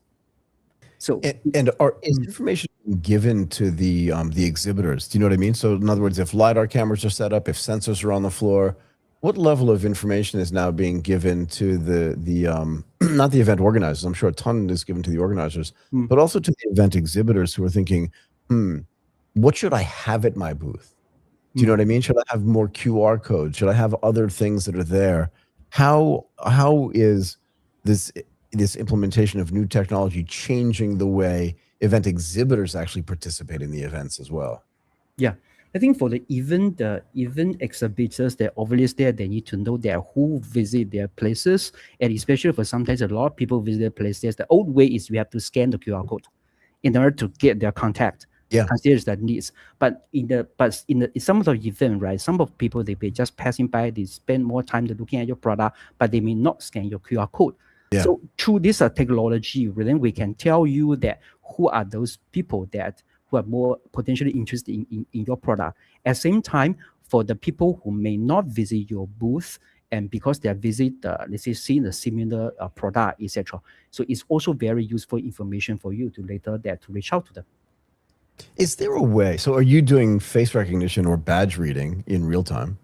So is information given to the exhibitors? Do you know what I mean? So in other words, if LiDAR cameras are set up, if sensors are on the floor, what level of information is now being given to the not the event organizers? I'm sure a ton is given to the organizers, but also to the event exhibitors who are thinking, what should I have at my booth? Do you know what I mean? Should I have more QR codes? Should I have other things that are there? How is this implementation of new technology changing the way event exhibitors actually participate in the events as well? Yeah, I think for the event exhibitors, that obviously they need to know that who visit their places, and especially for sometimes a lot of people visit their places. The old way is we have to scan the QR code in order to get their contact. Yeah, considers that needs. But in some of the event, right, some of people they be just passing by, they spend more time looking at your product, but they may not scan your QR code. Yeah. So through this technology, then we can tell you that who are those people who are more potentially interested in your product. At the same time, for the people who may not visit your booth, and because they are let's say, seeing a similar product, etc. So it's also very useful information for you to later to reach out to them. Is there a way? So are you doing face recognition or badge reading in real time?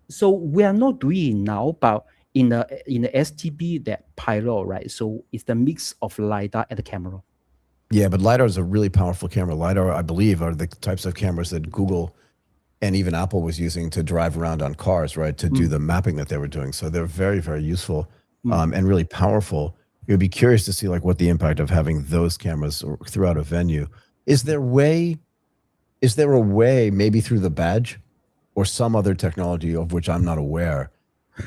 So we are not doing it now, but in the STB, that pilot, right? So it's the mix of LiDAR and the camera. Yeah, but LiDAR is a really powerful camera. LiDAR, I believe, are the types of cameras that Google and even Apple was using to drive around on cars, right, to do the mapping that they were doing. So they're very, very useful and really powerful. It would be curious to see like what the impact of having those cameras throughout a venue. Is there a way, maybe through the badge or some other technology of which I'm not aware,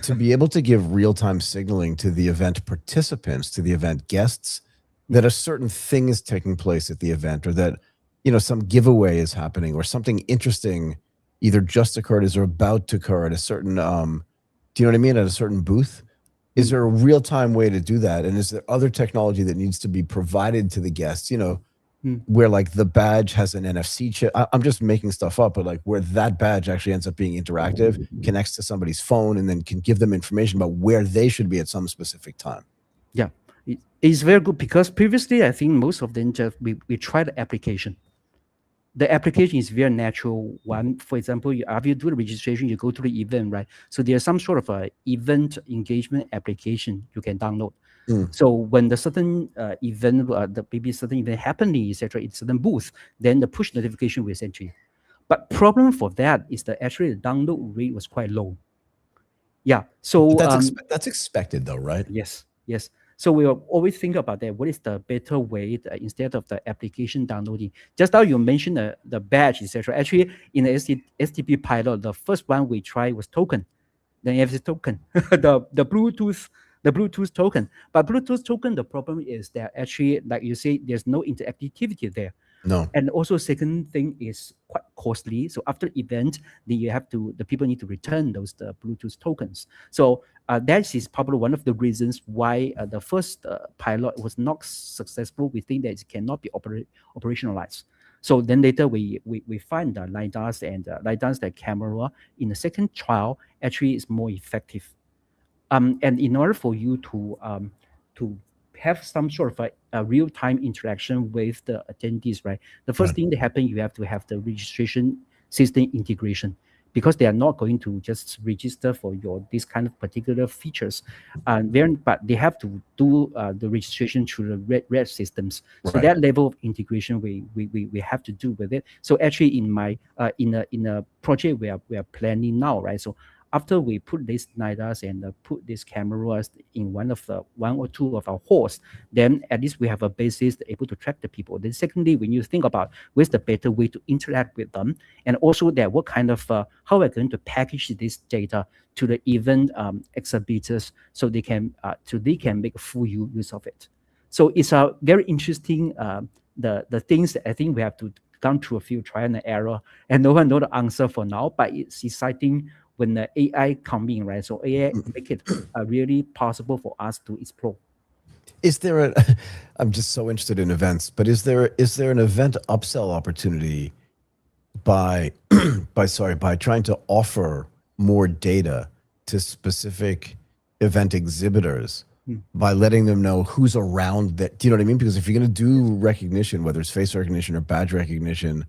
to be able to give real-time signaling to the event participants, to the event guests, that a certain thing is taking place at the event, or that, you know, some giveaway is happening, or something interesting either just occurred or about to occur at a certain, do you know what I mean, at a certain booth? Is there a real-time way to do that? And is there other technology that needs to be provided to the guests, you know, where like the badge has an NFC chip? I'm just making stuff up, but like where that badge actually ends up being interactive, connects to somebody's phone, and then can give them information about where they should be at some specific time. Yeah, it's very good, because previously I think most of them just we tried the application. The application is very natural one. For example, after you do the registration, you go to the event, right? So there's some sort of a event engagement application you can download. So when the certain event, the maybe certain event happening, etc., in certain booth, then the push notification will send to you. But problem for that is that actually the download rate was quite low. Yeah, so that's expected though, right? Yes, yes. So we will always think about that. What is the better way instead of the application downloading? Just now you mentioned the badge, etc. Actually, in the STP pilot, the first one we tried was token, the NFC token, the Bluetooth token. But Bluetooth token, the problem is that actually, like you say, there's no interactivity there. No. And also, second thing is quite costly. So after event, the people need to return the Bluetooth tokens. So that is probably one of the reasons why the first pilot was not successful. We think that it cannot be operationalized. So then later we find the LiDARs and the camera in the second trial actually is more effective. And in order for you to have some sort of a real-time interaction with the attendees, right? The first thing that happens, you have to have the registration system integration, because they are not going to just register for this kind of particular features, but they have to do the registration through the red systems. So that level of integration we have to do with it. So actually, in my in a project we are planning now, right? So after we put these LiDARs and put these cameras in one or two of our halls, then at least we have a basis able to track the people. Then secondly, we need to think about what's the better way to interact with them, and also that what kind of how we're going to package this data to the event exhibitors so they can make full use of it. So it's a very interesting the things that I think we have to gone through a few trial and error, and no one know the answer for now, but it's exciting when the AI come in, right? So AI make it really possible for us to explore. Is there I'm just so interested in events, but is there an event upsell opportunity by trying to offer more data to specific event exhibitors by letting them know who's around that? Do you know what I mean? Because if you're going to do recognition, whether it's face recognition or badge recognition,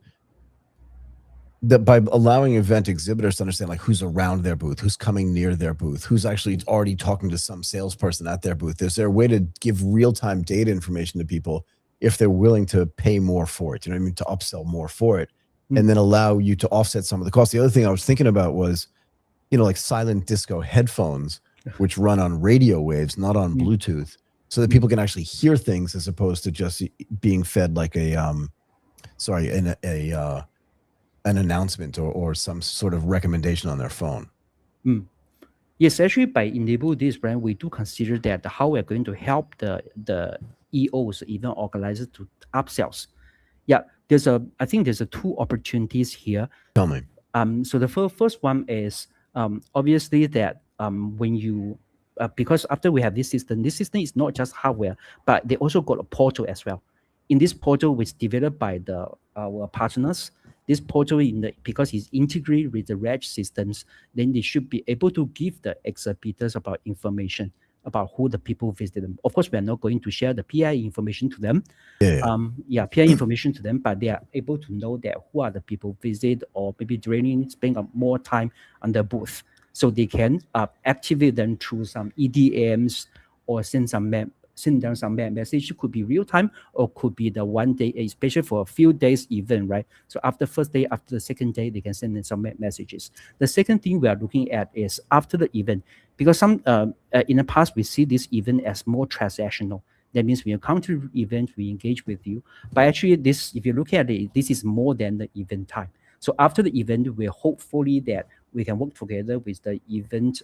that by allowing event exhibitors to understand like who's around their booth, who's coming near their booth, who's actually already talking to some salesperson at their booth, is there a way to give real-time data information to people if they're willing to pay more for it? You know what I mean? To upsell more for it, and then allow you to offset some of the costs. The other thing I was thinking about was, you know, like silent disco headphones, which run on radio waves, not on Bluetooth, so that people can actually hear things as opposed to just being fed like an announcement or some sort of recommendation on their phone. Yes, actually, by enable this brand, we do consider that how we're going to help the EOs, event organizers, to upsells. Yeah, I think there's two opportunities here. Tell me. So the first one is obviously that when you because after we have this system is not just hardware, but they also got a portal as well. In this portal, which is developed by our partners, this portal because it's integrated with the reg systems, then they should be able to give the exhibitors about information about who the people visited them. Of course, we are not going to share the PI information to them. PI information to them, but they are able to know that who are the people visit, or maybe spend more time on the booth, so they can activate them through some EDMs or send some send down some message. It could be real time or could be the 1 day, especially for a few days event, right? So after first day, after the second day, they can send in some messages. The second thing we are looking at is after the event, because some in the past we see this event as more transactional. That means when you come to the event, we engage with you. But actually, this, if you look at it, this is more than the event time. So after the event, we're hopefully that we can work together with the event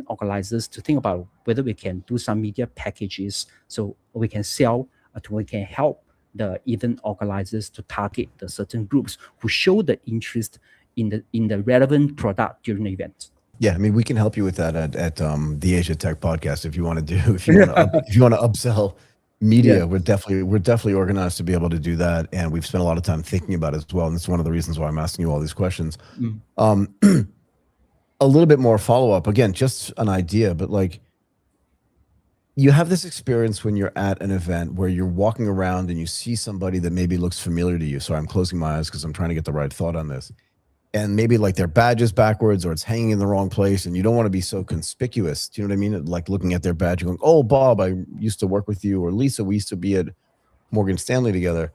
organizers to think about whether we can do some media packages so we can sell, we can help the event organizers to target the certain groups who show the interest in the relevant product during the event. Yeah, I mean, we can help you with that at the Asia Tech Podcast if you want to do if you want to upsell media. Yeah. We're definitely organized to be able to do that, and we've spent a lot of time thinking about it as well. And it's one of the reasons why I'm asking you all these questions. A little bit more follow up. Again, just an idea, but like, you have this experience when you're at an event where you're walking around and you see somebody that maybe looks familiar to you. So I'm closing my eyes because I'm trying to get the right thought on this. And maybe like their badge is backwards or it's hanging in the wrong place, and you don't want to be so conspicuous. Do you know what I mean? Like looking at their badge and going, "Oh, Bob, I used to work with you," or "Lisa, we used to be at Morgan Stanley together."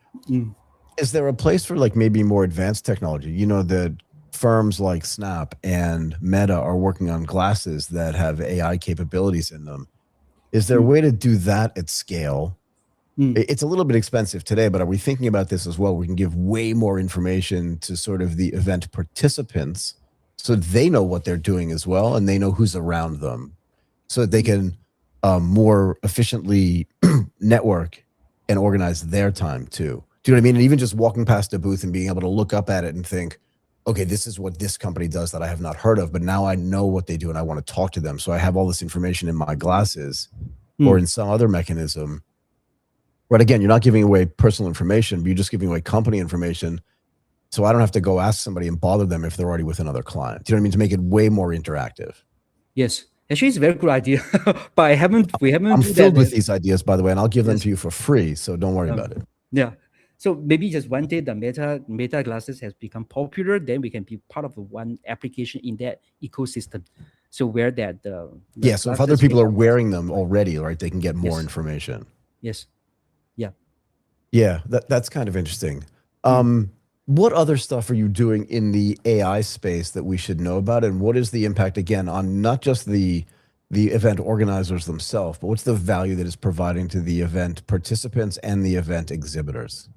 Is there a place for like maybe more advanced technology? You know, the firms like Snap and Meta are working on glasses that have AI capabilities in them. Is there a way to do that at scale? It's a little bit expensive today, but are we thinking about this as well? We can give way more information to sort of the event participants so they know what they're doing as well, and they know who's around them, so that they can more efficiently network and organize their time too. Do you know what I mean? And even just walking past a booth and being able to look up at it and think, okay, this is what this company does that I have not heard of, but now I know what they do and I want to talk to them. So I have all this information in my glasses or in some other mechanism. Right. Again, you're not giving away personal information, but you're just giving away company information. So I don't have to go ask somebody and bother them if they're already with another client. Do you know what I mean? To make it way more interactive. Yes. Actually, it's a very good idea, but we haven't. I'm filled with these ideas, by the way, and I'll give them to you for free. So don't worry about it. Yeah. So maybe just one day the Meta glasses has become popular, then we can be part of one application in that ecosystem. So where that so if other people are wearing them already, right, they can get more information. Yes. Yeah, that's kind of interesting. What other stuff are you doing in the AI space that we should know about? And what is the impact, again, on not just the event organizers themselves, but what's the value that it's providing to the event participants and the event exhibitors?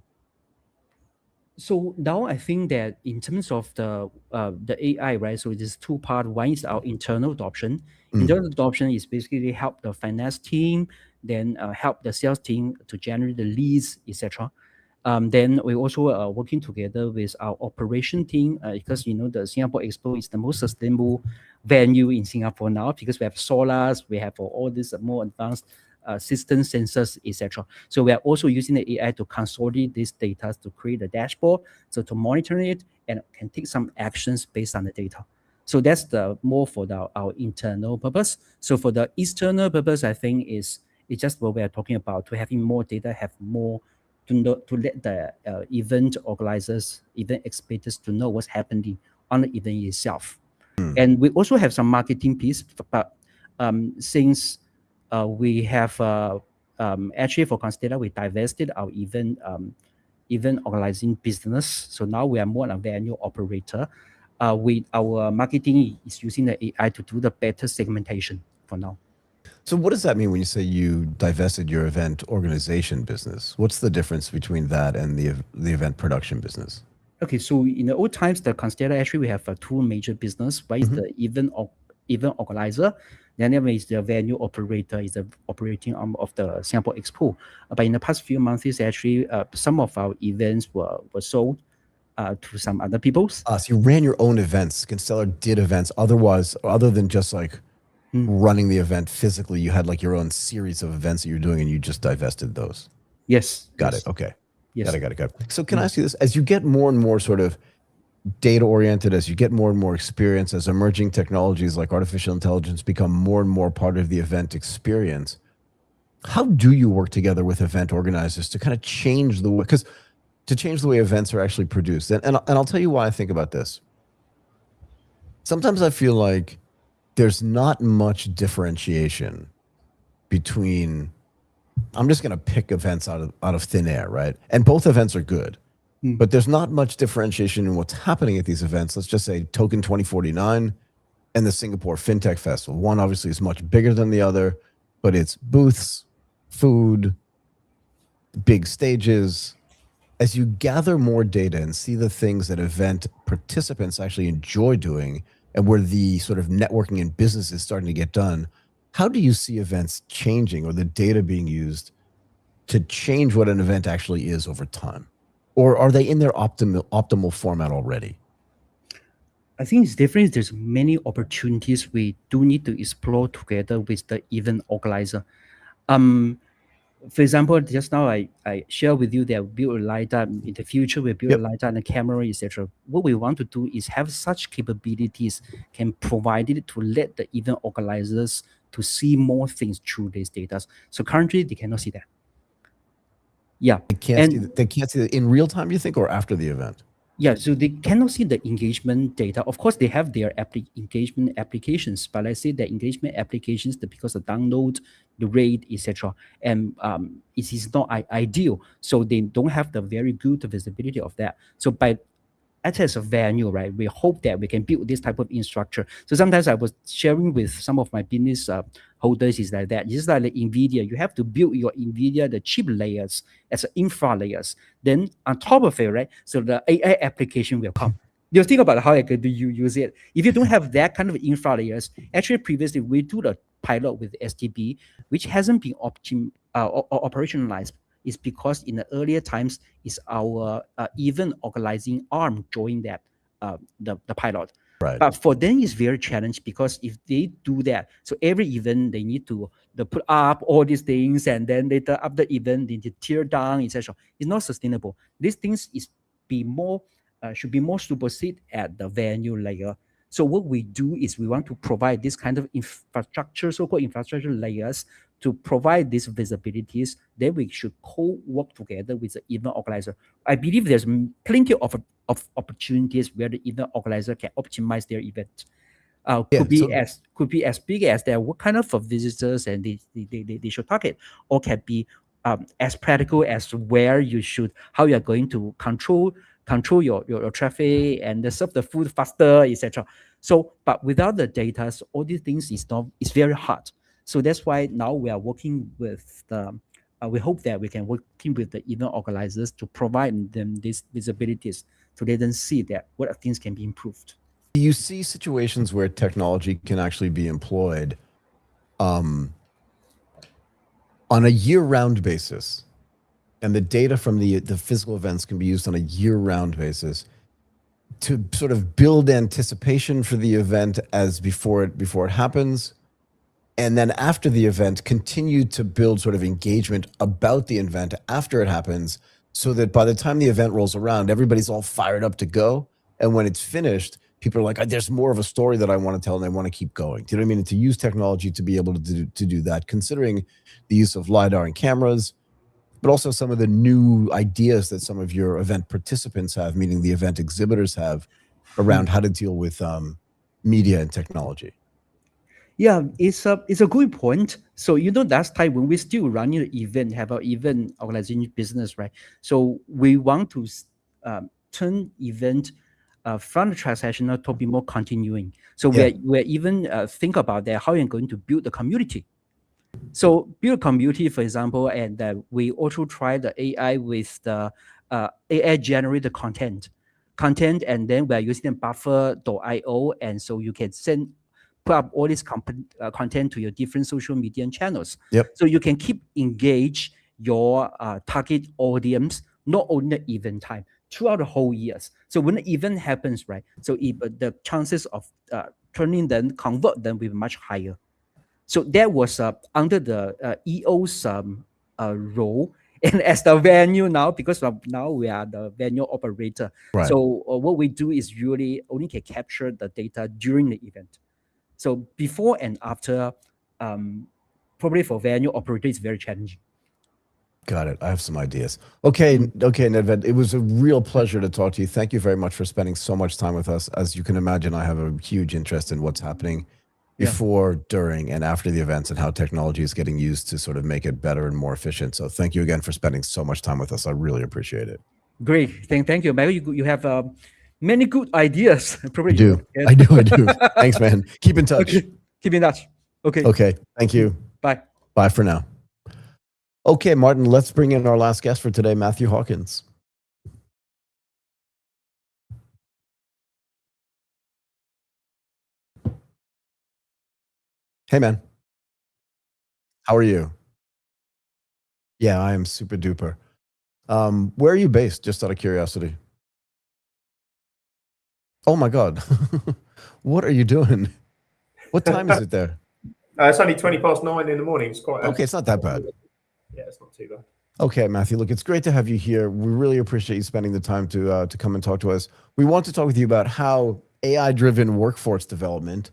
So now I think that in terms of the AI, right? So it is two parts. One is our internal adoption. Internal adoption is basically help the finance team, then help the sales team to generate the leads, etc. Then we also are working together with our operation team because the Singapore Expo is the most sustainable venue in Singapore now because we have solars, we have all these more advanced system sensors, etc. So we are also using the AI to consolidate these data to create a dashboard, so to monitor it and can take some actions based on the data. So that's the more for our internal purpose. So for the external purpose, I think it's just what we are talking about, to having more data, have more to let the event organizers, event exhibitors to know what's happening on the event itself. And we also have some marketing piece, but since we have actually for Constellar, we divested our event organizing business. So now we are more a venue operator. With our marketing is using the AI to do the better segmentation for now. So what does that mean when you say you divested your event organization business? What's the difference between that and the event production business? Okay, so in the old times, the Constellar, actually we have two major business. One is the event organizer, then there is the venue operator, is the operating arm of the Singapore Expo. But in the past few months, actually some of our events were sold to some other people's. So you ran your own events. Constellar did events. Other than just like running the event physically, you had like your own series of events that you're doing, and you just divested those. Yes. Got it. Okay. Yes. Got it. So can I ask you this? As you get more and more sort of data oriented, as you get more and more experience, as emerging technologies like artificial intelligence become more and more part of the event experience, how do you work together with event organizers to kind of change the way, to change the way events are actually produced? And I'll tell you why I think about this. Sometimes I feel like there's not much differentiation between I'm just going to pick events out of thin air, right? And both events are good, but there's not much differentiation in what's happening at these events. Let's just say Token 2049 and the Singapore FinTech Festival. One obviously is much bigger than the other, but it's booths, food, big stages. As you gather more data and see the things that event participants actually enjoy doing and where the sort of networking and business is starting to get done, how do you see events changing or the data being used to change what an event actually is over time? Or are they in their optimal format already? I think it's different. There's many opportunities we do need to explore together with the event organizer. For example, just now I share with you that we build a LiDAR. In the future, we build a LiDAR and a camera, etc. What we want to do is have such capabilities can provide it to let the event organizers to see more things through these data. So currently, they cannot see that. Yeah, they can't see that in real time, you think, or after the event? Yeah, so they cannot see the engagement data. Of course, they have their engagement applications, but let's say the engagement applications, because of download, the rate, etc., and it is not ideal. So they don't have the very good visibility of that. So by as a venue, right, we hope that we can build this type of infrastructure. So sometimes I was sharing with some of my business holders is like that. Just like the NVIDIA, you have to build your NVIDIA, the chip layers as infra layers. Then on top of it, right, so the AI application will come. You think about how do you use it. If you don't have that kind of infra layers, actually previously we do the pilot with STB, which hasn't been operationalized. Is because in the earlier times is our event organizing arm joined that the pilot. Right. But for them it's very challenging because if they do that, so every event they need to put up all these things and then later after event they need to tear down, etc. It's not sustainable. These things should be more supersede at the venue layer. So what we do is we want to provide this kind of infrastructure, so-called infrastructure layers, to provide these visibilities. Then we should co-work together with the event organizer. I believe there's plenty of opportunities where the event organizer can optimize their event. Could be as big as that. What kind of visitors and they should target, or can be as practical as how you are going to control your traffic and serve the food faster, etc. So, but without the data, all these things it's very hard. So that's why now we are working with we hope that we can working with the event organizers to provide them these visibilities so they then see that what things can be improved. Do you see situations where technology can actually be employed on a year-round basis, and the data from the physical events can be used on a year-round basis to sort of build anticipation for the event as before it happens, and then after the event continue to build sort of engagement about the event after it happens, so that by the time the event rolls around, everybody's all fired up to go, and when it's finished, people are like, there's more of a story that I want to tell and I want to keep going. Do you know what I mean? To use technology to be able to do that, considering the use of LiDAR and cameras, but also some of the new ideas that some of your event participants have, meaning the event exhibitors have, around how to deal with media and technology. Yeah, it's a good point. So last time when we still running the event, have our event organization business, right? So we want to turn event from the transactional to be more continuing. So we're even think about that, how you're going to build the community. So build community, for example, and we also try the AI with the AI generated content, and then we're using buffer.io, and so you can put up all this content to your different social media channels. Yep. So you can keep engage your target audience, not only the event time, throughout the whole years. So when the event happens, right, so the chances of convert them will be much higher. So that was under the EO's role, and as the venue now, because now we are the venue operator. Right. So what we do is really only can capture the data during the event. So before and after, probably for venue operator, it's very challenging. Got it. I have some ideas. Okay, Nedved, it was a real pleasure to talk to you. Thank you very much for spending so much time with us. As you can imagine, I have a huge interest in what's happening before, during, and after the events, and how technology is getting used to sort of make it better and more efficient. So thank you again for spending so much time with us. I really appreciate it. Great. Thank you, Michael. You have many good ideas. Probably I do. I do. Thanks, man. Keep in touch. Okay. Keep in touch. Okay. Okay. Thank you. Bye. Bye for now. Okay, Martin, let's bring in our last guest for today, Matthew Hawkins. Hey, man. How are you? Yeah, I am super duper. Where are you based, just out of curiosity? Oh my God. What are you doing? What time is it there? It's only 9:20 in the morning. It's quite okay. It's not that bad. Yeah, it's not too bad. Okay, Matthew, look, it's great to have you here. We really appreciate you spending the time to come and talk to us. We want to talk with you about how AI-driven workforce development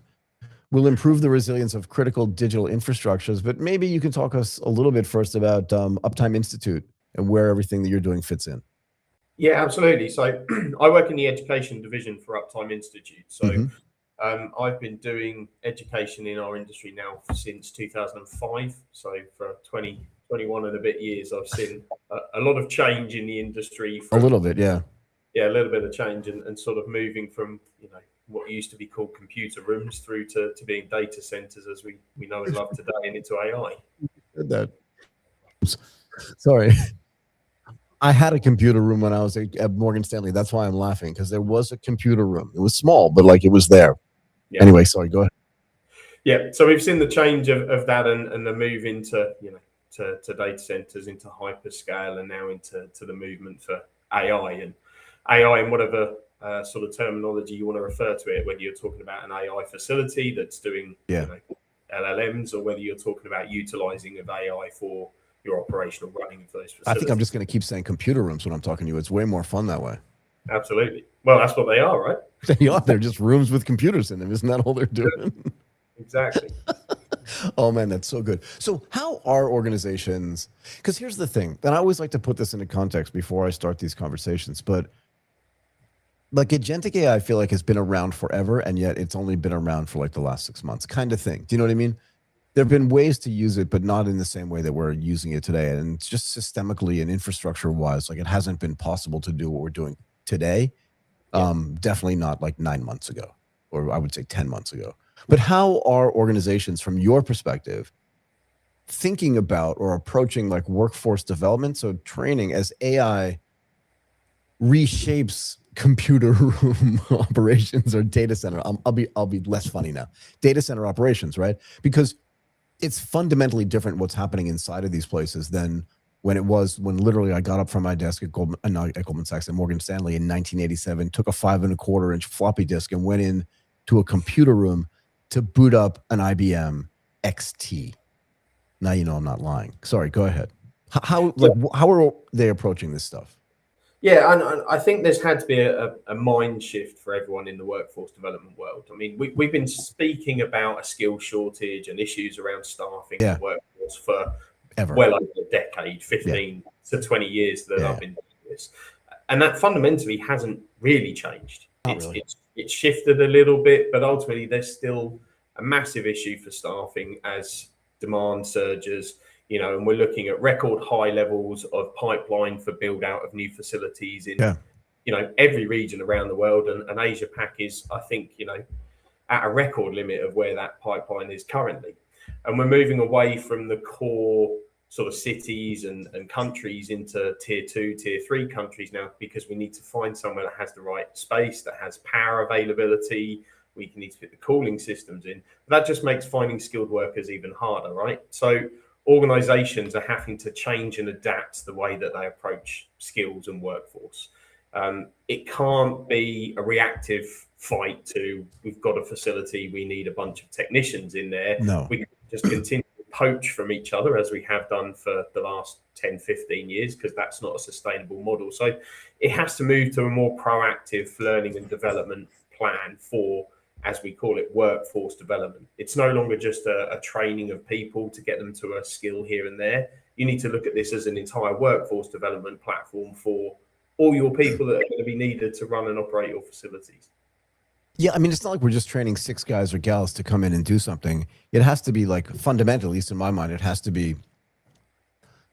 will improve the resilience of critical digital infrastructures, but maybe you can talk us a little bit first about Uptime Institute and where everything that you're doing fits in. Yeah, absolutely. So I work in the education division for Uptime Institute. So I've been doing education in our industry now since 2005. So for 21 and a bit years, I've seen a lot of change in the industry. A little bit, yeah. Yeah, a little bit of change and sort of moving from, what used to be called computer rooms through to being data centers as we know and love today, and into AI. Sorry. I had a computer room when I was at Morgan Stanley. That's why I'm laughing, because there was a computer room. It was small, but like it was there. Yeah. Anyway, sorry, go ahead. Yeah, so we've seen the change of that and the move into, to data centers, into hyperscale, and now into the movement for AI and whatever sort of terminology you want to refer to it, whether you're talking about an AI facility that's doing LLMs, or whether you're talking about utilizing of AI for your operational running of those facilities. I think I'm just going to keep saying computer rooms when I'm talking to you. It's way more fun that way. Absolutely. Well, that's what they are, right? They are. They're just rooms with computers in them. Isn't that all they're doing? Exactly. Oh, man, that's so good. So how are organizations, because here's the thing, and I always like to put this into context before I start these conversations, but like agentic AI, I feel like has been around forever, and yet it's only been around for like the last 6 months kind of thing. Do you know what I mean? There have been ways to use it, but not in the same way that we're using it today. And it's just systemically and infrastructure-wise, like it hasn't been possible to do what we're doing today. Definitely not like 9 months ago, or I would say 10 months ago. But how are organizations, from your perspective, thinking about or approaching like workforce development, so training, as AI reshapes computer room operations or data center? I'll be less funny now. Data center operations, right? Because it's fundamentally different what's happening inside of these places than when literally I got up from my desk at Goldman Sachs and Morgan Stanley in 1987, took a 5.25-inch floppy disk and went in to a computer room to boot up an IBM XT. Now you know I'm not lying. Sorry, go ahead. How are they approaching this stuff? Yeah, and I think there's had to be a mind shift for everyone in the workforce development world. I mean, we've been speaking about a skill shortage and issues around staffing the workforce for well over a decade, 15 to 20 years that I've been doing this. And that fundamentally hasn't really changed. It's shifted a little bit, but ultimately there's still a massive issue for staffing as demand surges. And we're looking at record high levels of pipeline for build out of new facilities in, every region around the world. And Asia Pac is, I think, at a record limit of where that pipeline is currently. And we're moving away from the core sort of cities and countries into tier 2, tier 3 countries now, because we need to find somewhere that has the right space, that has power availability. We need to fit the cooling systems in. That just makes finding skilled workers even harder, right? So organizations are having to change and adapt the way that they approach skills and workforce. It can't be a reactive fight to, we've got a facility, we need a bunch of technicians in there. No. We can just continue to poach from each other as we have done for the last 10, 15 years, because that's not a sustainable model. So it has to move to a more proactive learning and development plan for, as we call it, workforce development. It's no longer just a training of people to get them to a skill here and there. You need to look at this as an entire workforce development platform for all your people that are going to be needed to run and operate your facilities. Yeah, I mean, it's not like we're just training 6 guys or gals to come in and do something. It has to be like fundamental, at least in my mind, it has to be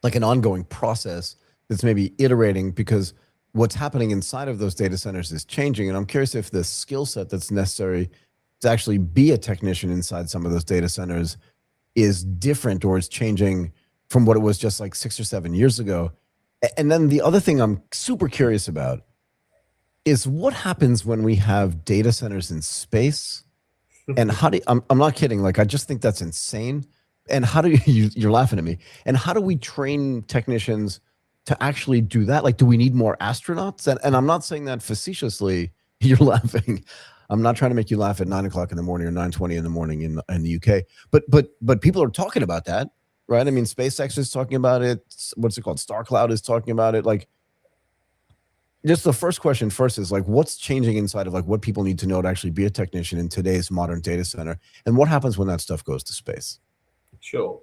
like an ongoing process that's maybe iterating, because what's happening inside of those data centers is changing. And I'm curious if the skill set that's necessary to actually be a technician inside some of those data centers is different or is changing from what it was just like 6 or 7 years ago. And then the other thing I'm super curious about is what happens when we have data centers in space, and how do I'm not kidding, like I just think that's insane. And how do you're laughing at me, and how do we train technicians to actually do that? Like, do we need more astronauts? And I'm not saying that facetiously. You're laughing. I'm not trying to make you laugh at 9 o'clock in the morning or 9:20 in the morning in the UK, but people are talking about that, right? I mean, SpaceX is talking about it. What's it called? StarCloud is talking about it. Like, just the first question first is like, what's changing inside of like what people need to know to actually be a technician in today's modern data center, and what happens when that stuff goes to space? Sure.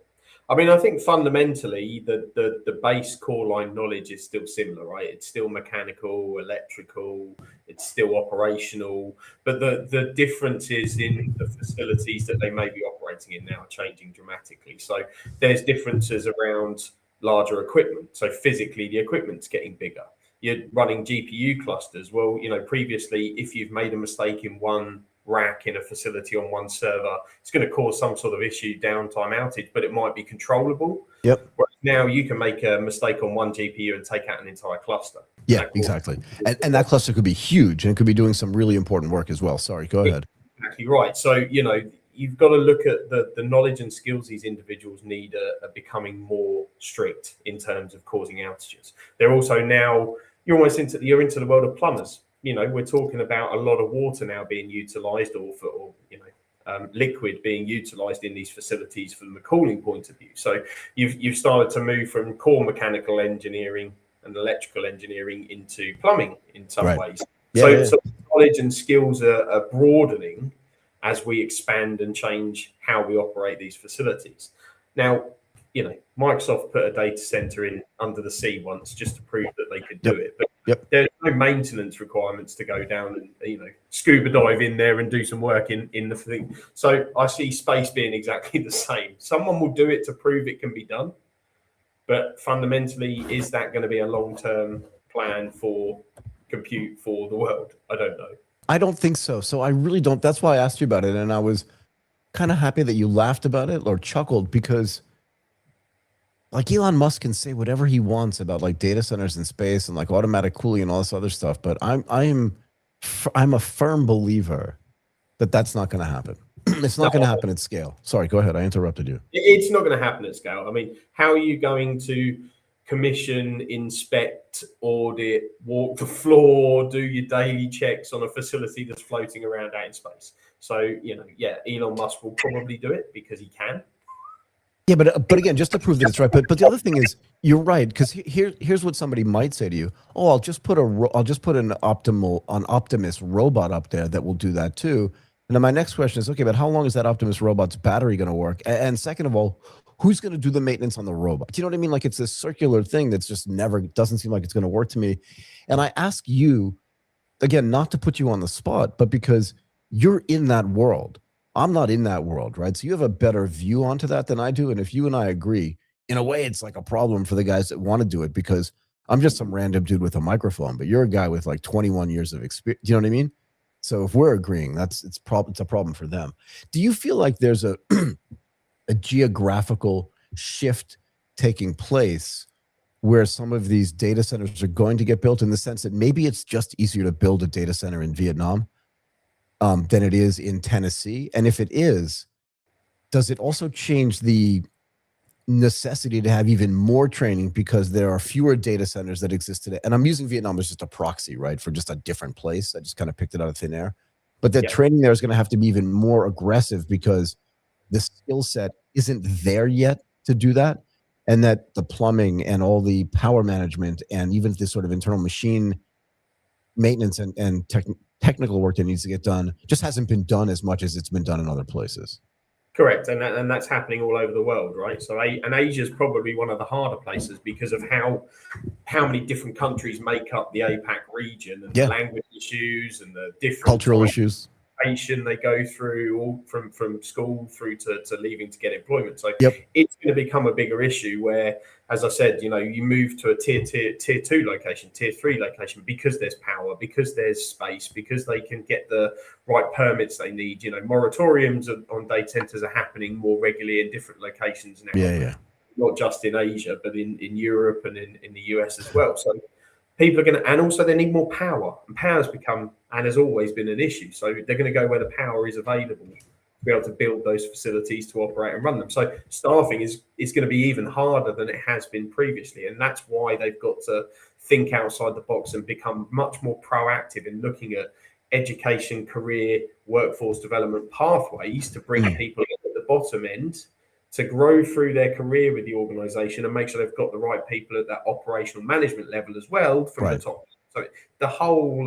I mean, I think fundamentally the base core line knowledge is still similar, right? It's still mechanical, electrical, it's still operational, but the differences in the facilities that they may be operating in now are changing dramatically. So there's differences around larger equipment. So physically, the equipment's getting bigger. You're running GPU clusters. Well, previously, if you've made a mistake in one rack in a facility on one server, it's going to cause some sort of issue, downtime, outage, but it might be controllable. Yep. Whereas now you can make a mistake on one GPU and take out an entire cluster. Yeah, exactly. And that cluster could be huge, and it could be doing some really important work as well. Sorry, go ahead. Exactly right. So, you've got to look at the knowledge and skills these individuals need are becoming more strict in terms of causing outages. They're also now, you're into the world of plumbers. We're talking about a lot of water now being utilized, or liquid being utilized in these facilities from the cooling point of view. So you've started to move from core mechanical engineering and electrical engineering into plumbing in some ways. Yeah, so knowledge and skills are broadening as we expand and change how we operate these facilities. Now, Microsoft put a data center in under the sea once just to prove that they could do it. But there's no maintenance requirements to go down and scuba dive in there and do some work in the thing. So I see space being exactly the same. Someone will do it to prove it can be done, but fundamentally, is that going to be a long-term plan for compute for the world? I don't know. I don't think so. So I really don't. That's why I asked you about it, and I was kind of happy that you laughed about it or chuckled, because like Elon Musk can say whatever he wants about like data centers in space and like automatic cooling and all this other stuff, but I'm a firm believer that that's not going to happen. It's not going to happen at scale. Sorry, go ahead. I interrupted you. It's not going to happen at scale. I mean, how are you going to commission, inspect, audit, walk the floor, do your daily checks on a facility that's floating around out in space? So, Elon Musk will probably do it because he can. Yeah, but again, just to prove that it's right. But the other thing is, you're right, because here's what somebody might say to you: "Oh, I'll just put an Optimus robot up there that will do that too." And then my next question is, okay, but how long is that Optimus robot's battery going to work? And second of all, who's going to do the maintenance on the robot? Do you know what I mean? Like, it's this circular thing that's just never doesn't seem like it's going to work to me. And I ask you again, not to put you on the spot, but because you're in that world. I'm not in that world, right? So you have a better view onto that than I do. And if you and I agree, in a way, it's like a problem for the guys that want to do it, because I'm just some random dude with a microphone, but you're a guy with like 21 years of experience. Do you know what I mean? So if we're agreeing, it's a problem for them. Do you feel like there's a geographical shift taking place where some of these data centers are going to get built, in the sense that maybe it's just easier to build a data center in Vietnam than it is in Tennessee? And if it is, does it also change the necessity to have even more training because there are fewer data centers that exist today? And I'm using Vietnam as just a proxy, right, for just a different place. I just kind of picked it out of thin air. But the training there is going to have to be even more aggressive because the skill set isn't there yet to do that. And that the plumbing and all the power management and even this sort of internal machine maintenance and technical work that needs to get done just hasn't been done as much as it's been done in other places. Correct, and that's happening all over the world, right? So, and Asia is probably one of the harder places because of how many different countries make up the APAC region, and the language issues and the different cultural issues. education they go through, all from school through to leaving to get employment. So Yep. it's going to become a bigger issue where, as I said, you move to a tier 2 location, tier 3 location, because there's power, because there's space, because they can get the right permits they need. Moratoriums on data centers are happening more regularly in different locations now. Yeah. Not just in Asia, but in Europe and in the US as well. So people are going to, and also they need more power, and power's become and has always been an issue. So they're going to go where the power is available to be able to build those facilities to operate and run them. So staffing is going to be even harder than it has been previously. And that's why they've got to think outside the box and become much more proactive in looking at education, career, workforce development pathways to bring people in at the bottom end to grow through their career with the organization and make sure they've got the right people at that operational management level as well from the top. So the whole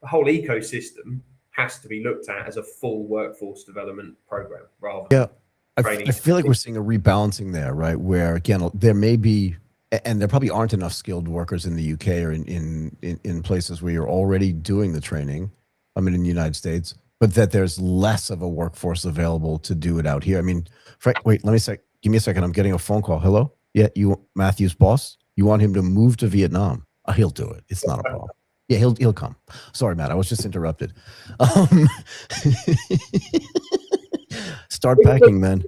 ecosystem has to be looked at as a full workforce development program rather than training. I feel like we're seeing a rebalancing there, right? Where again, there may be, and there probably aren't enough skilled workers in the UK or in places where you're already doing the training. I mean, in the United States, but that there's less of a workforce available to do it out here. I mean, Frank, wait, give me a second. I'm getting a phone call. Hello? Yeah, Matthew's boss? You want him to move to Vietnam? He'll do it. It's not a problem. Yeah, he'll come. Sorry, Matt, I was just interrupted. Start packing, man.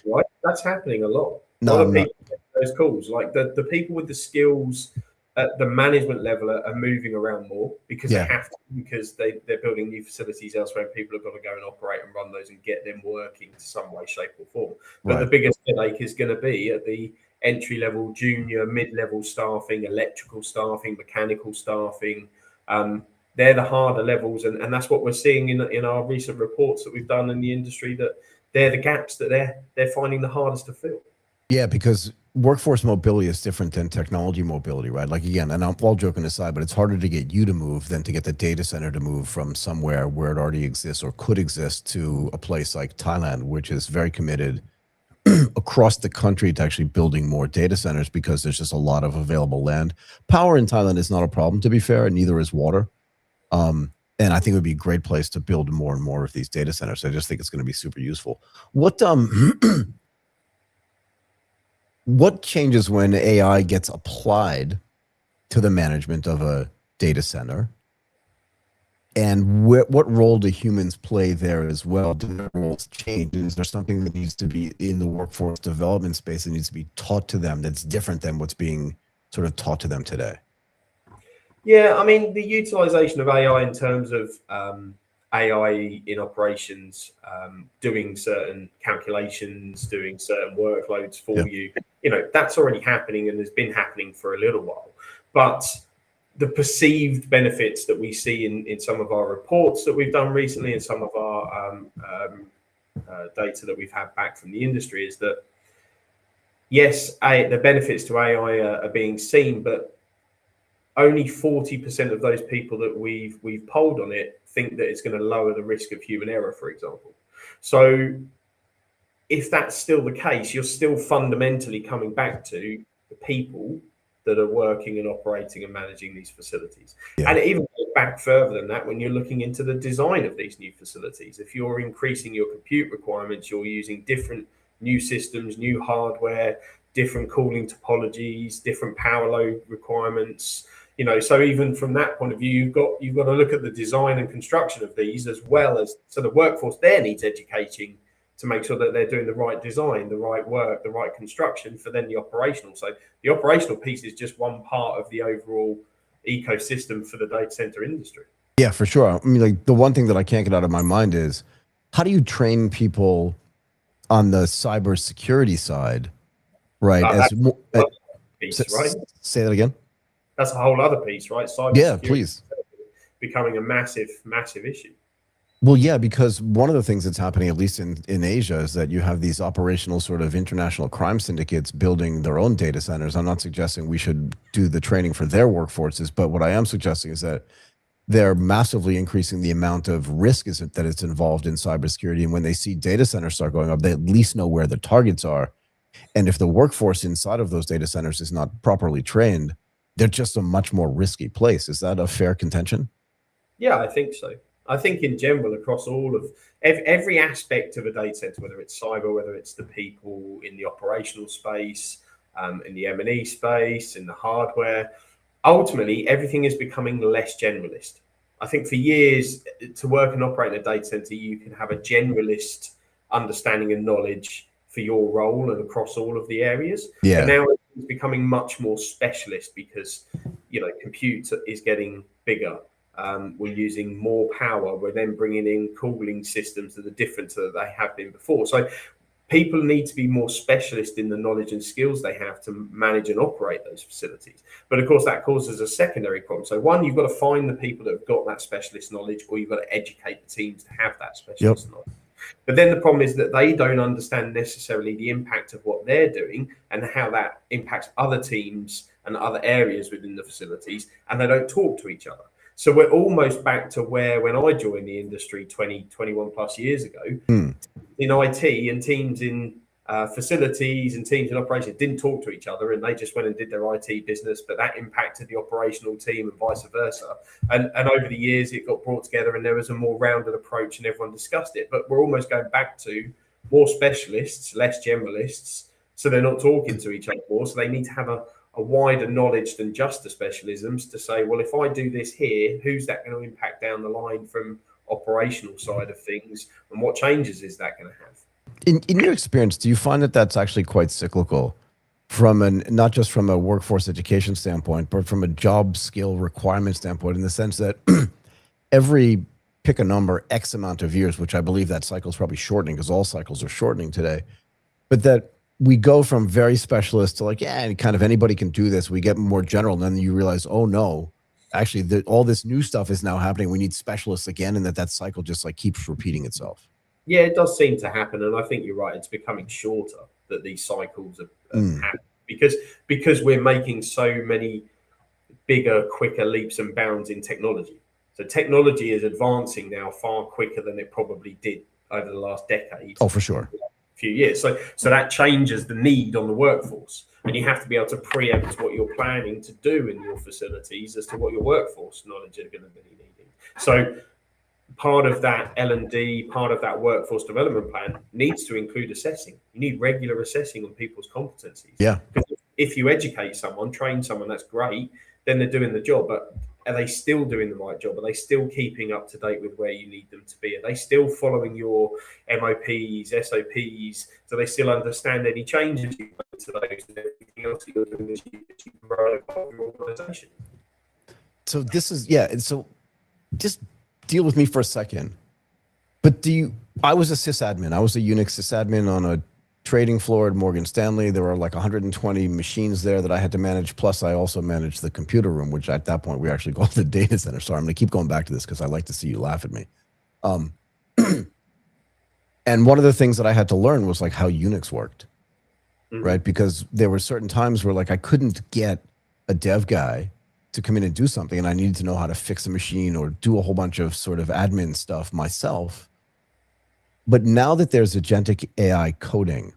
Right, that's happening a lot. No, a lot of people get those calls. Like the people with the skills at the management level are moving around more because they have to, because they're building new facilities elsewhere, and people have got to go and operate and run those and get them working in some way, shape, or form. But the biggest headache is going to be at the entry level, junior, mid-level staffing, electrical staffing, mechanical staffing. They're the harder levels, and that's what we're seeing in our recent reports that we've done in the industry, that they're the gaps that they're finding the hardest to fill. Yeah, because workforce mobility is different than technology mobility, right? Like, again, and I'm all joking aside, but it's harder to get you to move than to get the data center to move from somewhere where it already exists or could exist to a place like Thailand, which is very committed across the country to actually building more data centers because there's just a lot of available land. Power in Thailand is not a problem, to be fair, and neither is water. And I think it would be a great place to build more and more of these data centers. I just think it's going to be super useful. What changes when AI gets applied to the management of a data center? And what role do humans play there as well? Do their roles change? Is there something that needs to be in the workforce development space that needs to be taught to them that's different than what's being sort of taught to them today? Yeah, I mean, the utilization of AI in terms of AI in operations, doing certain calculations, doing certain workloads for you, that's already happening and has been happening for a little while. But the perceived benefits that we see in some of our reports that we've done recently and some of our data that we've had back from the industry is that, yes, the benefits to AI are being seen, but only 40% of those people that we've polled on it think that it's going to lower the risk of human error, for example. So if that's still the case, you're still fundamentally coming back to the people that are working and operating and managing these facilities. Yeah. And it even goes back further than that when you're looking into the design of these new facilities. If you're increasing your compute requirements, you're using different new systems, new hardware, different cooling topologies, different power load requirements. So even from that point of view, you've got to look at the design and construction of these, as well as, so the workforce there needs educating to make sure that they're doing the right design, the right work, the right construction for then the operational. So the operational piece is just one part of the overall ecosystem for the data center industry. Yeah, for sure. I mean, like, the one thing that I can't get out of my mind is, how do you train people on the cybersecurity side, right? Right? Say that again. That's a whole other piece, right? Yeah, please. Becoming a massive, massive issue. Well, yeah, because one of the things that's happening, at least in Asia, is that you have these operational sort of international crime syndicates building their own data centers. I'm not suggesting we should do the training for their workforces, but what I am suggesting is that they're massively increasing the amount of risk that it's involved in cybersecurity. And when they see data centers start going up, they at least know where the targets are. And if the workforce inside of those data centers is not properly trained, they're just a much more risky place. Is that a fair contention? Yeah, I think so. I think in general, across all of every aspect of a data center, whether it's cyber, whether it's the people in the operational space, in the M&E space, in the hardware, ultimately everything is becoming less generalist. I think for years, to work and operate in a data center, you can have a generalist understanding and knowledge for your role and across all of the areas. Yeah. But now it's becoming much more specialist because, you know, compute is getting bigger. We're using more power. We're then bringing in cooling systems that are different to they have been before. So people need to be more specialist in the knowledge and skills they have to manage and operate those facilities. But of course, that causes a secondary problem. So one, you've got to find the people that have got that specialist knowledge, or you've got to educate the teams to have that specialist knowledge. But then the problem is that they don't understand necessarily the impact of what they're doing and how that impacts other teams and other areas within the facilities, and they don't talk to each other. So we're almost back to where when I joined the industry 21 plus years ago, in IT, and teams in facilities and teams in operations didn't talk to each other, and they just went and did their IT business, but that impacted the operational team and vice versa. And over the years, it got brought together and there was a more rounded approach and everyone discussed it. But we're almost going back to more specialists, less generalists. So they're not talking to each other more. So they need to have a wider knowledge than just the specialisms to say, well, if I do this here, who's that going to impact down the line from operational side of things, and what changes is that going to have? In your experience, do you find that that's actually quite cyclical from not just from a workforce education standpoint, but from a job skill requirement standpoint, in the sense that every, pick a number, X amount of years, which I believe that cycle is probably shortening because all cycles are shortening today, but that we go from very specialist to like, yeah, kind of anybody can do this. We get more general, and then you realize, oh no, actually all this new stuff is now happening. We need specialists again, and that cycle just like keeps repeating itself. Yeah, it does seem to happen, and I think you're right. It's becoming shorter that these cycles are happening because we're making so many bigger, quicker leaps and bounds in technology. So technology is advancing now far quicker than it probably did over the last decade. Oh, for sure. Few years. So that changes the need on the workforce, and you have to be able to preempt what you're planning to do in your facilities as to what your workforce knowledge are going to be needing. So part of that L&D, part of that workforce development plan needs to include assessing. You need regular assessing on people's competencies. Yeah. Because if you educate someone, train someone, that's great, then they're doing the job. But are they still doing the right job? Are they still keeping up to date with where you need them to be? Are they still following your MOPs, SOPs? Do they still understand any changes you make to those and everything else that you're doing as you grow your organization? So this is, yeah. And so just deal with me for a second. But I was a sysadmin. I was a Unix sysadmin on a trading floor at Morgan Stanley. There were like 120 machines there that I had to manage. Plus, I also managed the computer room, which at that point we actually called the data center. Sorry, I'm going to keep going back to this because I like to see you laugh at me. And one of the things that I had to learn was like how Unix worked, right? Because there were certain times where like I couldn't get a dev guy to come in and do something, and I needed to know how to fix a machine or do a whole bunch of sort of admin stuff myself. But now that there's agentic AI coding,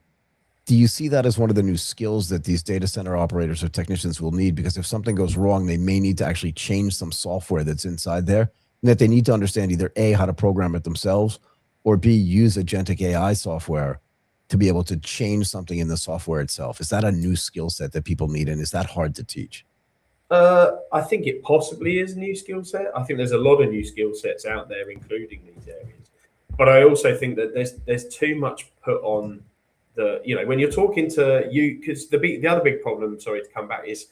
do you see that as one of the new skills that these data center operators or technicians will need? Because if something goes wrong, they may need to actually change some software that's inside there, and that they need to understand either A, how to program it themselves, or B, use agentic AI software to be able to change something in the software itself. Is that a new skill set that people need, and is that hard to teach? I think it possibly is a new skill set. I think there's a lot of new skill sets out there, including these areas. But I also think that there's too much put on the, when you're talking to you, because the other big problem, sorry to come back, is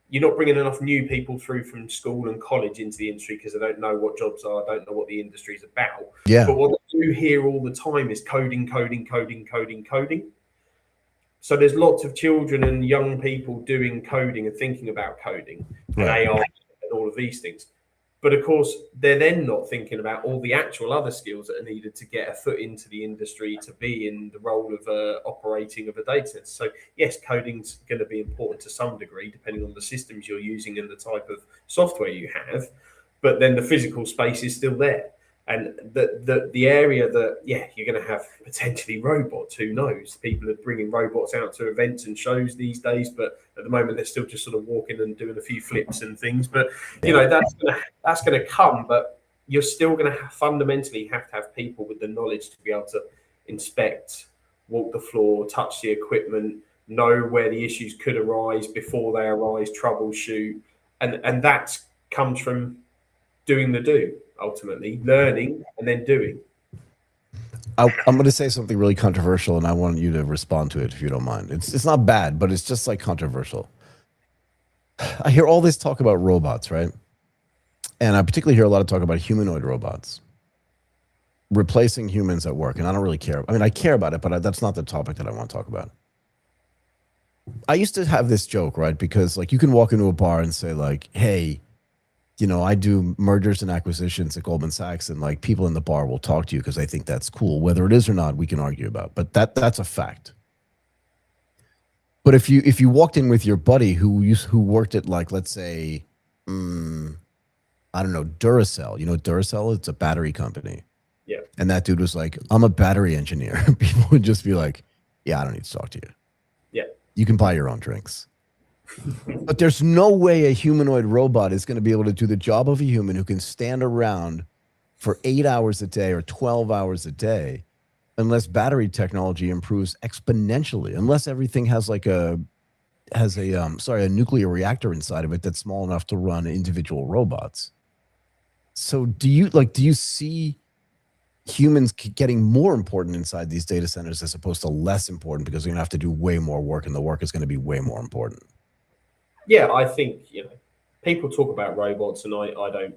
you're not bringing enough new people through from school and college into the industry because they don't know what jobs are, don't know what the industry is about. Yeah. But what they do hear all the time is coding. So there's lots of children and young people doing coding and thinking about coding and AI and all of these things. But of course, they're then not thinking about all the actual other skills that are needed to get a foot into the industry to be in the role of operating of a data center. So yes, coding's going to be important to some degree, depending on the systems you're using and the type of software you have. But then the physical space is still there. And the area that, you're going to have potentially robots, who knows? People are bringing robots out to events and shows these days, but at the moment they're still just sort of walking and doing a few flips and things. But, that's going to come. But you're still going to fundamentally have to have people with the knowledge to be able to inspect, walk the floor, touch the equipment, know where the issues could arise before they arise, troubleshoot. And that comes from doing the do, ultimately, learning and then doing. I'm going to say something really controversial, and I want you to respond to it if you don't mind. It's not bad, but it's just like controversial. I hear all this talk about robots, right? And I particularly hear a lot of talk about humanoid robots replacing humans at work, and I don't really care. I mean, I care about it, but that's not the topic that I want to talk about. I used to have this joke, right? Because like you can walk into a bar and say like, hey, you know, I do mergers and acquisitions at Goldman Sachs, and like people in the bar will talk to you because they think that's cool. Whether it is or not, we can argue about, but that's a fact. But if you walked in with your buddy who worked at like, let's say, I don't know, Duracell. You know, Duracell, it's a battery company. Yeah. And that dude was like, I'm a battery engineer. People would just be like, yeah, I don't need to talk to you. Yeah. You can buy your own drinks. But there's no way a humanoid robot is going to be able to do the job of a human who can stand around for 8 hours a day or 12 hours a day unless battery technology improves exponentially, unless everything has like a nuclear reactor inside of it that's small enough to run individual robots. So do you see humans getting more important inside these data centers as opposed to less important because they're going to have to do way more work and the work is going to be way more important? Yeah, I think, you know, people talk about robots, and I don't,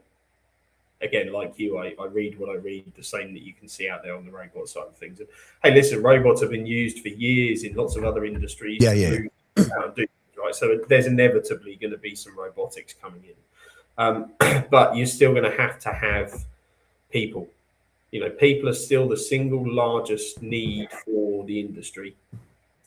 again, like you, I read what I read, the same that you can see out there on the robot side of things. And hey, listen, robots have been used for years in lots of other industries. Yeah. Right, so there's inevitably going to be some robotics coming in, but you're still going to have people. You know, people are still the single largest need for the industry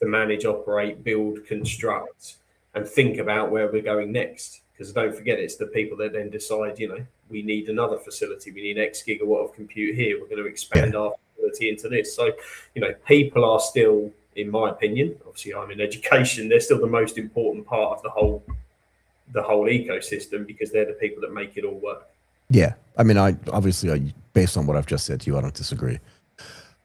to manage, operate, build, construct, and think about where we're going next. Because don't forget, it's the people that then decide, you know, we need another facility, we need X gigawatt of compute here, we're going to expand our facility into this. So, you know, people are still, in my opinion, obviously I'm in education, they're still the most important part of the whole ecosystem, because they're the people that make it all work. Yeah. I mean, based on what I've just said to you, I don't disagree.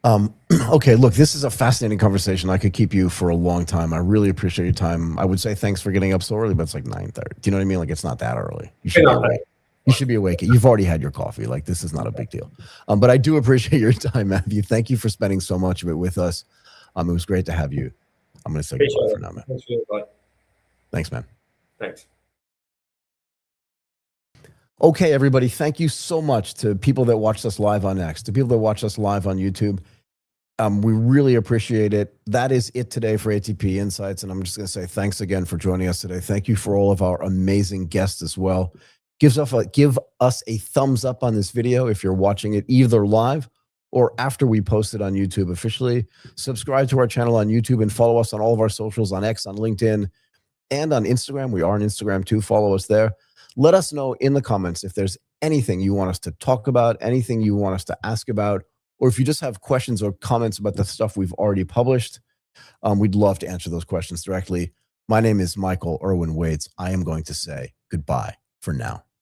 Okay, look, this is a fascinating conversation. I could keep you for a long time. I really appreciate your time. I would say thanks for getting up so early, but it's like 9:30. Do you know what I mean? Like, it's not that early. You should be awake. You should be awake. You've already had your coffee. Like, this is not a big deal. But I do appreciate your time, Matthew. Thank you for spending so much of it with us. It was great to have you. I'm going to say goodbye for now, man. Thanks, man. Thanks. Okay, everybody, thank you so much to people that watched us live on X, to people that watched us live on YouTube. We really appreciate it. That is it today for ATP Insights, and I'm just going to say thanks again for joining us today. Thank you for all of our amazing guests as well. Give us a thumbs up on this video if you're watching it either live or after we post it on YouTube officially. Subscribe to our channel on YouTube and follow us on all of our socials, on X, on LinkedIn, and on Instagram. We are on Instagram too. Follow us there. Let us know in the comments if there's anything you want us to talk about, anything you want us to ask about, or if you just have questions or comments about the stuff we've already published. We'd love to answer those questions directly. My name is Michael Waitze. I am going to say goodbye for now.